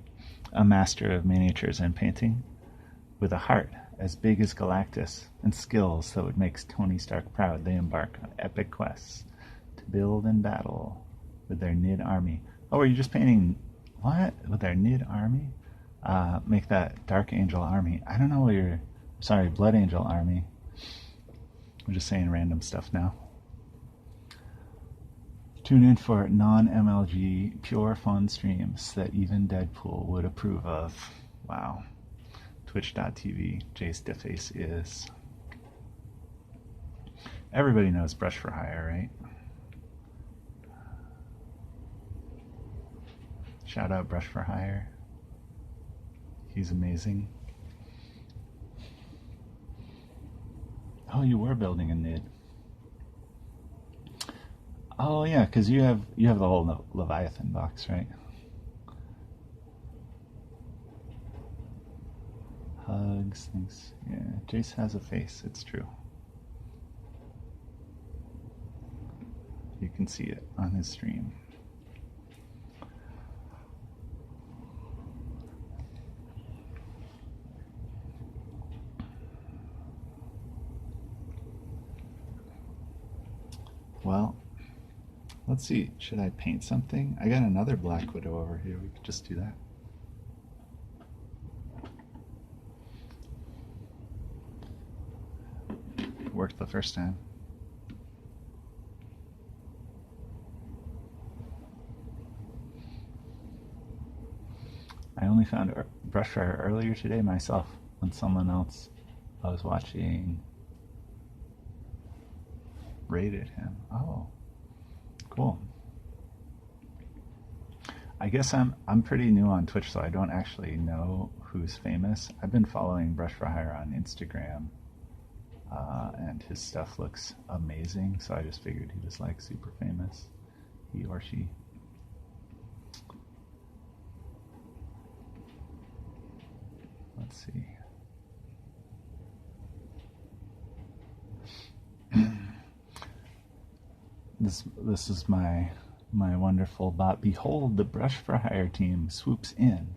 a master of miniatures and painting, with a heart as big as Galactus and skills that would make Tony Stark proud. They embark on epic quests to build and battle with their Nid army. Oh, are you just painting what with their Nid army? Make that Dark Angel army. I don't know what you're. Sorry, Blood Angel army. I'm just saying random stuff now. Tune in for non-MLG, pure fun streams that even Deadpool would approve of. Wow. Twitch.tv, Jace DeFace is. Everybody knows Brush for Hire, right? Shout out Brush for Hire. He's amazing. Oh, you were building a Nid. Oh yeah, because you have the whole Leviathan box, right? Hugs, things. Yeah, Jace has a face. It's true. You can see it on his stream. Well, let's see. Should I paint something? I got another Black Widow over here. We could just do that. Worked the first time. I only found Brush Fire earlier today myself when someone else I was watching rated him. Oh, cool. I guess I'm pretty new on Twitch, so I don't actually know who's famous. I've been following Brush for Hire on Instagram, and his stuff looks amazing, so I just figured he was like super famous, he or she. Let's see. This is my wonderful bot. Behold, the Brush for Hire team swoops in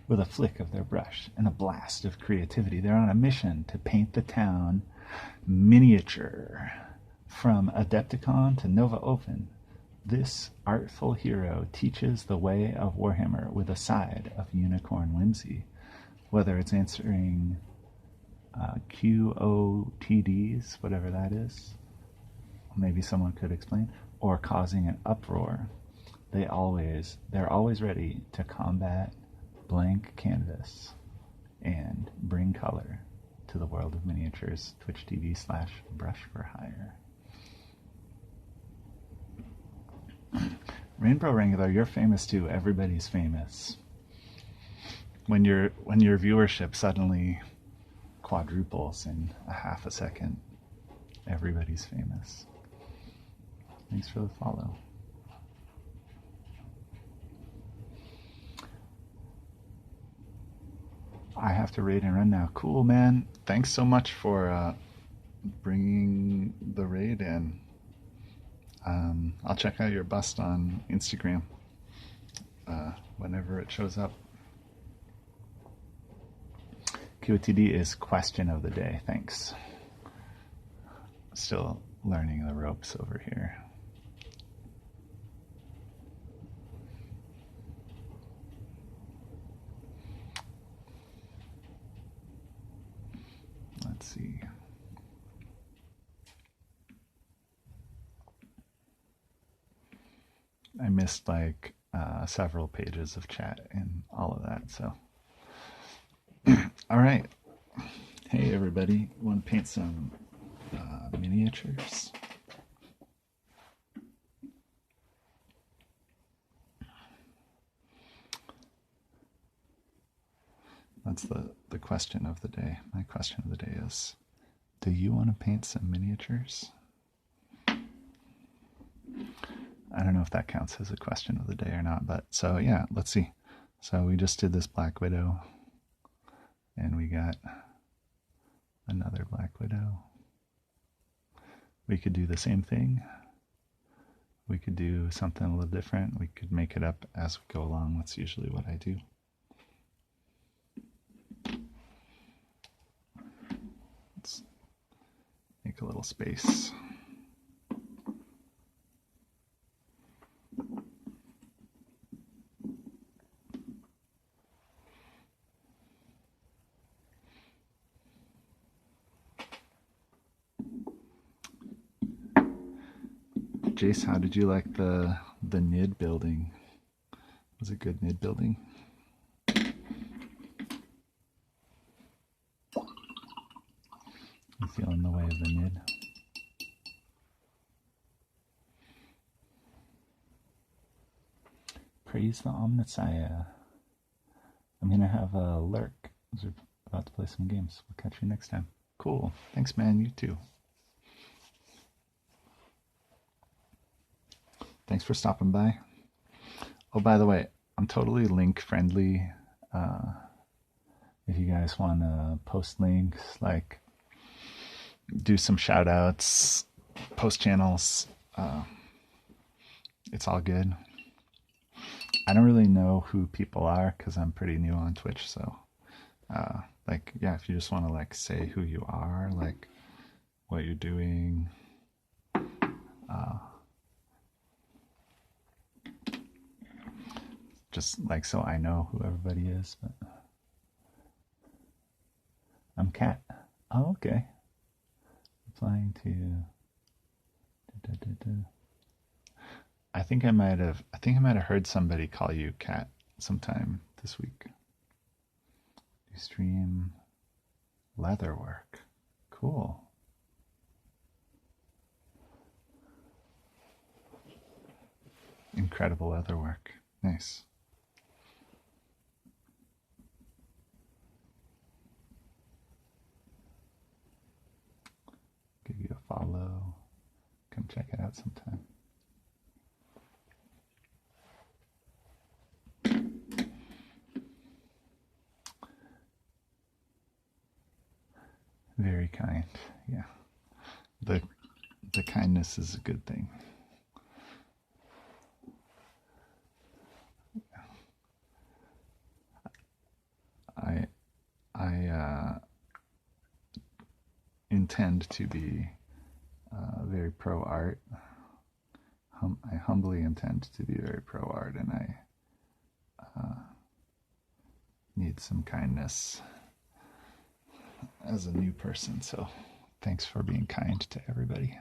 with a flick of their brush and a blast of creativity. They're on a mission to paint the town miniature. From Adepticon to Nova Open, this artful hero teaches the way of Warhammer with a side of unicorn whimsy. Whether it's answering QOTDs, whatever that is, maybe someone could explain, or causing an uproar, they're always ready to combat blank canvas and bring color to to the world of miniatures. Twitch TV/brush for hire. Rainbow Wrangler, you're famous too. Everybody's famous. When your viewership suddenly quadruples in a half a second, everybody's famous. Thanks for the follow. I have to raid and run now. Cool, man. Thanks so much for bringing the raid in. I'll check out your bust on Instagram whenever it shows up. QOTD is question of the day. Thanks. Still learning the ropes over here. Let's see. I missed like several pages of chat and all of that, so. All right. Hey, everybody. Want to paint some miniatures? That's the question of the day. My question of the day is, do you want to paint some miniatures? I don't know if that counts as a question of the day or not, but so yeah, let's see. So we just did this Black Widow, and we got another Black Widow. We could do the same thing. We could do something a little different. We could make it up as we go along. That's usually what I do. Let's make a little space. Jace, how did you like the NID building? Was it good NID building? You feeling the way of the NID? Praise the Omnissiah. I'm gonna have a lurk. We're about to play some games. We'll catch you next time. Cool. Thanks, man. You too. Thanks for stopping by. Oh, by the way, I'm totally link friendly. If you guys want to post links, like do some shout outs, post channels, it's all good. I don't really know who people are because I'm pretty new on Twitch, so like, yeah, if you just want to like say who you are, like what you're doing, just like so I know who everybody is. But I'm Cat. Oh, okay. Applying to. I think I might have heard somebody call you Cat sometime this week. You stream leatherwork. Cool. Incredible leatherwork. Nice. Give you a follow. Come check it out sometime. Very kind. Yeah. The kindness is a good thing. I intend to be very pro art. I humbly intend to be very pro art, and I need some kindness as a new person. So thanks for being kind to everybody.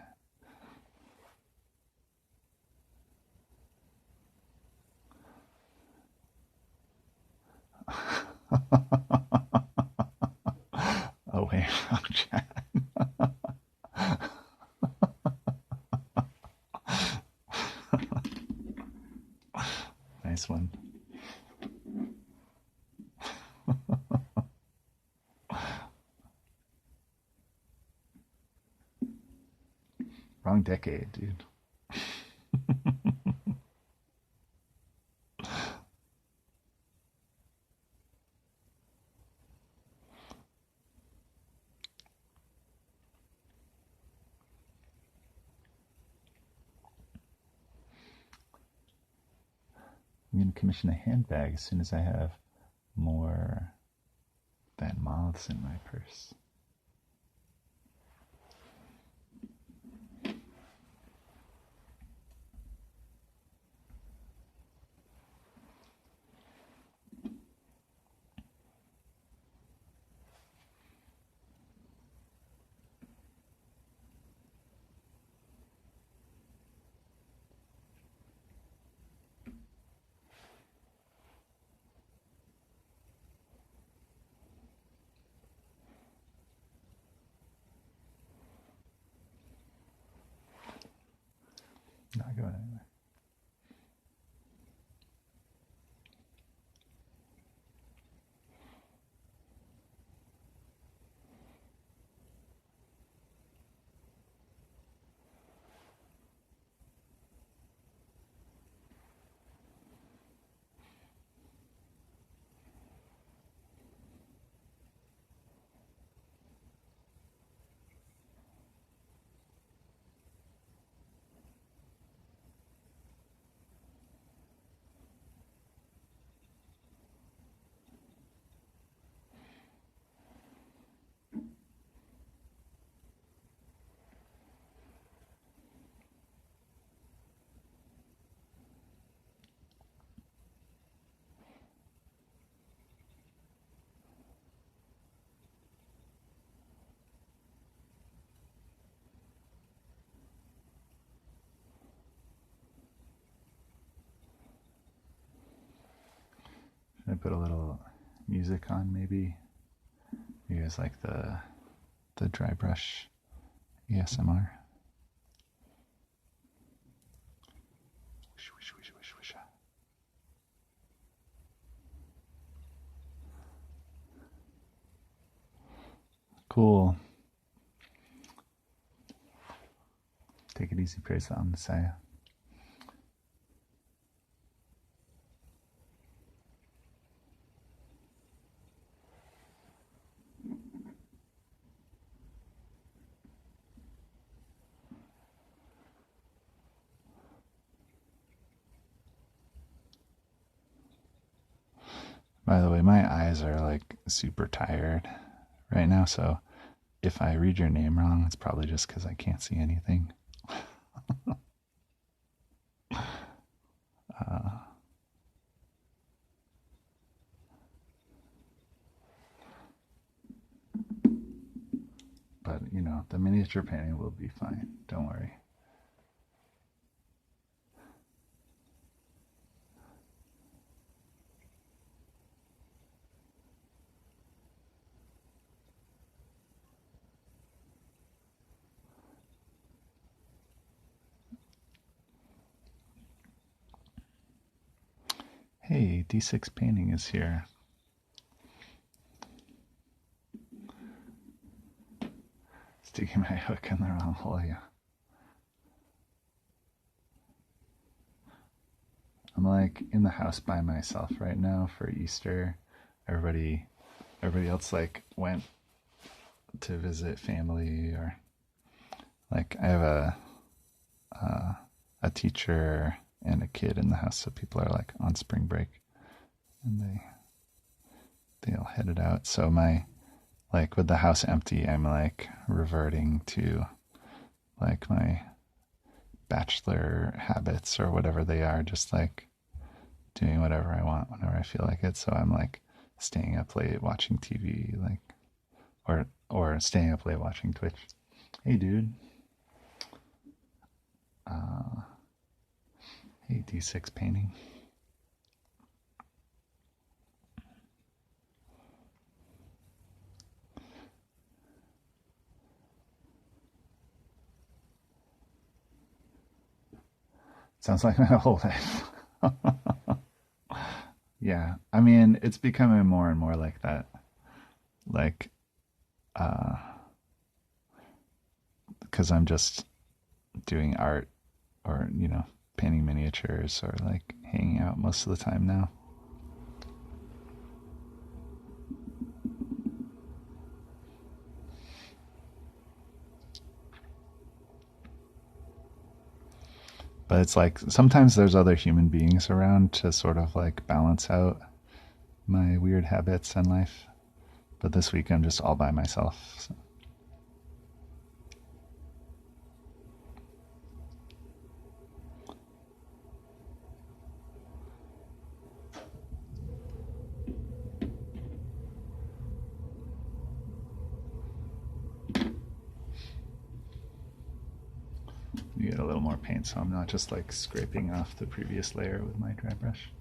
Oh wait, chat. Nice one. Wrong decade, dude. I'm going to commission a handbag as soon as I have more than moths in my purse. Not going anywhere. Should I put a little music on maybe? You guys like the dry brush ASMR? Cool. Take it easy, praise the Messiah. By the way, my eyes are like super tired right now, so if I read your name wrong, it's probably just because I can't see anything. But, you know, the miniature painting will be fine. Don't worry. Hey, D6 painting is here. Sticking my hook in the wrong hole, yeah. I'm like in the house by myself right now for Easter. Everybody else like went to visit family, or like I have a teacher and a kid in the house, so people are like on spring break, and they all headed out. So my, like, with the house empty, I'm like reverting to like my bachelor habits or whatever they are, just like doing whatever I want whenever I feel like it. So I'm like staying up late watching TV, like, or staying up late watching Twitch. Hey, dude. Hey, D6 painting. Sounds like my whole life. Yeah, I mean, it's becoming more and more like that. Like, uh, because I'm just doing art or, painting miniatures or like hanging out most of the time now. But it's like sometimes there's other human beings around to sort of like balance out my weird habits in life. But this week I'm just all by myself. So. You get a little more paint so I'm not just like scraping off the previous layer with my dry brush.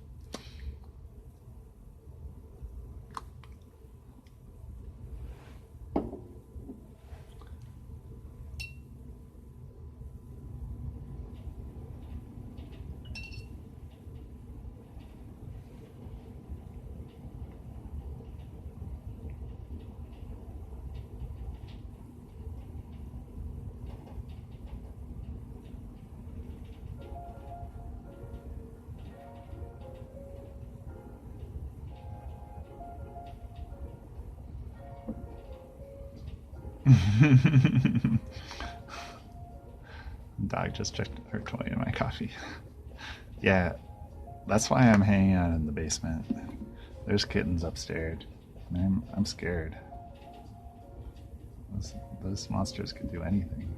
Dog just checked her toy in my coffee. Yeah, that's why I'm hanging out in the basement. There's kittens upstairs. I'm scared. Those monsters could do anything.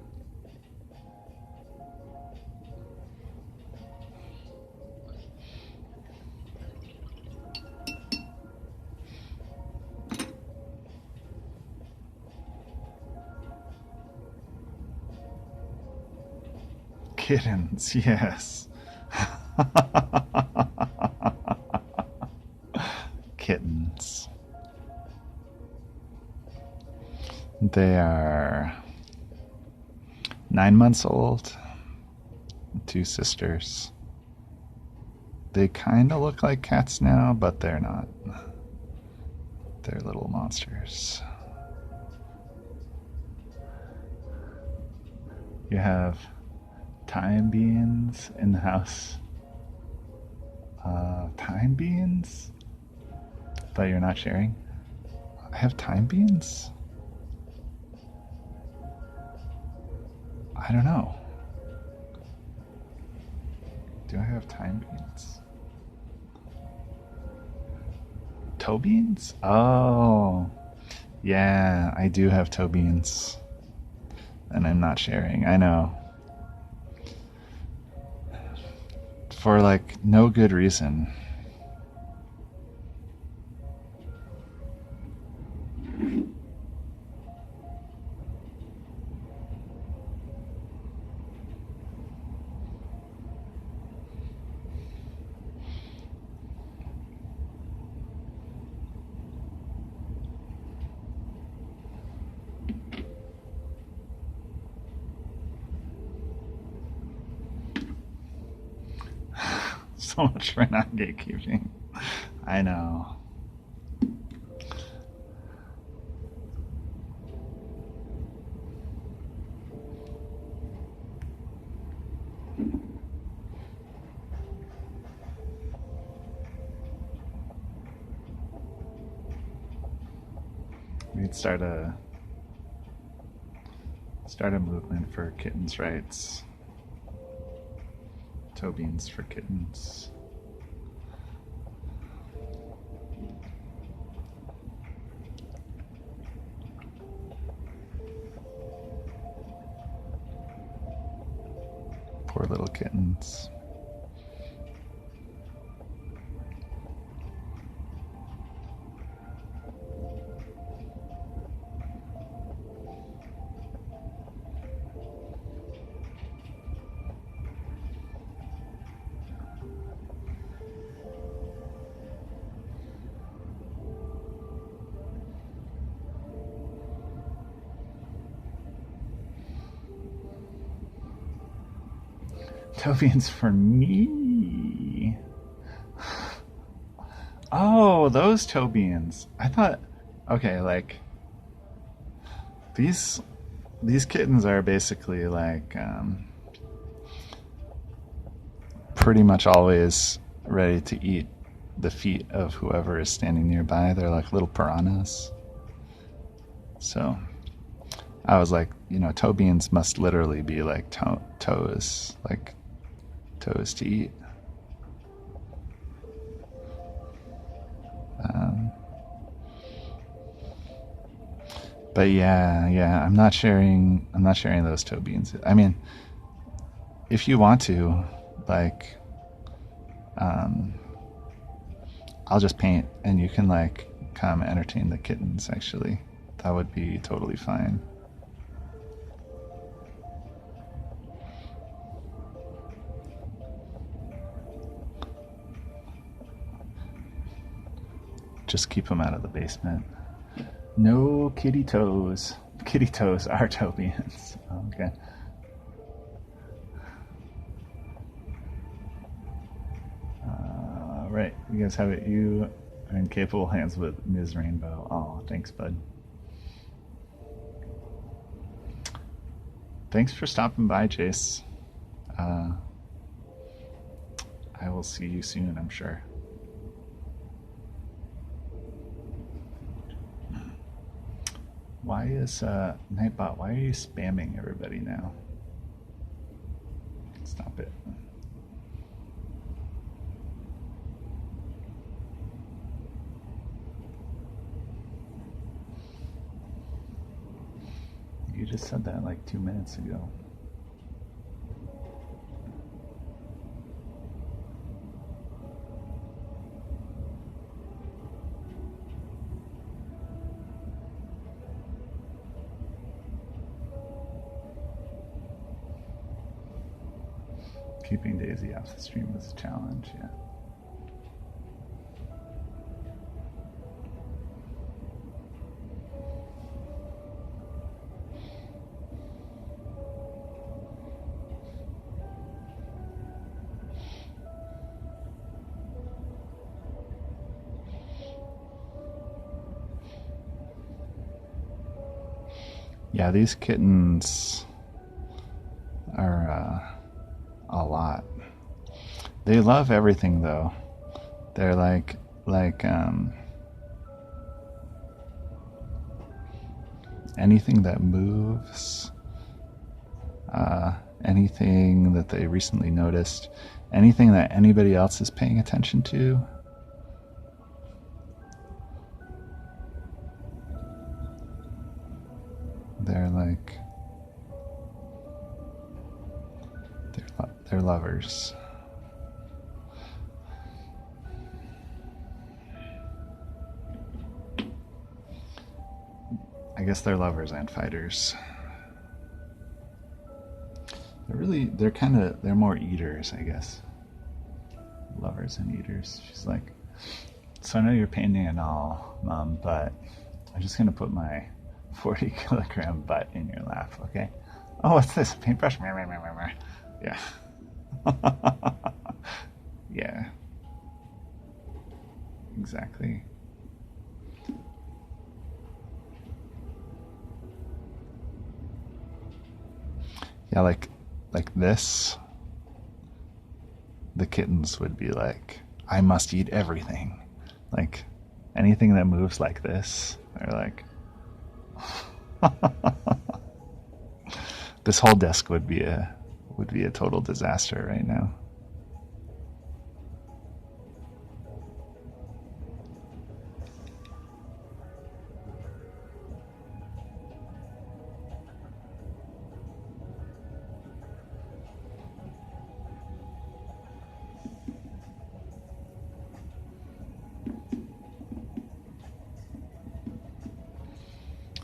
Kittens, yes. Kittens. They are 9 months old, 2 sisters. They kind of look like cats now, but they're not. They're little monsters. You have time beans in the house. Time beans? But you're not sharing? I have time beans? I don't know. Do I have time beans? Toe beans? Oh, yeah, I do have toe beans. And I'm not sharing, I know. For like no good reason. So much for not gatekeeping. I know. We'd start a movement for kittens' rights. Toe beans for kittens. Poor little kittens. Tobians for me. Oh, those Tobians. I thought, okay, like these kittens are basically like pretty much always ready to eat the feet of whoever is standing nearby. They're like little piranhas. So I was like, Tobians must literally be like toes, like toes to eat. But yeah, I'm not sharing those Tobians. I mean, if you want to, like, I'll just paint and you can like come entertain the kittens. Actually, that would be totally fine. Just keep them out of the basement. No kitty toes. Kitty toes are Tobians. Okay. Right, you guys have it. You are in capable hands with Ms. Rainbow. Oh, thanks, bud. Thanks for stopping by, Jace. I will see you soon, I'm sure. Why is Nightbot? Why are you spamming everybody now? Stop it. You just said that like 2 minutes ago. Keeping Daisy off the stream was a challenge, yeah. Yeah, these kittens are a lot. They love everything though. They're like anything that moves, anything that they recently noticed, anything that anybody else is paying attention to. They're like they're lovers. I guess they're lovers and fighters. They're more eaters, I guess. Lovers and eaters. She's like, so I know you're painting and all, Mom, but I'm just gonna put my 40-kilogram butt in your lap, okay? Oh, what's this? A paintbrush? Yeah. Yeah. Exactly. Yeah, like this, the kittens would be like, I must eat everything. Like anything that moves like this, they're like, this whole desk would be a total disaster right now.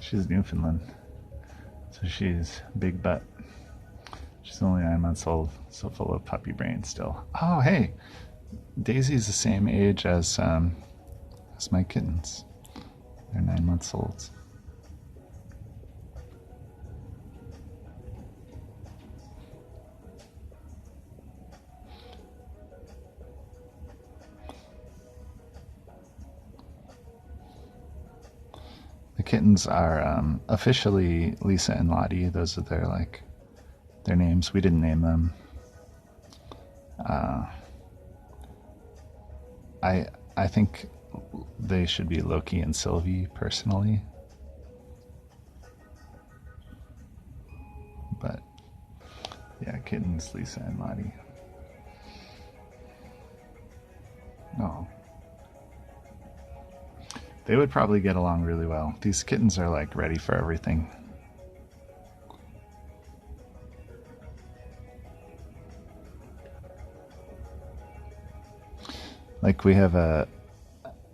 She's Newfoundland, so she's big butt. She's only 9 months old, so full of puppy brain still. Oh, hey, Daisy's the same age as my kittens. They're 9 months old. kittens are officially Lisa and Lottie. Those are their names. We didn't name them. I think they should be Loki and Sylvie personally. But yeah, kittens, Lisa and Lottie. Oh. They would probably get along really well. These kittens are like ready for everything. Like we have an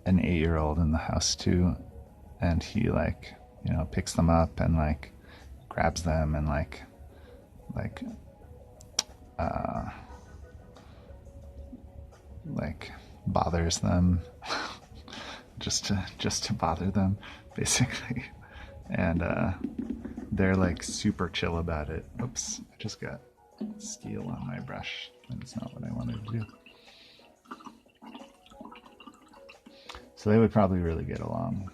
8-year-old in the house too, and he picks them up and grabs them and bothers them just to bother them basically. And they're super chill about it. Oops, I just got steel on my brush and it's not what I wanted to do. So they would probably really get along.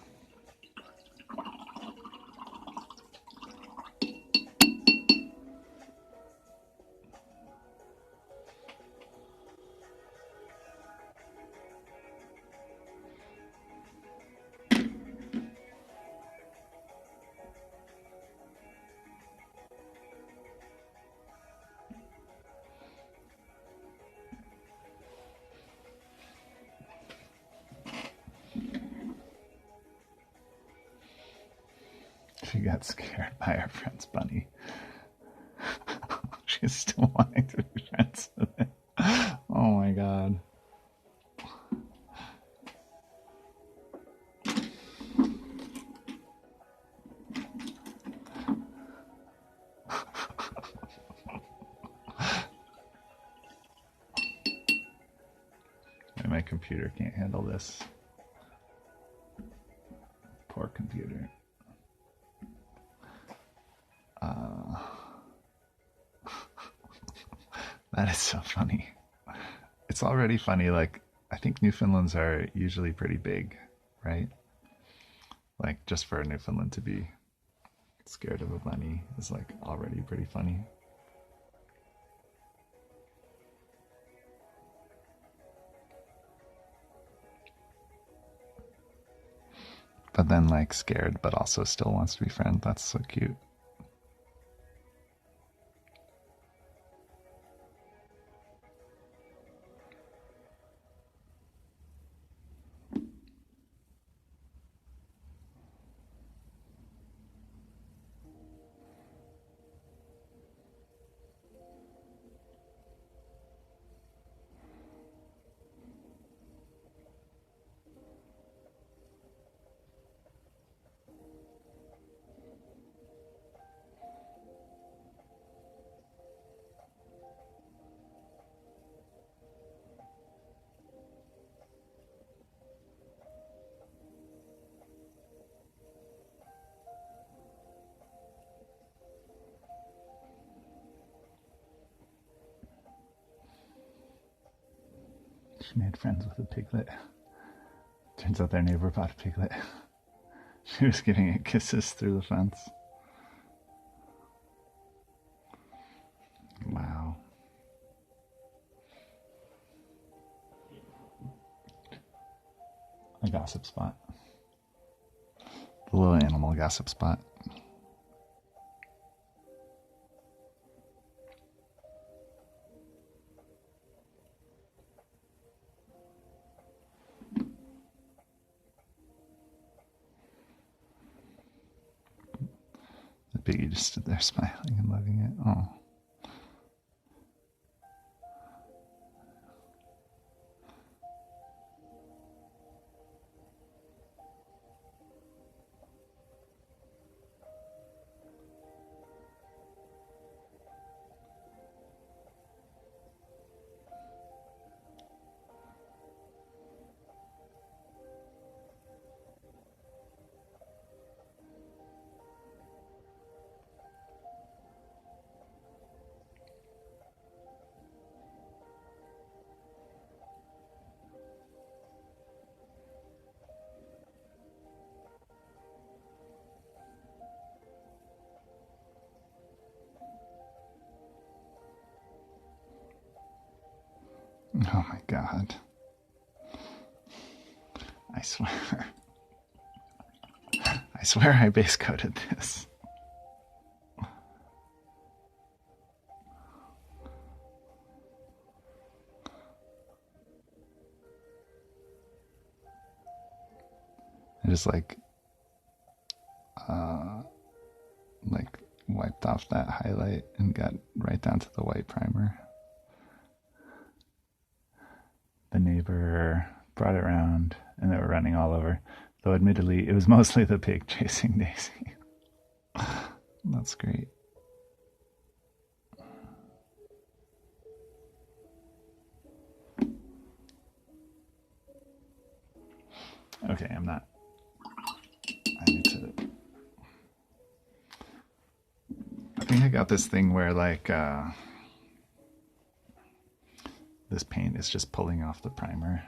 She got scared by our friend's bunny. She's still wanting to be friends with it. Oh my god. My computer can't handle this. Poor computer. That is so funny. It's already funny. I think Newfoundlands are usually pretty big, right? Just for a Newfoundland to be scared of a bunny is already pretty funny. But then scared but also still wants to be friends. That's so cute. She made friends with a piglet. Turns out their neighbor bought a piglet. She was giving it kisses through the fence. Wow. A gossip spot. The little animal gossip spot. The piggy just stood there smiling and loving it. Oh. Oh my god. I swear. I swear I base coated this. I just like wiped off that highlight and got right down to the white primer. The neighbor brought it around and they were running all over. Though admittedly, it was mostly the pig chasing Daisy. That's great. Okay, I'm not. I need to. I think I got this thing where like this paint is just pulling off the primer.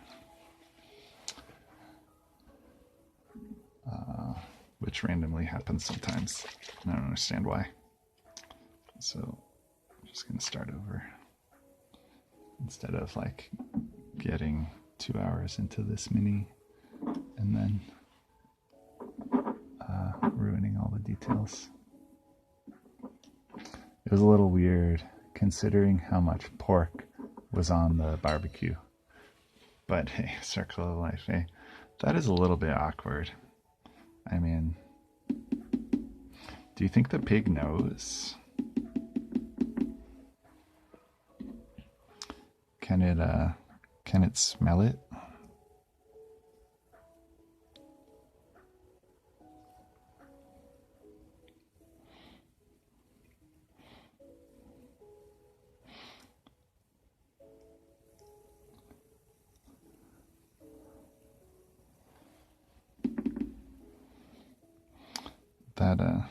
Which randomly happens sometimes. I don't understand why. So I'm just gonna start over. Instead of like getting 2 hours into this mini and then ruining all the details. It was a little weird considering how much pork was on the barbecue. But hey, circle of life, hey. That is a little bit awkward. I mean, do you think the pig knows? Can it smell it? That I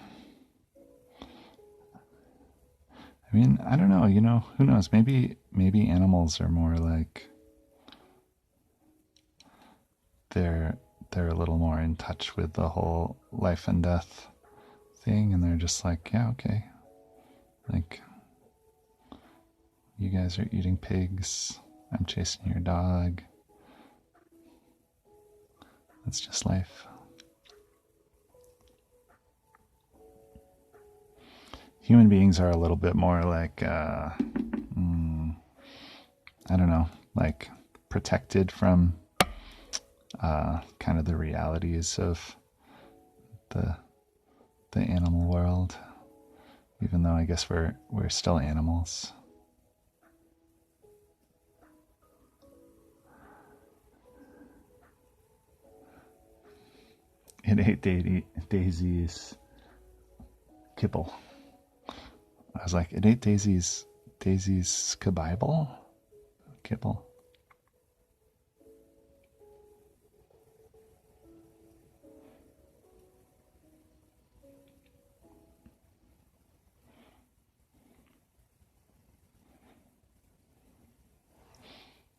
mean, I don't know, who knows? Maybe animals are more like they're a little more in touch with the whole life and death thing, and they're just like, yeah, okay. Like, you guys are eating pigs, I'm chasing your dog. That's just life. Human beings are a little bit more like, I don't know, like protected from kind of the realities of the animal world, even though I guess we're still animals. It ate Daisy's kibble. I was like, it ate Daisy's kibble? Kibble.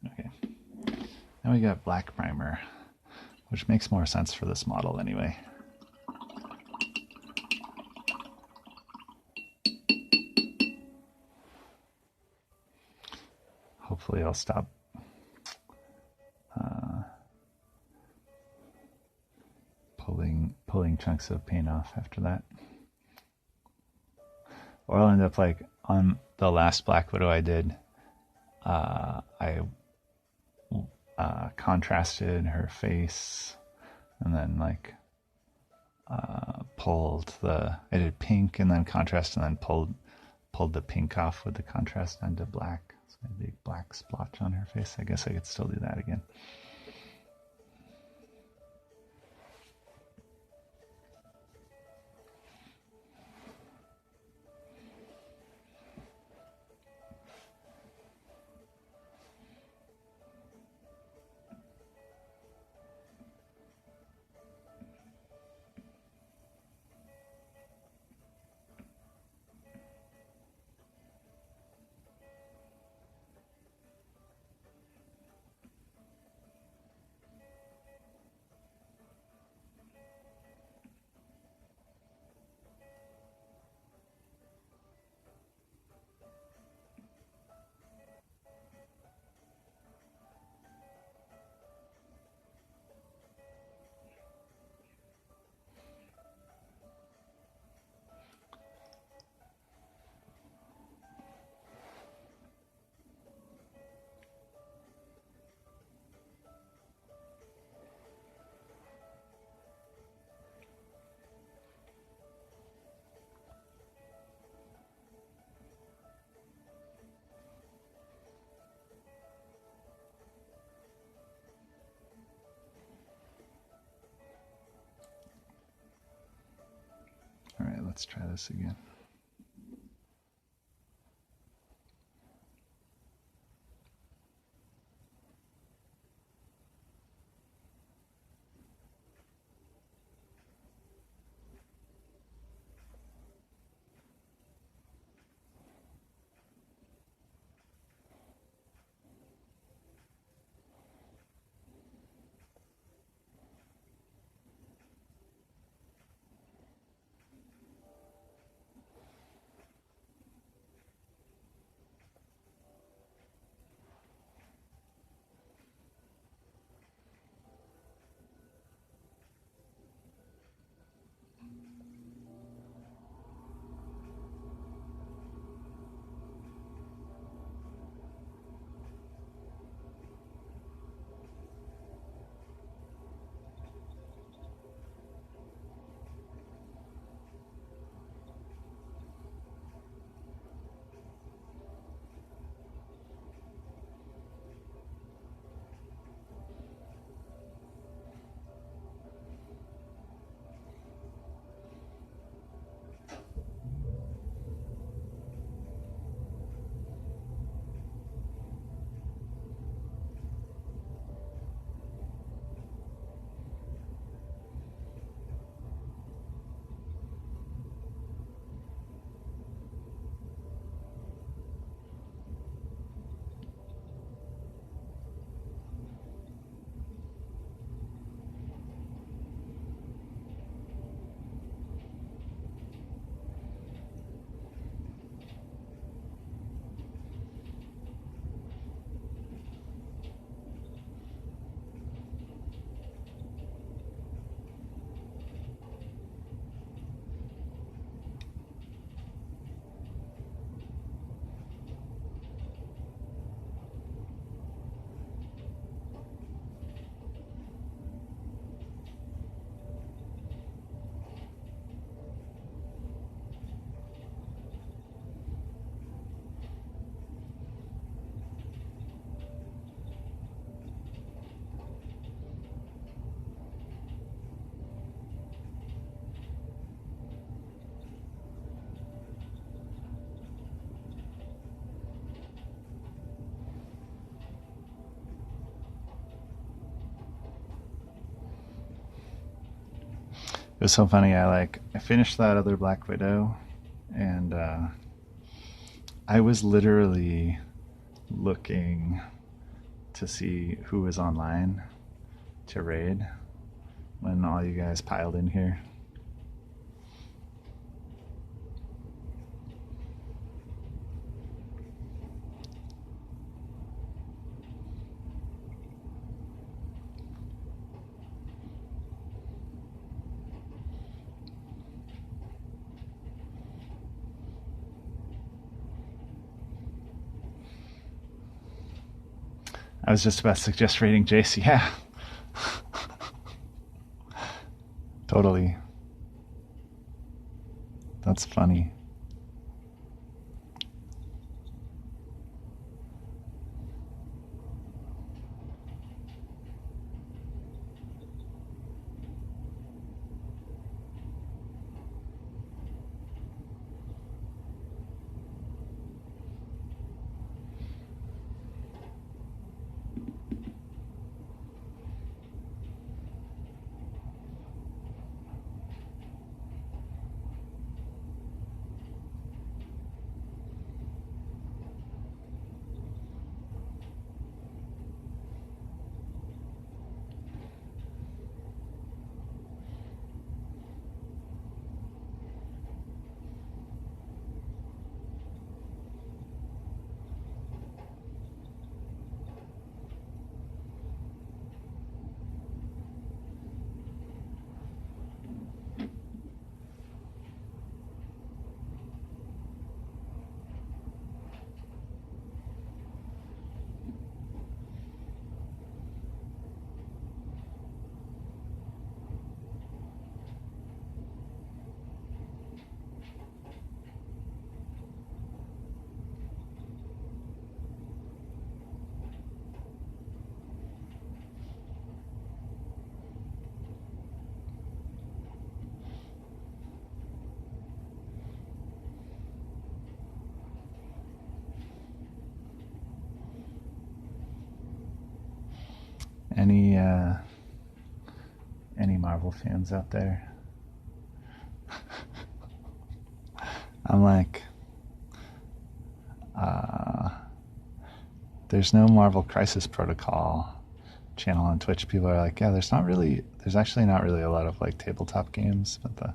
Okay. Now we got black primer, which makes more sense for this model anyway. Hopefully I'll stop pulling chunks of paint off after that. Or I'll end up like on the last Black Widow I did, I contrasted her face and then like I did pink and then contrast and then pulled the pink off with the contrast onto black. So a big black splotch on her face. I guess I could still do that again. let's try this again. It was so funny. I finished that other Black Widow, and I was literally looking to see who was online to raid when all you guys piled in here. I was just about to suggest raiding Jace. Yeah. Totally. That's funny. Any any Marvel fans out there? I'm like, there's no Marvel Crisis Protocol channel on Twitch. People are like, yeah, there's actually not really a lot of like tabletop games, but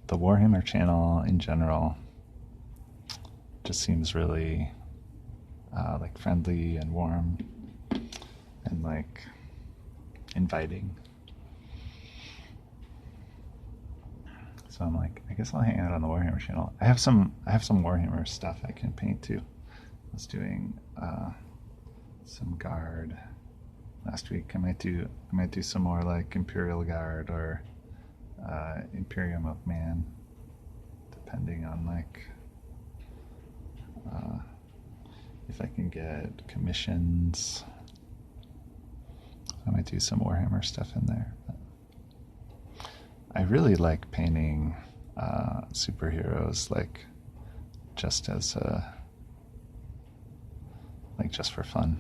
the Warhammer channel in general just seems really like friendly and warm and like inviting. So I'm like, I guess I'll hang out on the Warhammer channel. I have some Warhammer stuff I can paint too. I was doing some Guard last week. I might do some more like Imperial Guard or Imperium of Man, depending on like if I can get commissions. I might do some Warhammer stuff in there. But I really like painting superheroes, like just as like just for fun.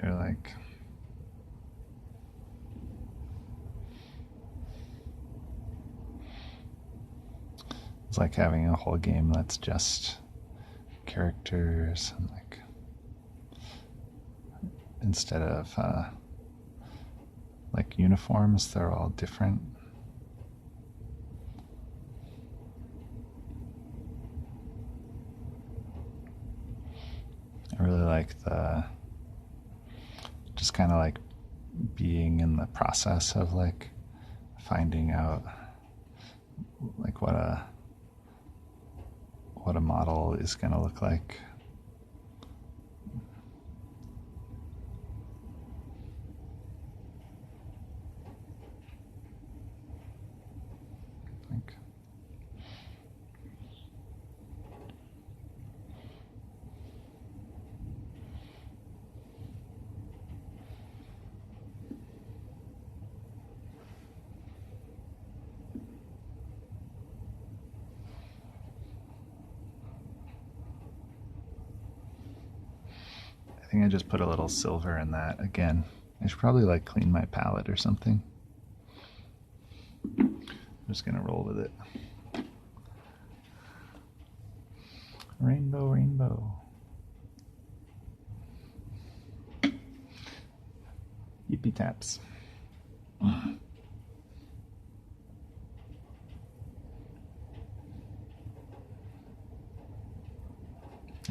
They're like, it's like having a whole game that's just characters and like instead of like uniforms, they're all different. I really like the just kind of like being in the process of like finding out like what a model is going to look like. I think I just put a little silver in that again. I should probably like clean my palette or something. I'm just gonna roll with it. Rainbow, rainbow. Yippee taps.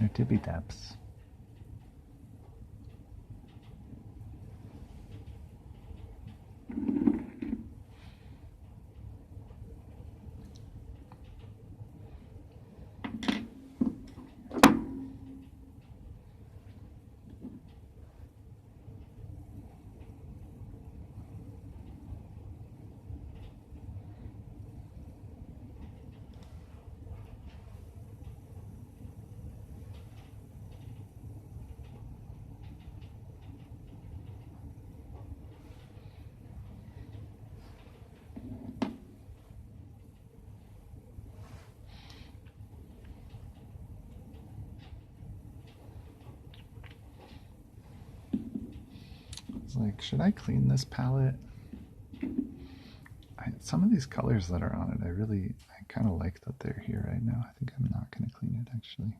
Or tippy taps. Like, should I clean this palette? Some of these colors that are on it, I kind of like that they're here right now. I think I'm not going to clean it actually.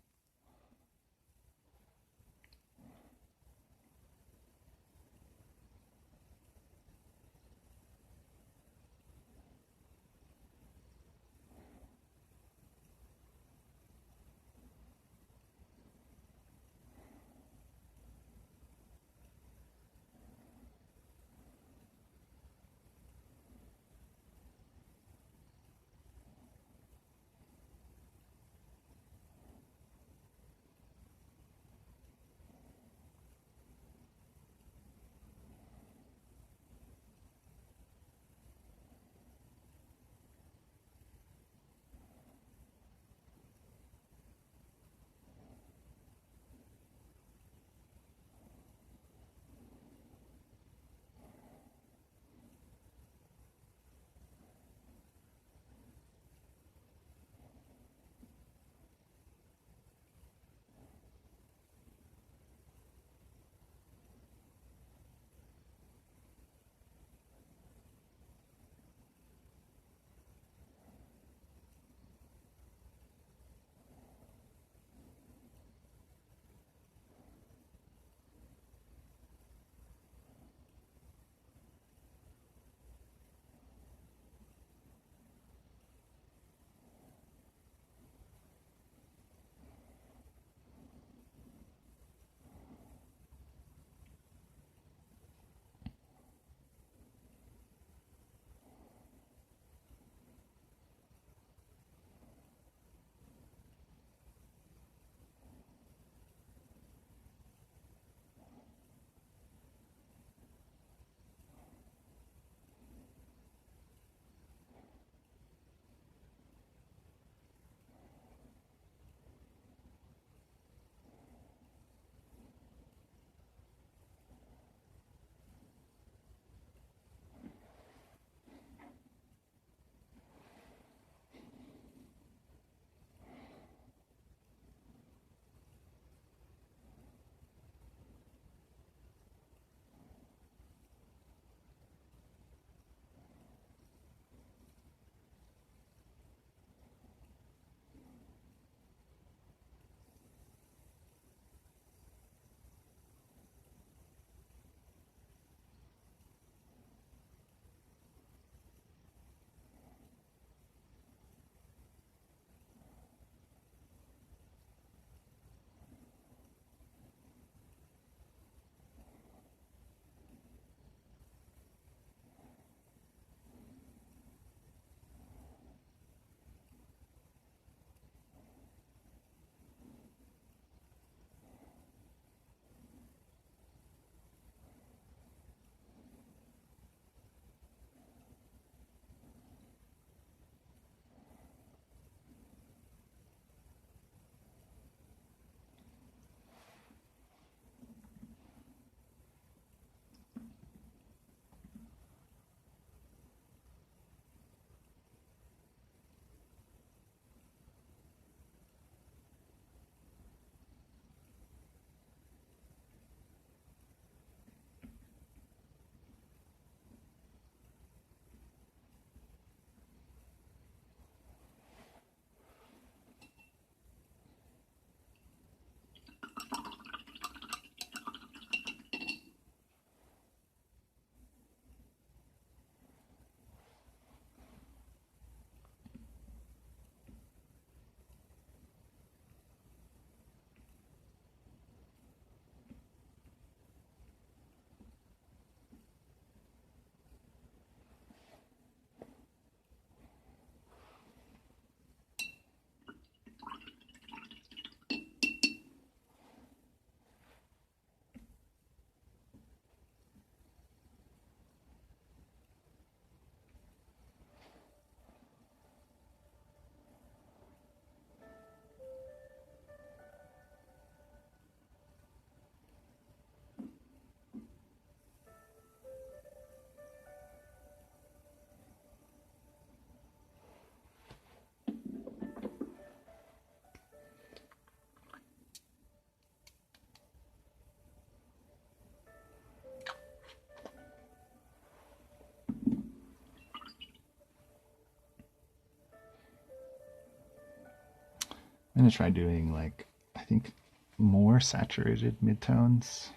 I'm gonna try doing like, I think, more saturated midtones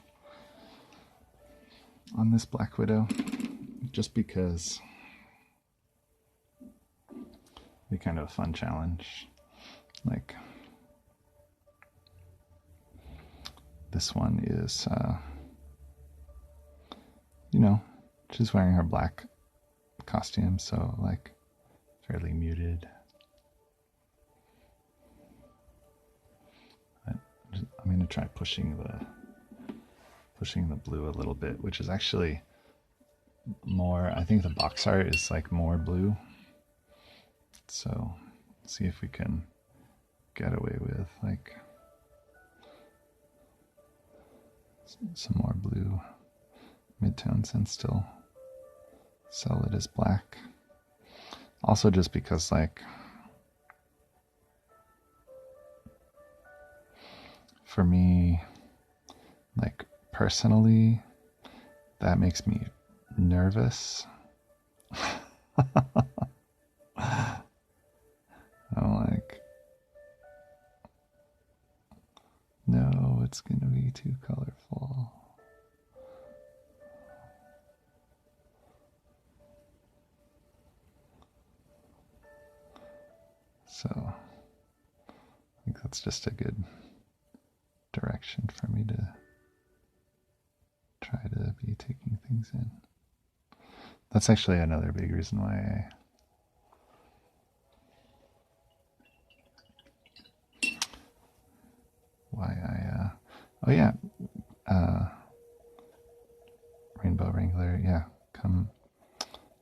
on this Black Widow, just because it'd be kind of a fun challenge. Like, this one is, you know, she's wearing her black costume, so like fairly muted. But I'm gonna try pushing the blue a little bit, which is actually more, I think the box art is like more blue. So see if we can get away with like some more blue midtones and still sell it as black. Also just because like for me, like personally, that makes me nervous. I'm like, no, it's gonna be too colorful. So I think that's just a good direction for me to try to be taking things in. That's actually another big reason why oh yeah, Rainbow Wrangler, yeah, come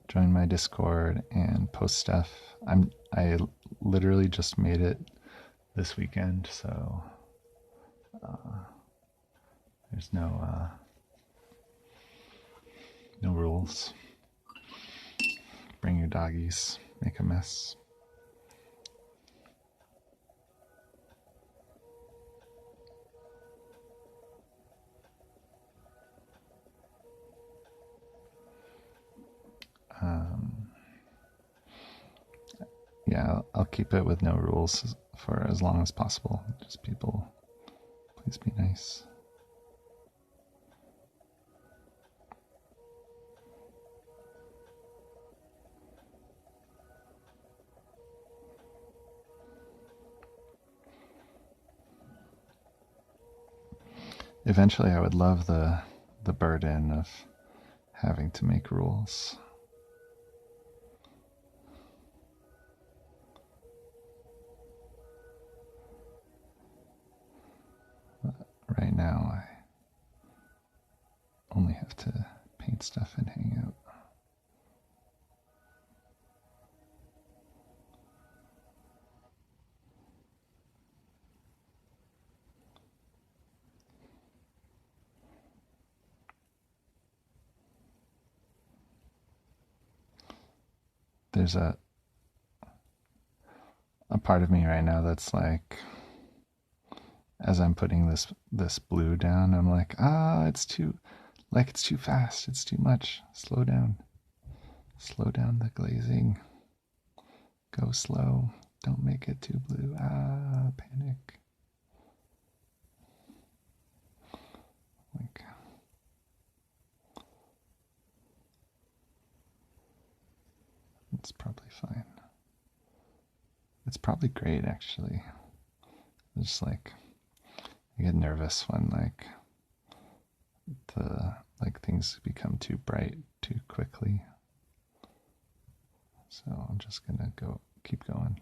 join my Discord and post stuff. I literally just made it this weekend, so there's no rules. Bring your doggies, make a mess. Yeah, I'll keep it with no rules for as long as possible. Just people, please be nice. Eventually, I would love the burden of having to make rules. But right now, I only have to paint stuff and hang out. There's a part of me right now that's like, as I'm putting this blue down, I'm like, it's too fast, it's too much. Slow down the glazing. Go slow. Don't make it too blue. Panic. Like, it's probably fine. It's probably great, actually. It's like, I get nervous when things become too bright too quickly. So I'm just gonna keep going.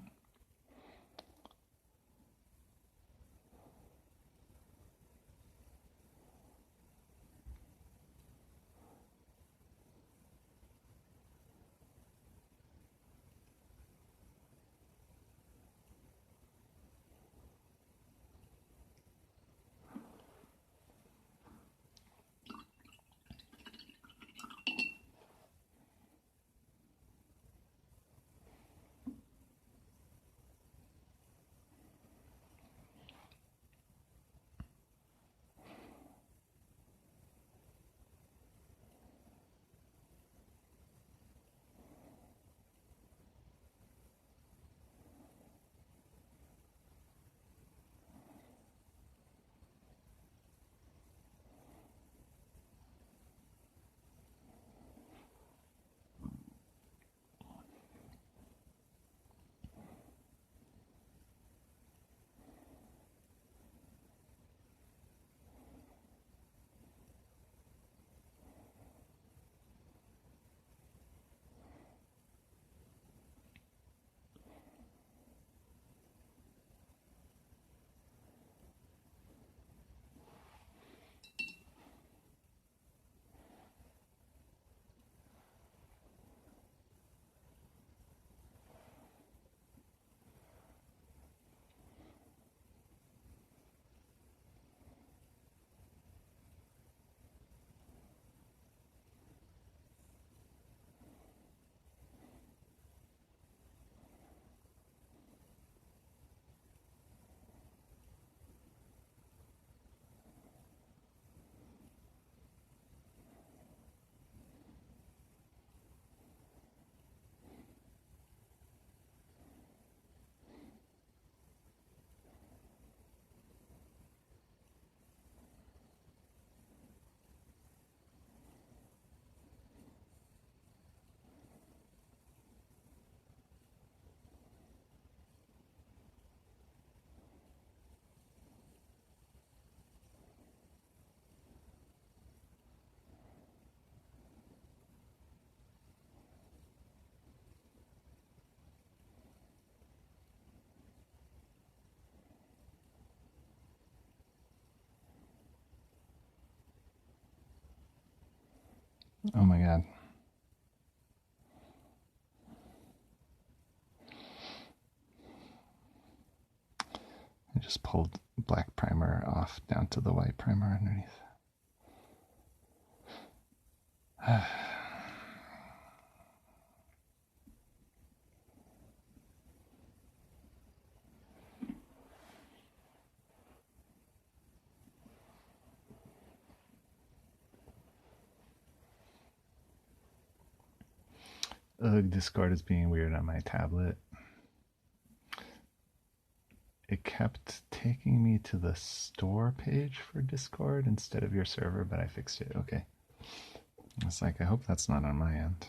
Oh my god. I just pulled black primer off down to the white primer underneath. Ugh, Discord is being weird on my tablet. It kept taking me to the store page for Discord instead of your server, but I fixed it. Okay. It's like, I hope that's not on my end.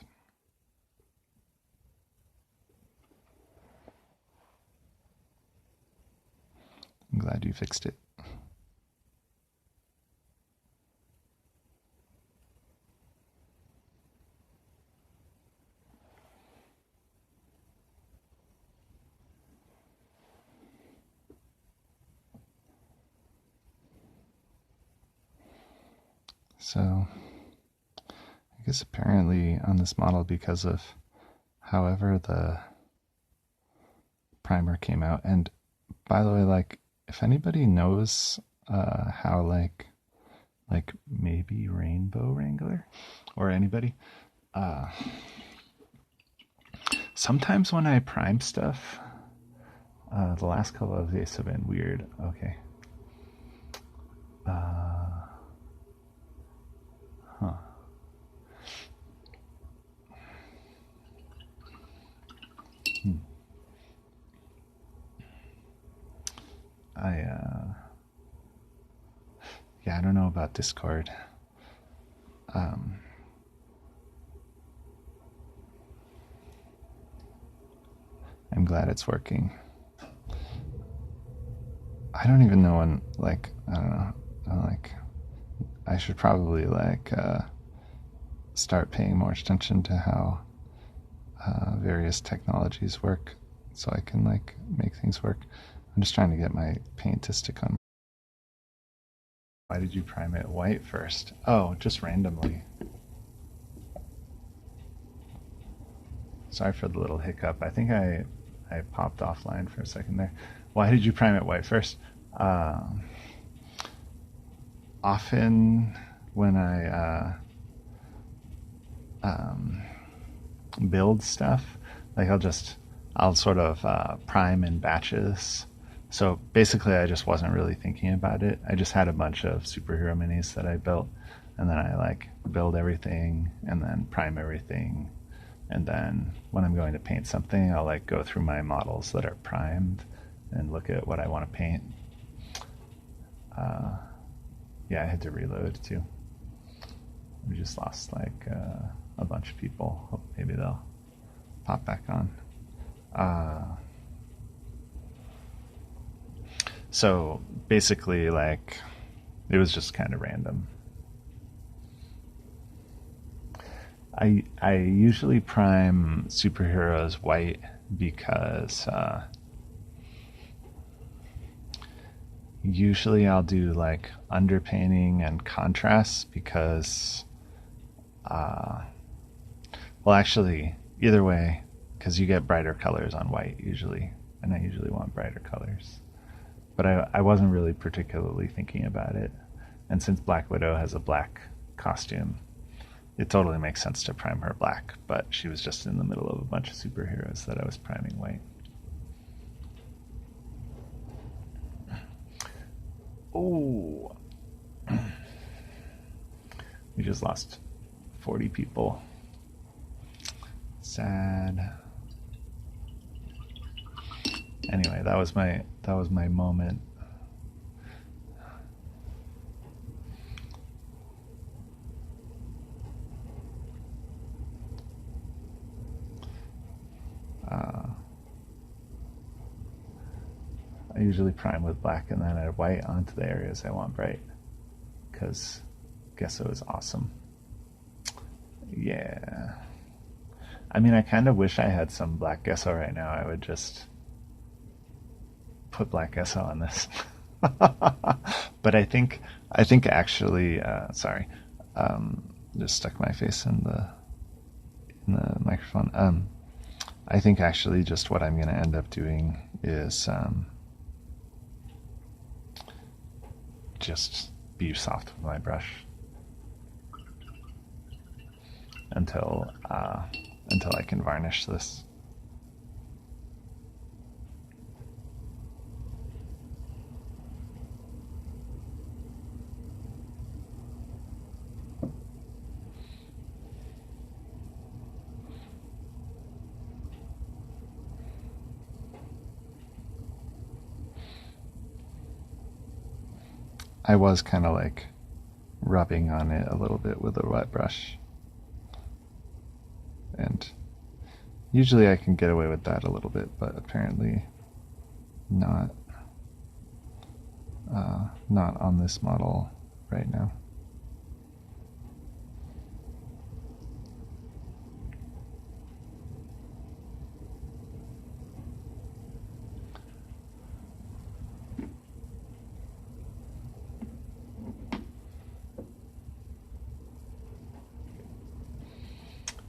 I'm glad you fixed it. So, I guess apparently on this model, because of however the primer came out, and by the way, like, if anybody knows how, like maybe Rainbow Wrangler or anybody, sometimes when I prime stuff, the last couple of days have been weird. Okay. Huh. Yeah, I don't know about Discord. I'm glad it's working. I don't even know when, like, I don't know. Like, I should probably, like, start paying more attention to how various technologies work so I can, like, make things work. I'm just trying to get my paint to stick on. Why did you prime it white first? Oh, just randomly. Sorry for the little hiccup. I think I popped offline for a second there. Why did you prime it white first? Often when I build stuff, like I'll sort of prime in batches. So basically I just wasn't really thinking about it. I just had a bunch of superhero minis that I built, and then I like build everything and then prime everything. And then when I'm going to paint something, I'll like go through my models that are primed and look at what I want to paint. Yeah, I had to reload too. We just lost like a bunch of people. Hope maybe they'll pop back on. So basically, like, it was just kind of random. I usually prime superheroes white because usually I'll do like underpainting and contrast because well, actually, either way, because you get brighter colors on white usually, and I usually want brighter colors. But I wasn't really particularly thinking about it. And since Black Widow has a black costume, it totally makes sense to prime her black, but she was just in the middle of a bunch of superheroes that I was priming white. Oh, we just lost 40 people. Sad. Anyway, that was my moment. I usually prime with black and then add white onto the areas I want bright, because Gesso is awesome. Yeah. I mean, I kind of wish I had some black Gesso right now. I would just put black Gesso on this. But I think actually, sorry, just stuck my face in the microphone. I think actually just what I'm going to end up doing is just be soft with my brush until I can varnish this. I was kind of like rubbing on it a little bit with a wet brush. And usually I can get away with that a little bit, but apparently not not on this model right now.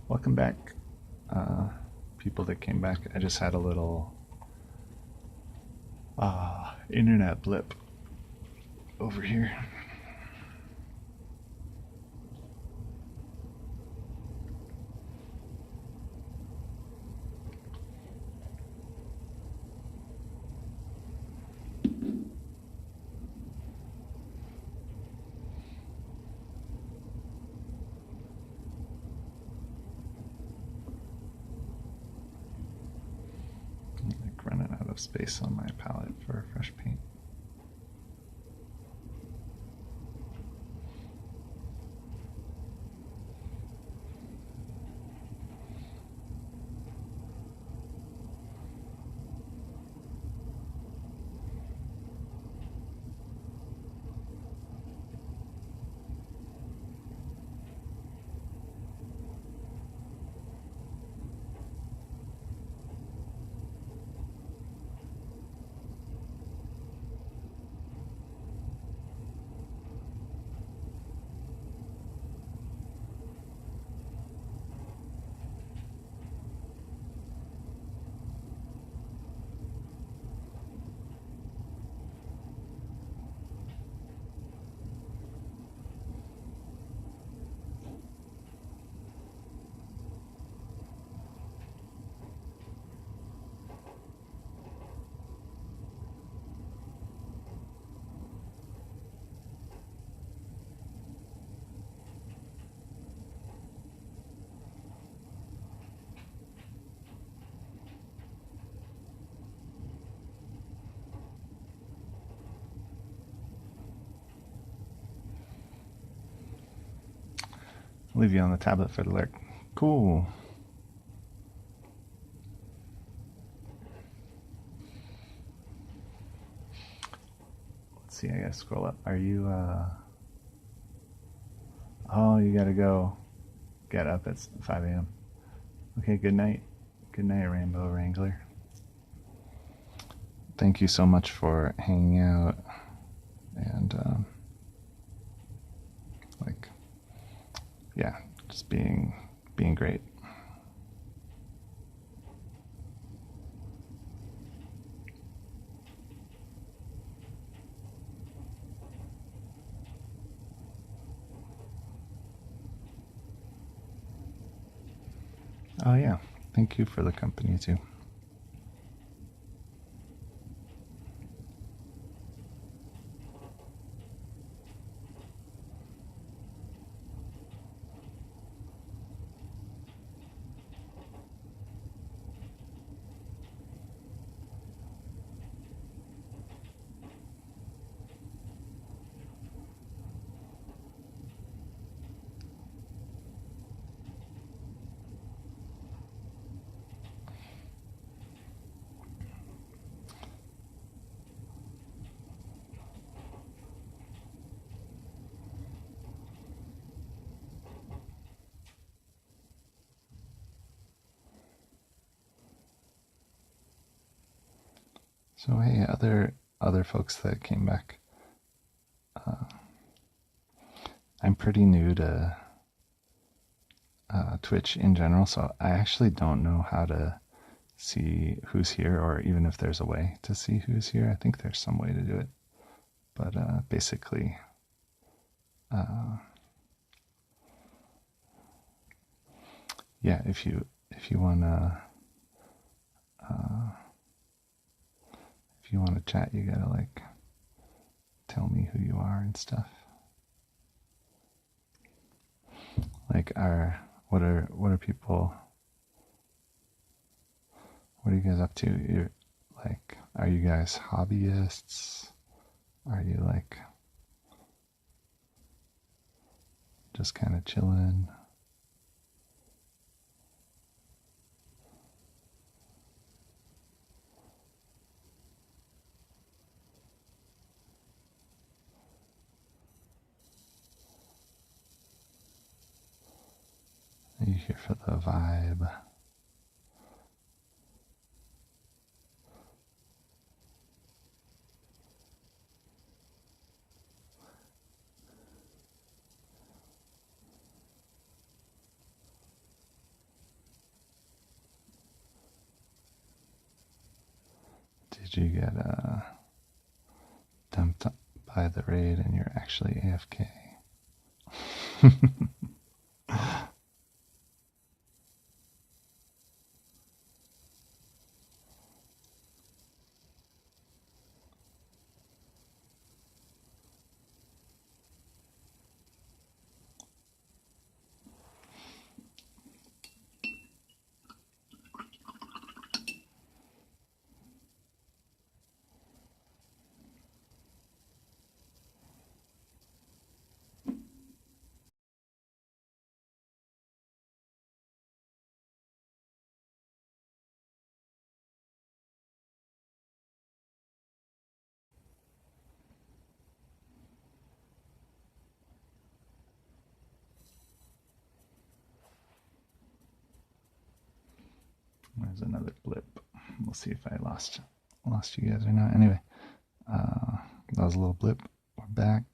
Welcome back, people that came back. I just had a little internet blip over here. Running out of space on my palette for fresh paint. I'll leave you on the tablet for the lurk. Cool. Let's see, I gotta scroll up. Are you, oh, you gotta go get up at 5 a.m. Okay, good night. Good night, Rainbow Wrangler. Thank you so much for hanging out and, like, yeah, just being great. Oh yeah, thank you for the company too. So hey, other folks that came back, I'm pretty new to Twitch in general, so I actually don't know how to see who's here or even if there's a way to see who's here. I think there's some way to do it. But basically, yeah, if you wanna chat, you gotta like tell me who you are and stuff. Like, what are people? What are you guys up to? You're like, are you guys hobbyists? Are you like just kind of chilling? Are you here for the vibe? Did you get dumped by the raid and you're actually AFK? There's another blip. We'll see if I lost you guys or not. Anyway, that was a little blip. We're back.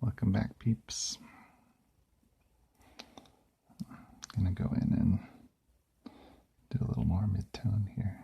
Welcome back, peeps. Gonna go in and do a little more mid-tone here.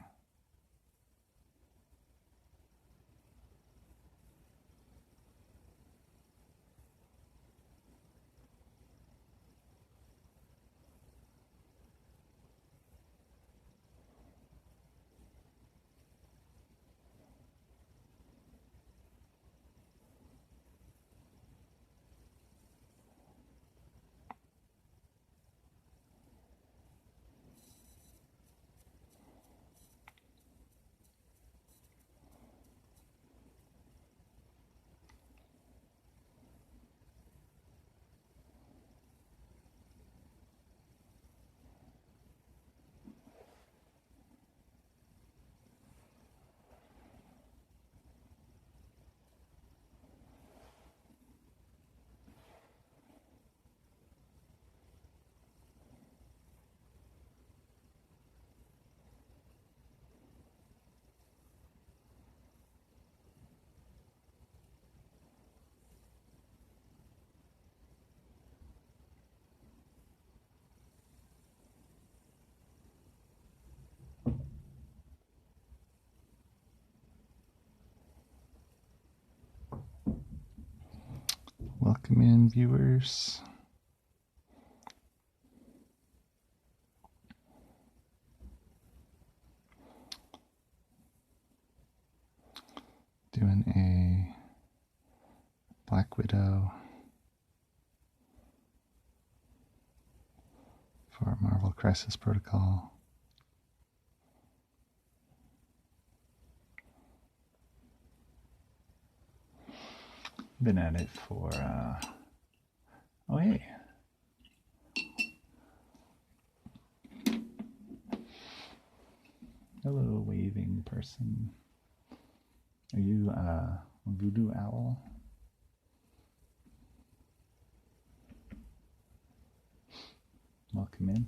Welcome in, viewers. doing a Black Widow for Marvel Crisis Protocol. Been at it for, oh hey. Hello, waving person. Are you a voodoo owl? Welcome in.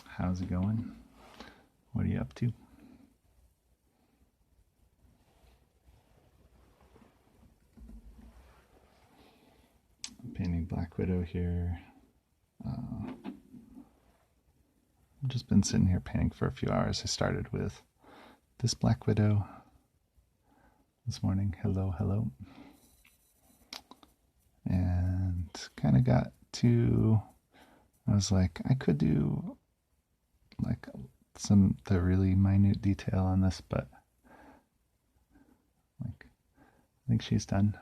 How's it going? What are you up to? I'm painting Black Widow here. I've just been sitting here painting for a few hours. I started with this Black Widow this morning. Hello, hello. And kind of got to, I was like, I could do like the really minute detail on this, but like I think she's done.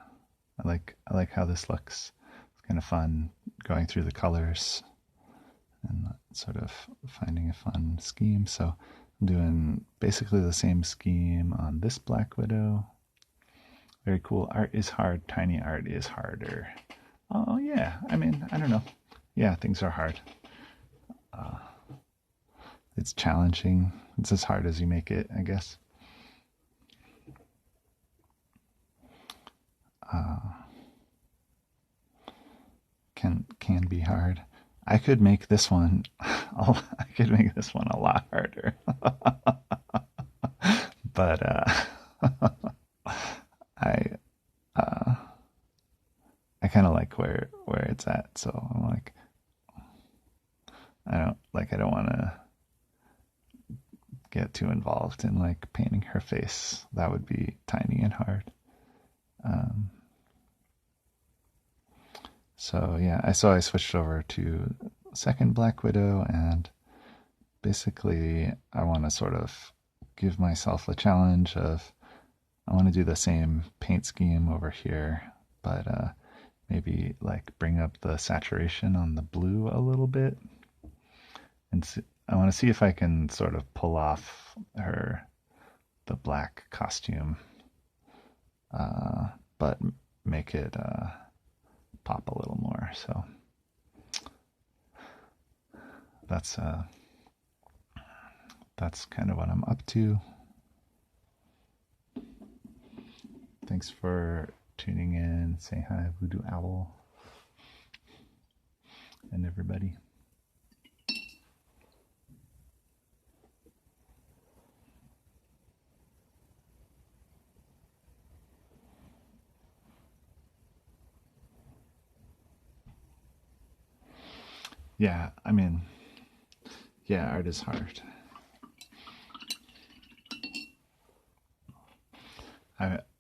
I like how this looks. It's kind of fun going through the colors and sort of finding a fun scheme. So I'm doing basically the same scheme on this Black Widow. Very cool. Art is hard. Tiny art is harder. Oh yeah. I mean, I don't know. Yeah, things are hard. It's challenging. It's as hard as you make it, I guess. Can be hard. I could make this one. I could make this one a lot harder. But I kind of like where it's at. So I'm like, I don't want to get too involved in like painting her face. That would be tiny and hard. So yeah, I switched over to second Black Widow, and basically I want to sort of give myself a challenge of I want to do the same paint scheme over here, but maybe like bring up the saturation on the blue a little bit, and I want to see if I can sort of pull off the black costume, but make it pop a little more. So that's kind of what I'm up to. Thanks for tuning in. Say hi, Voodoo Owl, and everybody. Yeah, I mean, yeah, art is hard.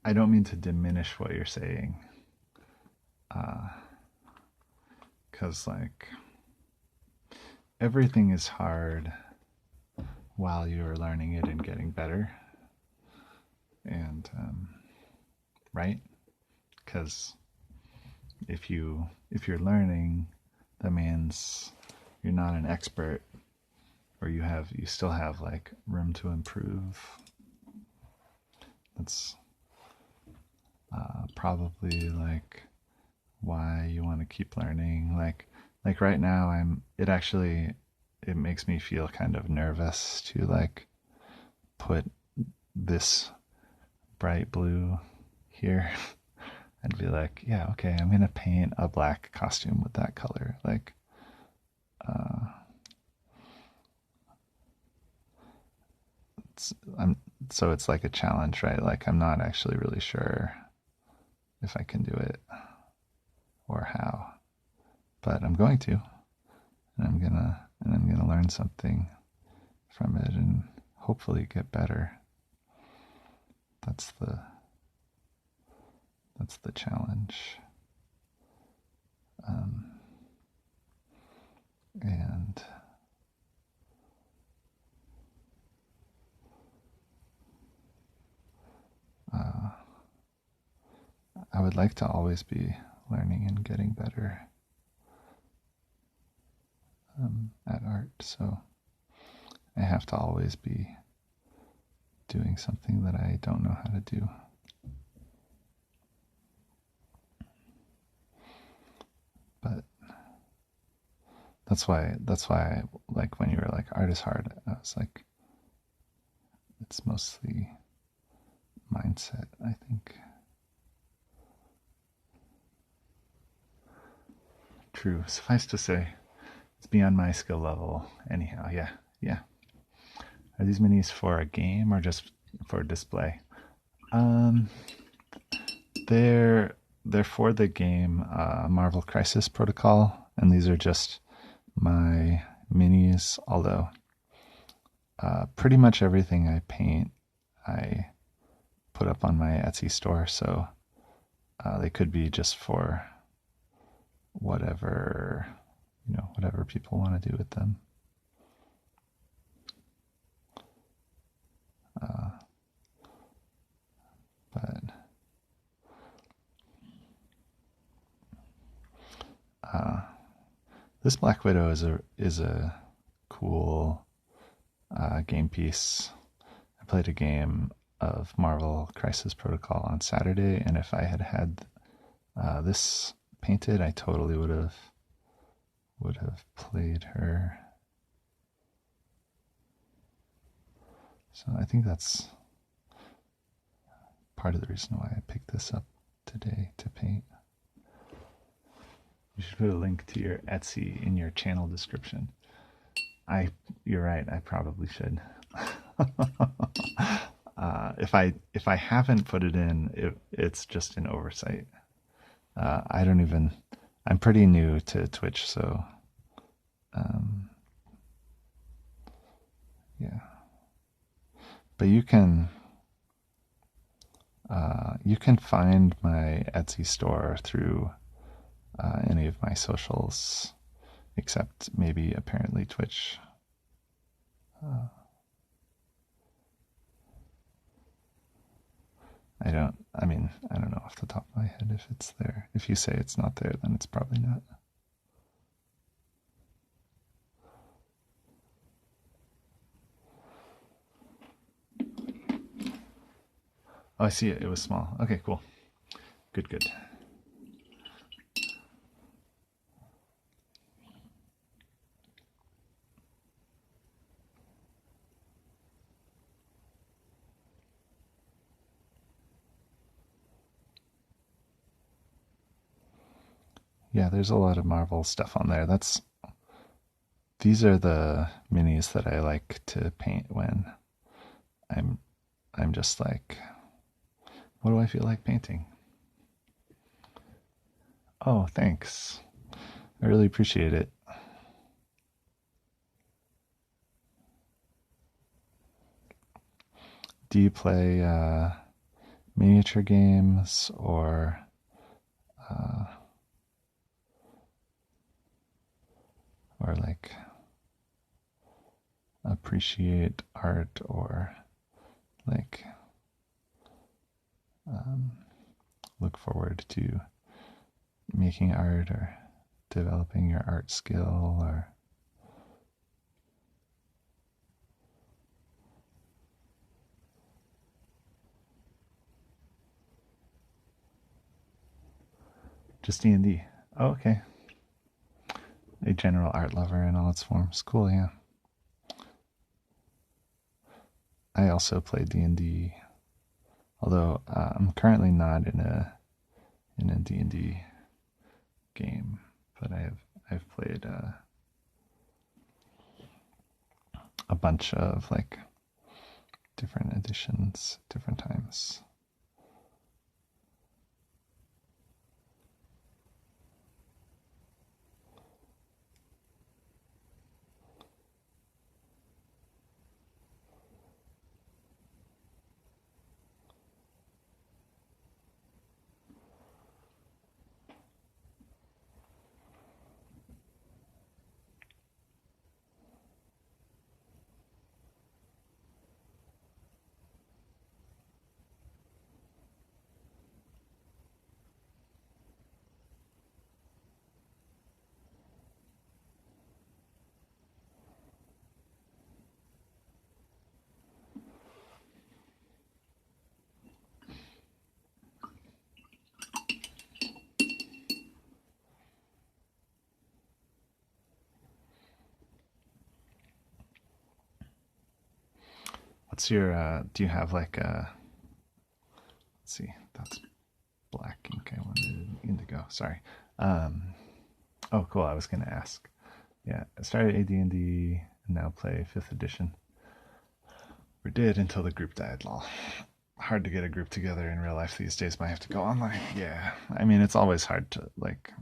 I don't mean to diminish what you're saying, because like everything is hard while you're learning it and getting better, and right? Because if you're learning, that means you're not an expert, or you still have like room to improve. That's probably like why you want to keep learning. Like right now, it makes me feel kind of nervous to like put this bright blue here and be like, yeah, okay, I'm gonna paint a black costume with that color. Like, so it's like a challenge, right? Like I'm not actually really sure if I can do it or how, but I'm going to, and I'm gonna learn something from it and hopefully get better. That's the challenge. And I would like to always be learning and getting better at art, so I have to always be doing something that I don't know how to do. But that's why I, like when you were like art is hard, I was like, it's mostly mindset, I think. True. Suffice to say, it's beyond my skill level. Anyhow, yeah, yeah. Are these minis for a game or just for display? Um, they're for the game Marvel Crisis Protocol, and these are just my minis. Although pretty much everything I paint, I put up on my Etsy store, so they could be just for whatever whatever people want to do with them. But this Black Widow is a cool game piece. I played a game of Marvel Crisis Protocol on Saturday, and if I had had this painted, I totally would have played her. So I think that's part of the reason why I picked this up today to paint. You should put a link to your Etsy in your channel description. You're right, I probably should. If I haven't put it in, it's just an oversight. I'm pretty new to Twitch, so yeah. But you can find my Etsy store through any of my socials, except maybe apparently Twitch. I don't know off the top of my head if it's there. If you say it's not there, then it's probably not. Oh, I see it. It was small. Okay, cool. Good, good. Yeah, there's a lot of Marvel stuff on there. These are the minis that I like to paint when I'm just like, what do I feel like painting? Oh, thanks. I really appreciate it. Do you play miniature games or like appreciate art or like look forward to making art or developing your art skill or just D&D? Oh, okay. A general art lover in all its forms. Cool, yeah. I also play D&D, although I'm currently not in a D&D game, but I've played a bunch of like different editions, different times. What's your, do you have like a, let's see, that's black ink. I wanted indigo, sorry. Oh, cool, I was going to ask. Yeah, I started AD&D and now play 5th edition. We did until the group died, lol. Hard to get a group together in real life these days. Might have to go online. Yeah, I mean, it's always hard to, like,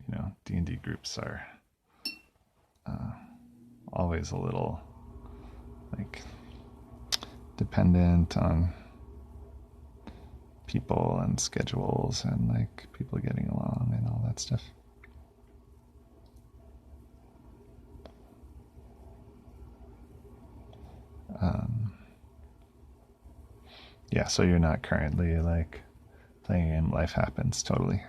you know, D&D groups are always a little, like, dependent on people and schedules and, like, people getting along and all that stuff. Yeah, so you're not currently, like, playing a game. Life happens, totally.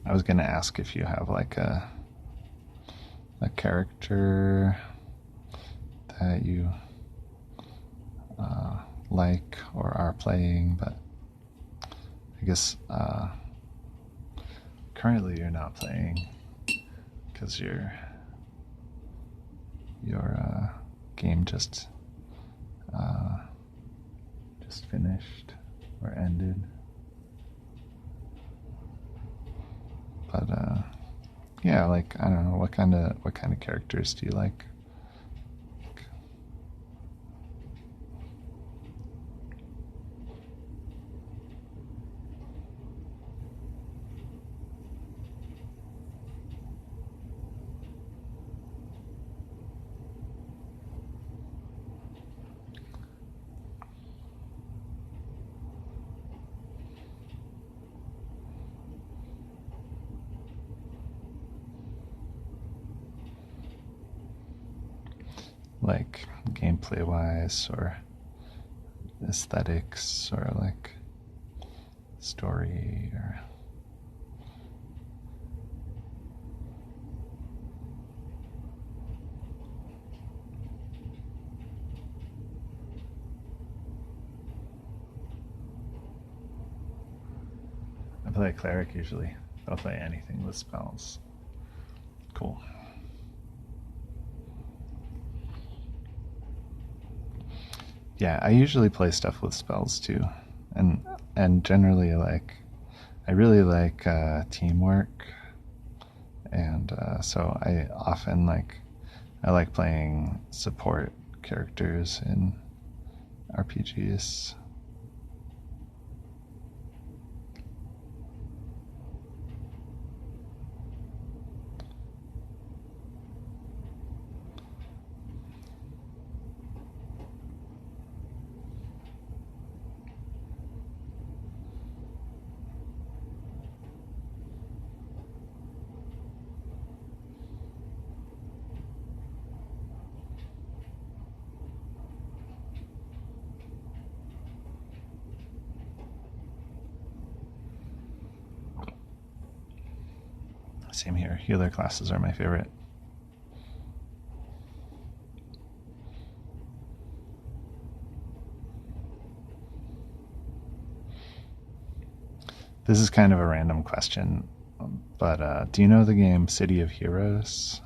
I was gonna ask if you have like a character that you like or are playing, but I guess currently you're not playing because your game just finished or ended. But yeah, like, I don't know, what kind of characters do you like? Like gameplay wise or aesthetics or like story or I play a cleric usually. I'll play anything with spells. Cool. Yeah, I usually play stuff with spells too, and generally like I really like teamwork, and so I often I like playing support characters in RPGs. Same here. Healer classes are my favorite. This is kind of a random question, but do you know the game City of Heroes?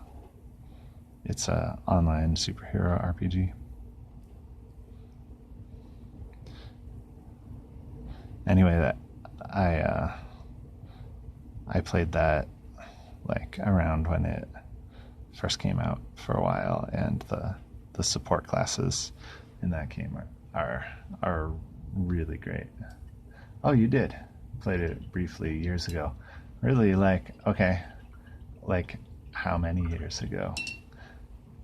It's a online superhero RPG. Anyway, that I played that like around when it first came out for a while, and the support classes in that game are really great. Oh, you did. Played it briefly years ago. Really, like, okay, like how many years ago?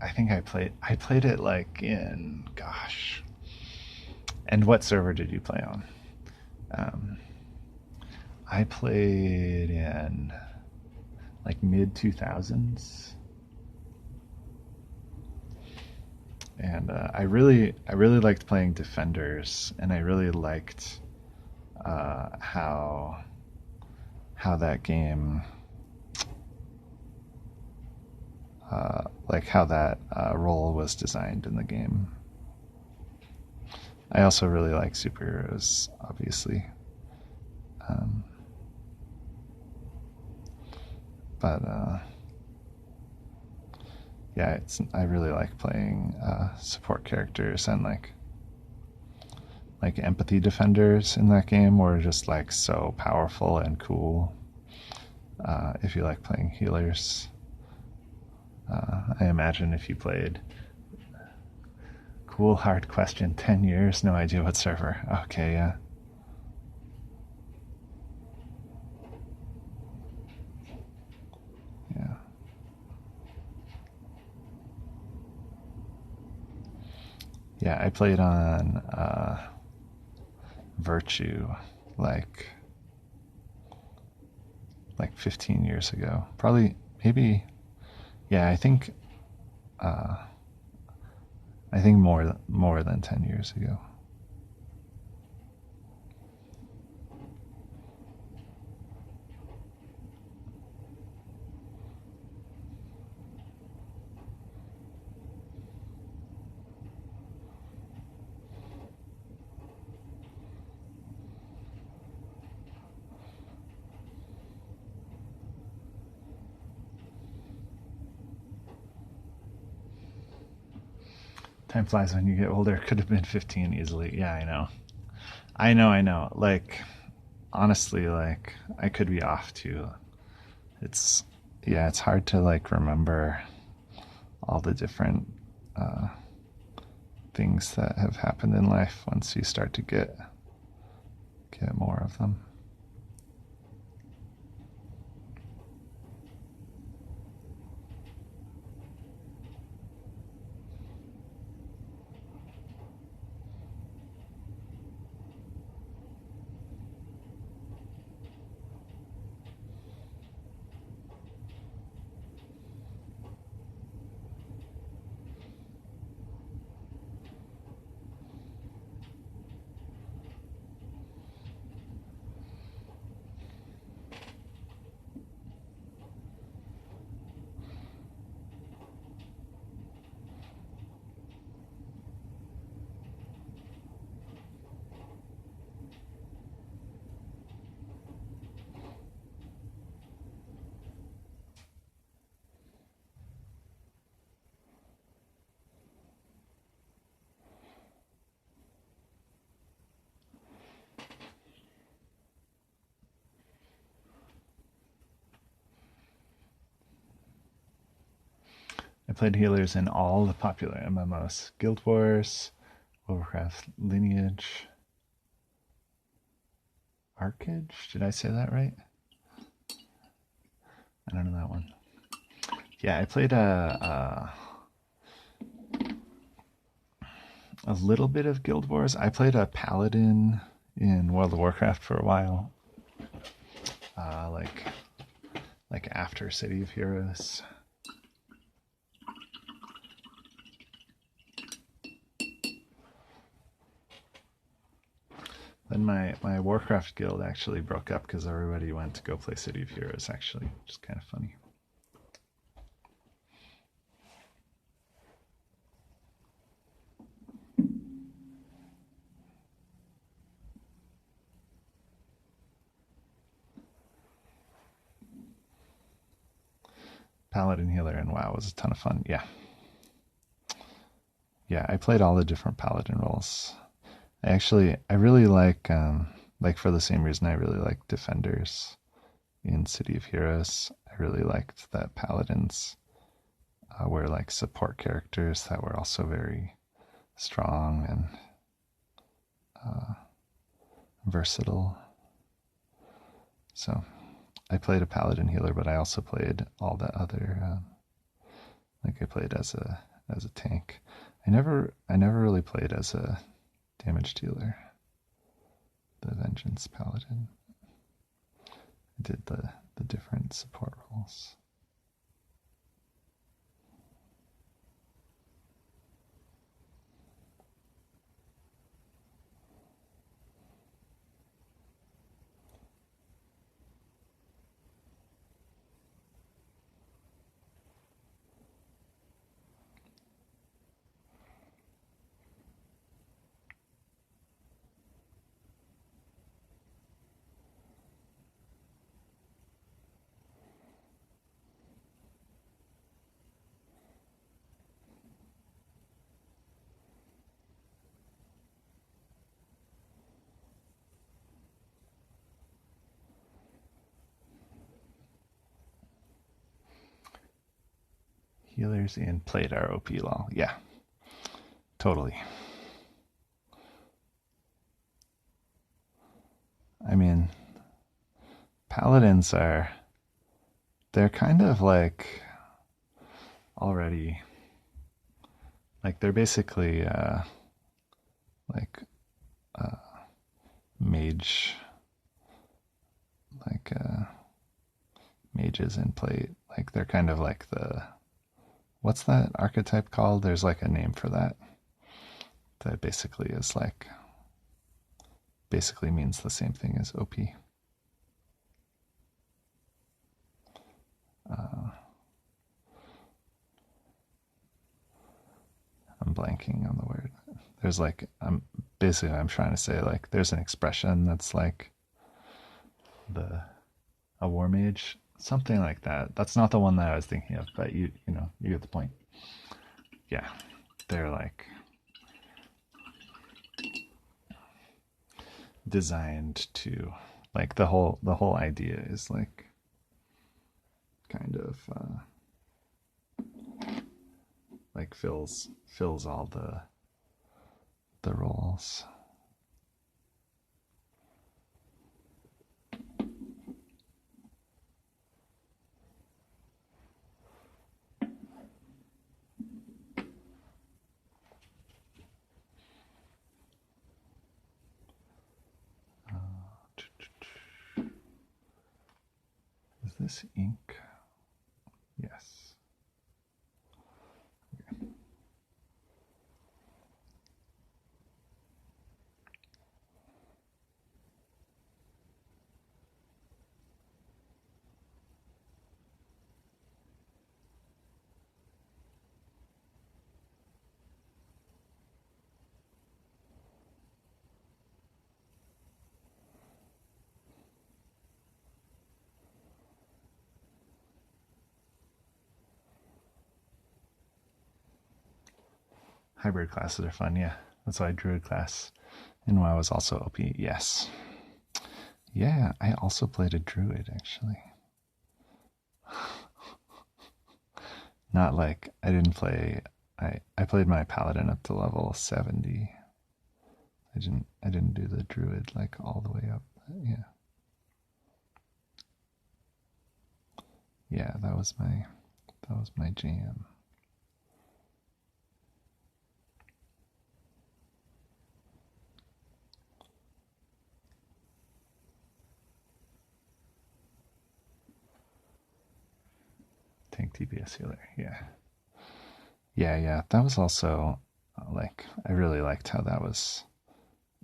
I think I played it like in, gosh. And what server did you play on? Um, I played in like mid 2000s, and I really liked playing defenders, and I really liked how that game, like how that role was designed in the game. I also really like superheroes, obviously, um, but yeah, I really like playing support characters, and like empathy defenders in that game were just like so powerful and cool. If you like playing healers, I imagine if you played. Cool, hard question. 10 years, no idea what server. Okay, yeah. Yeah. Yeah, I played on Virtue like 15 years ago. Probably, maybe, yeah, uh, I think more than 10 years ago. Time flies when you get older. Could have been 15 easily. Yeah, I know. I know. Like, honestly, like, I could be off too. It's, yeah, it's hard to like remember all the different uh, things that have happened in life once you start to get more of them. I played healers in all the popular MMOs: Guild Wars, Warcraft Lineage, Arcage. Did I say that right? I don't know that one. Yeah, I played a little bit of Guild Wars. I played a paladin in World of Warcraft for a while, uh, like like after City of Heroes. Then my Warcraft guild actually broke up because everybody went to go play City of Heroes, actually, which is kind of funny. Paladin healer and WoW was a ton of fun. Yeah. Yeah, I played all the different paladin roles. I really like for the same reason I really like defenders in City of Heroes. I really liked that paladins were like support characters that were also very strong and versatile. So I played a paladin healer, but I also played all the other. Like I played as a tank. I never really played as a damage dealer. The Vengeance Paladin. I did the different support roles. Healers in played ROP lol. Yeah, totally. I mean, paladins they're kind of like already, like they're basically like mage, like mages in plate. Like they're kind of like what's that archetype called? There's like a name for that. That basically is like, basically means the same thing as OP. I'm blanking on the word. There's like, I'm trying to say like there's an expression that's like a war mage, something like that. That's not the one that I was thinking of, but you know, you get the point. Yeah, they're like designed to, like the whole idea is like kind of like fills all the roles. Is this ink? Yes. Okay. Hybrid classes are fun, yeah. That's why Druid class in WoW was also OP. Yes. Yeah, I also played a Druid actually. Not like I didn't play. I played my Paladin up to level 70. I didn't do the Druid like all the way up. Yeah. Yeah, that was my jam. Tank TPS healer, yeah. Yeah. That was also like, I really liked how that was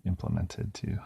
implemented too.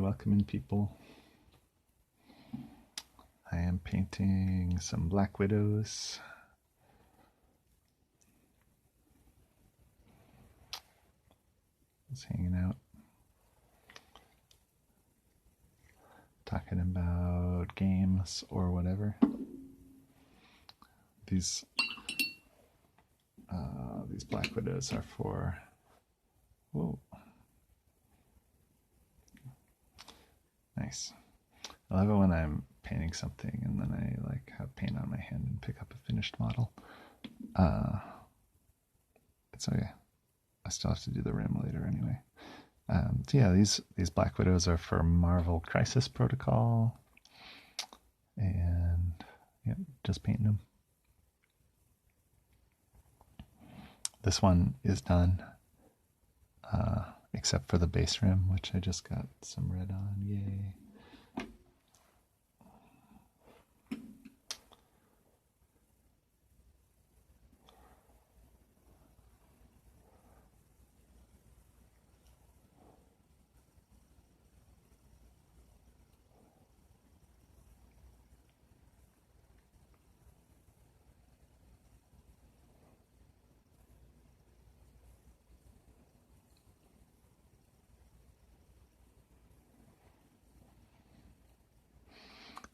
welcoming people. I am painting some black widows. Just hanging out. Talking about games or whatever. These black widows are for... Whoa. Nice. I love it when I'm painting something and then I like have paint on my hand and pick up a finished model. It's okay. I still have to do the rim later anyway. So yeah, these Black Widows are for Marvel Crisis Protocol, and yeah, just painting them. This one is done, except for the base rim, which I just got some red on. Yay!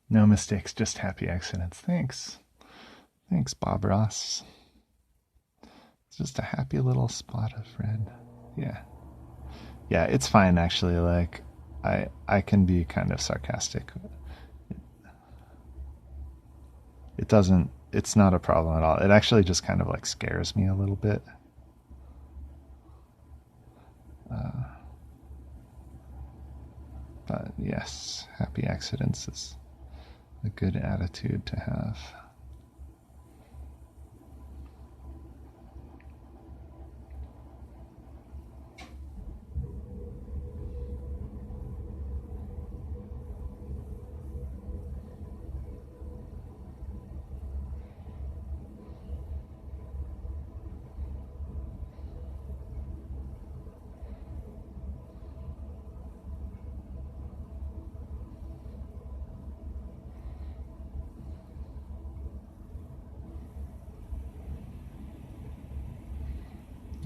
No mistakes, just happy accidents. Thanks. Thanks, Bob Ross. It's just a happy little spot of red. Yeah. Yeah, it's fine actually. Like, I can be kind of sarcastic. It's not a problem at all. It actually just kind of like scares me a little bit. But yes, happy accidents is a good attitude to have.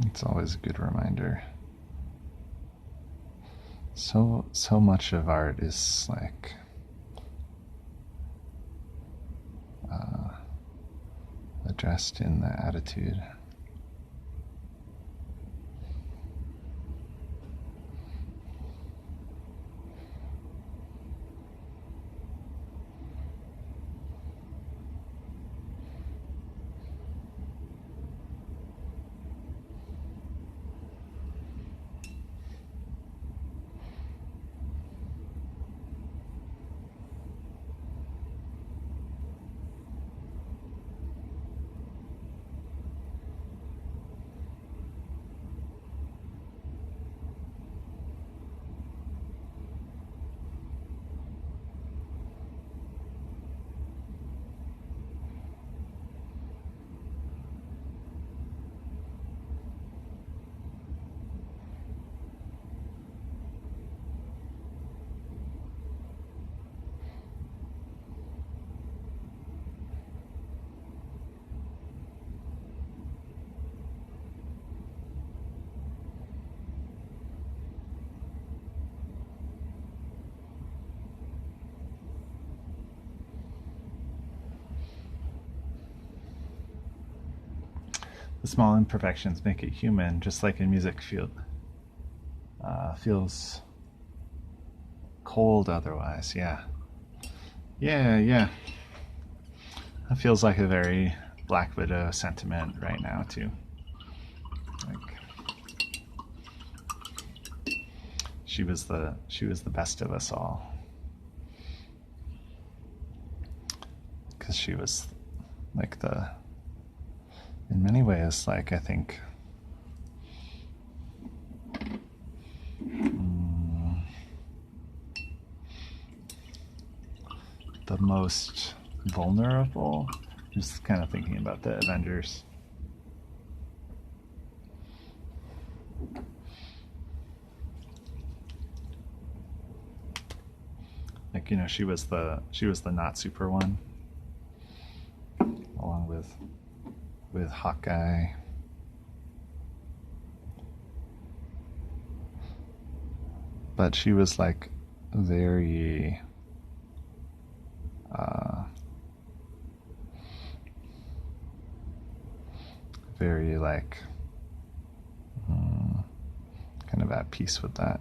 It's always a good reminder. So much of art is like addressed in the attitude. The small imperfections make it human, just like in music feels cold otherwise. Yeah. That feels like a very Black Widow sentiment right now too. Like, she was the best of us all, because she was like in many ways, like, I think the most vulnerable. Just kind of thinking about the Avengers. like, you know, she was the not super one, along with Hawkeye. But she was like very very like kind of at peace with that.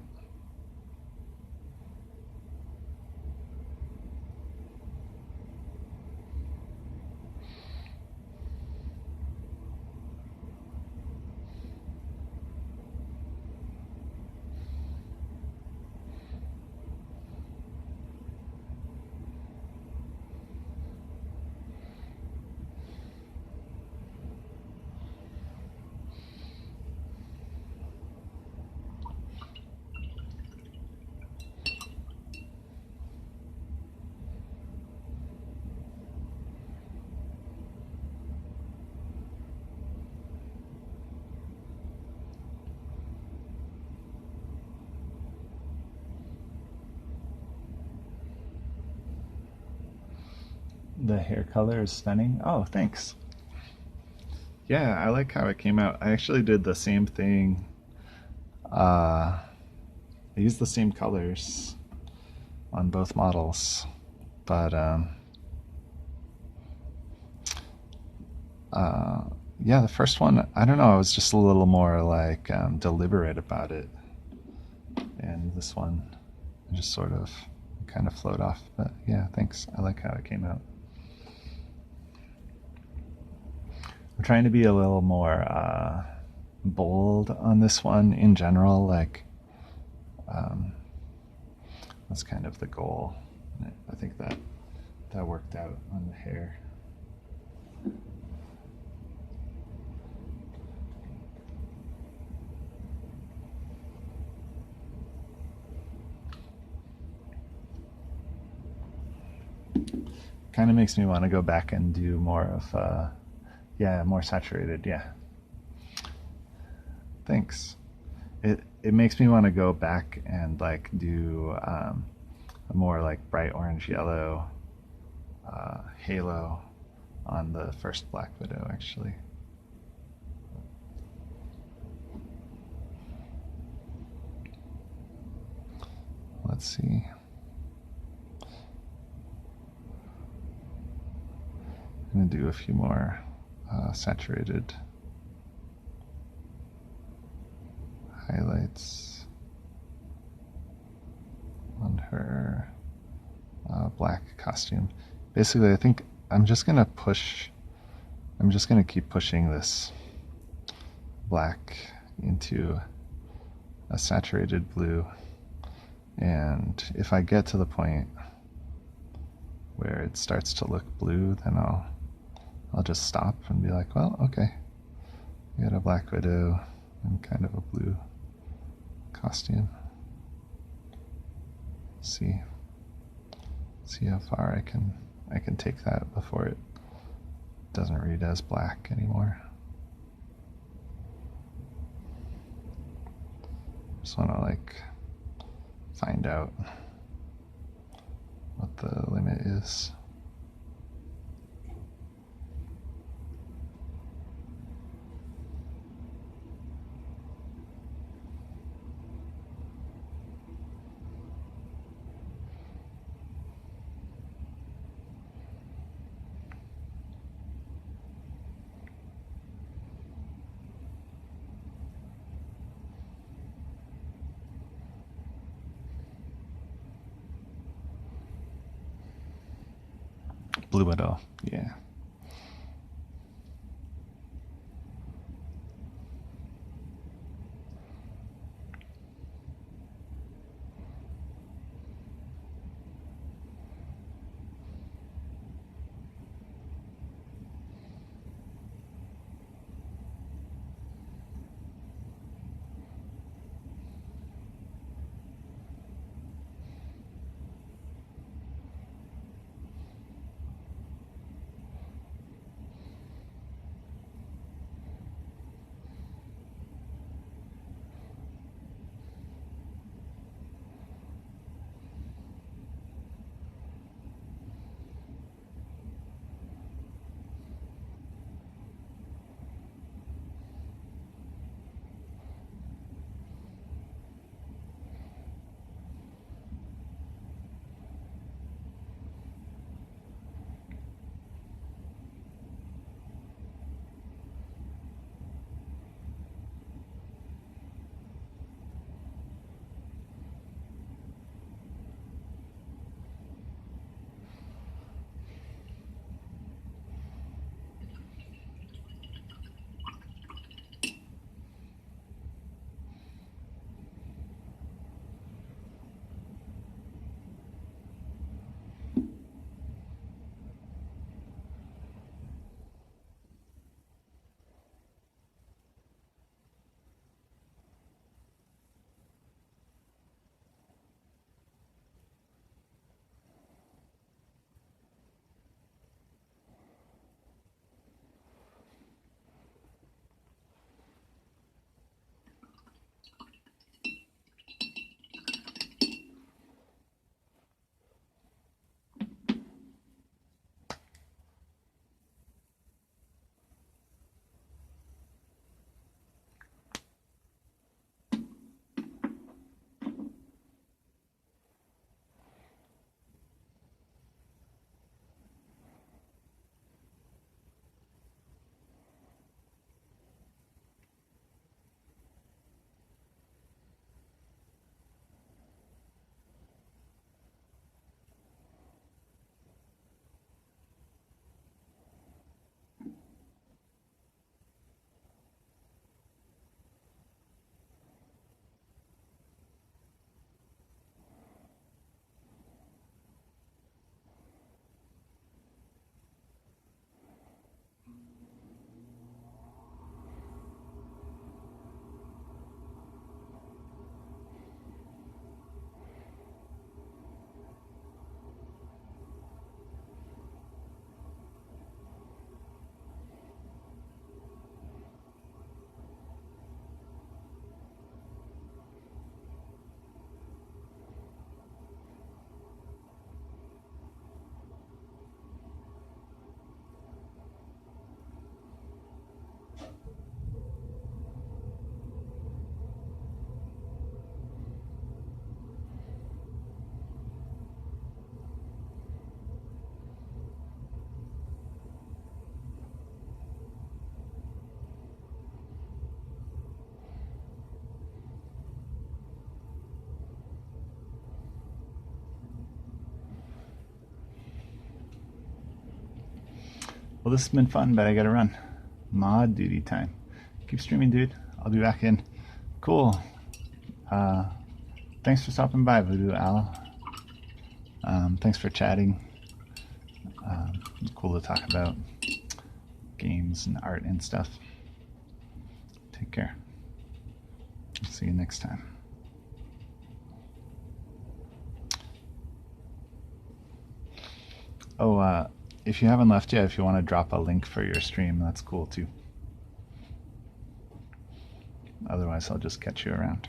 The hair color is stunning. Oh, thanks. Yeah, I like how it came out. I actually did the same thing. I used the same colors on both models, but yeah, the first one, I don't know, I was just a little more like deliberate about it, and this one just sort of kind of flowed off. But yeah, thanks. I like how it came out. I'm trying to be a little more bold on this one in general. Like, that's kind of the goal. I think that worked out on the hair. Kind of makes me want to go back and do more of, yeah, more saturated. Yeah. Thanks. It makes me want to go back and like do a more like bright orange yellow halo on the first Black Widow, actually. Let's see. I'm gonna do a few more saturated highlights on her black costume. Basically, I think I'm just gonna keep pushing this black into a saturated blue, and if I get to the point where it starts to look blue, then I'll just stop and be like, well, okay, we got a Black Widow and kind of a blue costume. See how far I can take that before it doesn't read as black anymore. Just want to like find out what the limit is. Blue Widow, yeah. Well, this has been fun, but I gotta run. Mod duty time. Keep streaming, dude. I'll be back in. Cool. Thanks for stopping by, Voodoo Al. Thanks for chatting. It's cool to talk about games and art and stuff. Take care. See you next time. Oh, if you haven't left yet, if you want to drop a link for your stream, that's cool too. Otherwise, I'll just catch you around.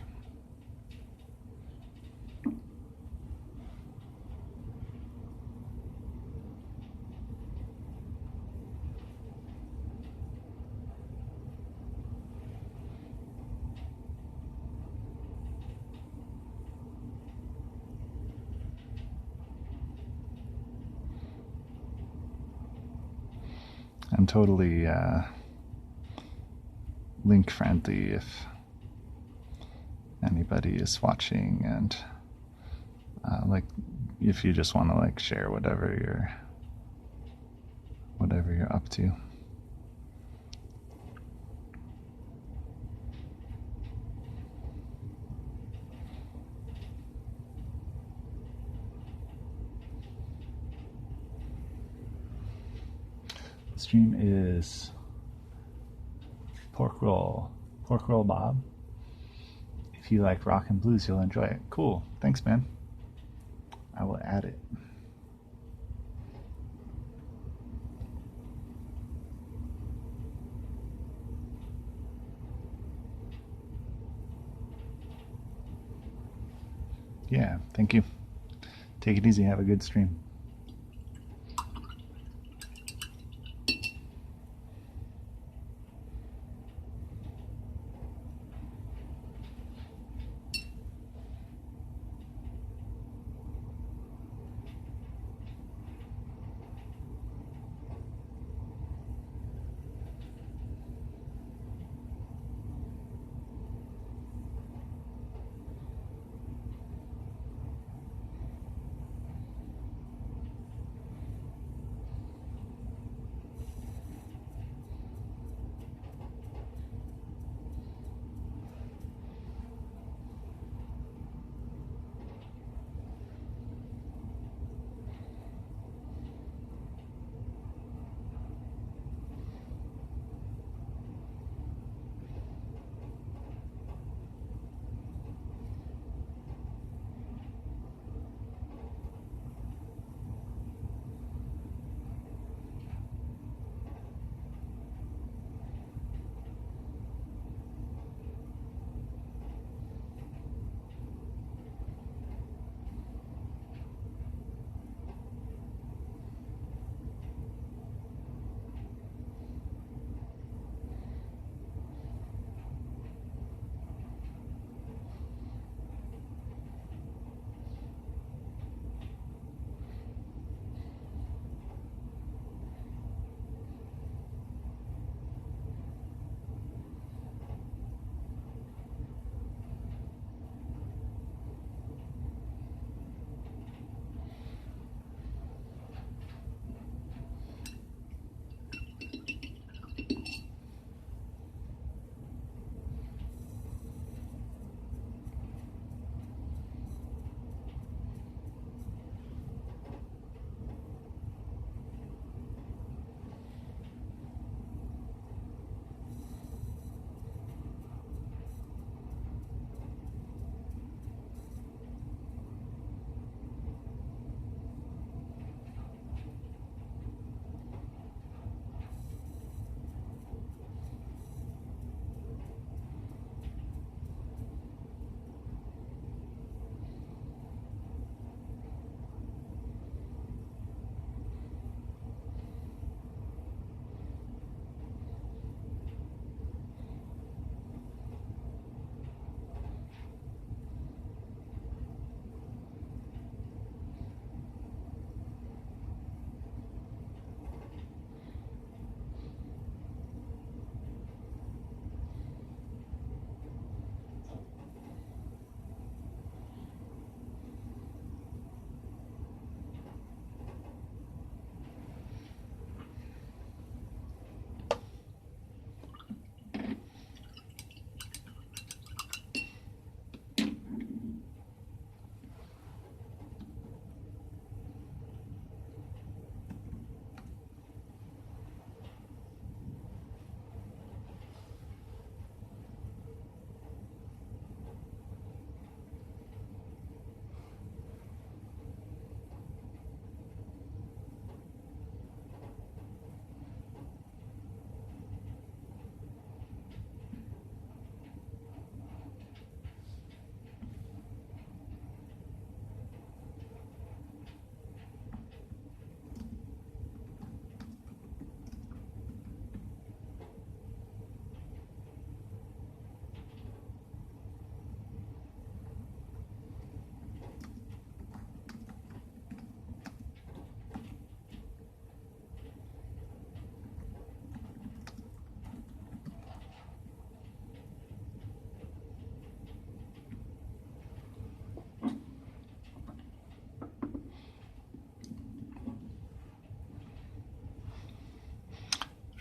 I'm totally link friendly if anybody is watching, and like if you just want to like share whatever you're up to. The stream is pork roll Bob. If you like rock and blues, you'll enjoy it. Cool. Thanks, man. I will add it. Yeah, thank you. Take it easy. Have a good stream.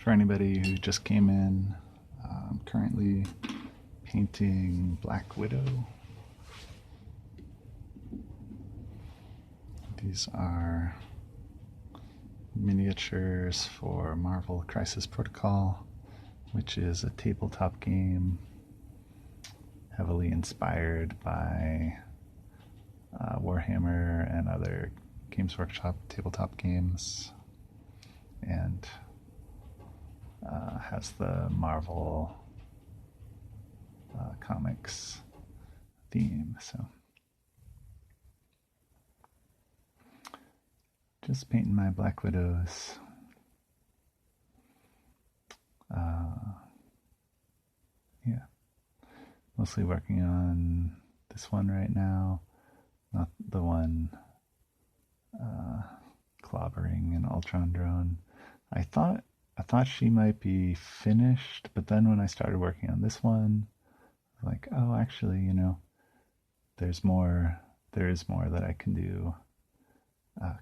For anybody who just came in, I'm currently painting Black Widow. These are miniatures for Marvel Crisis Protocol, which is a tabletop game heavily inspired by Warhammer and other Games Workshop tabletop games, and has the Marvel comics theme. So just painting my Black Widows. Yeah, mostly working on this one right now, not the one clobbering an Ultron drone. I thought she might be finished, but then when I started working on this one, I was like, oh, actually, you know, there is more that I can do,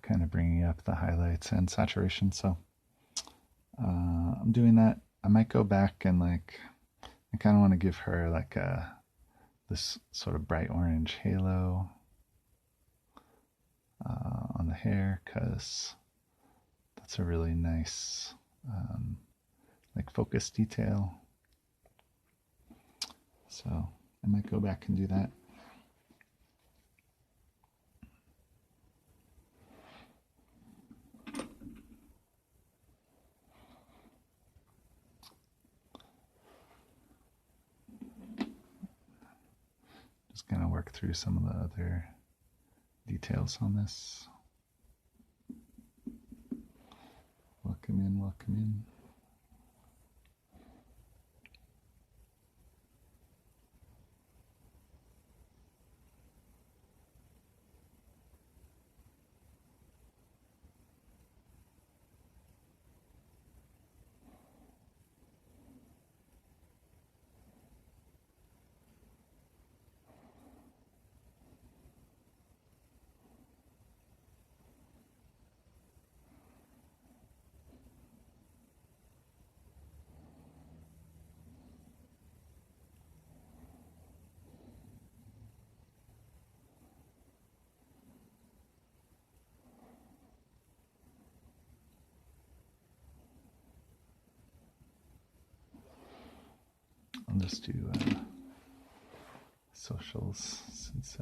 kind of bringing up the highlights and saturation. So I'm doing that. I might go back and I kind of want to give her this sort of bright orange halo on the hair, because that's a really nice focus detail. So I might go back and do that. Just gonna work through some of the other details on this. Welcome in, welcome in. I'll just do socials since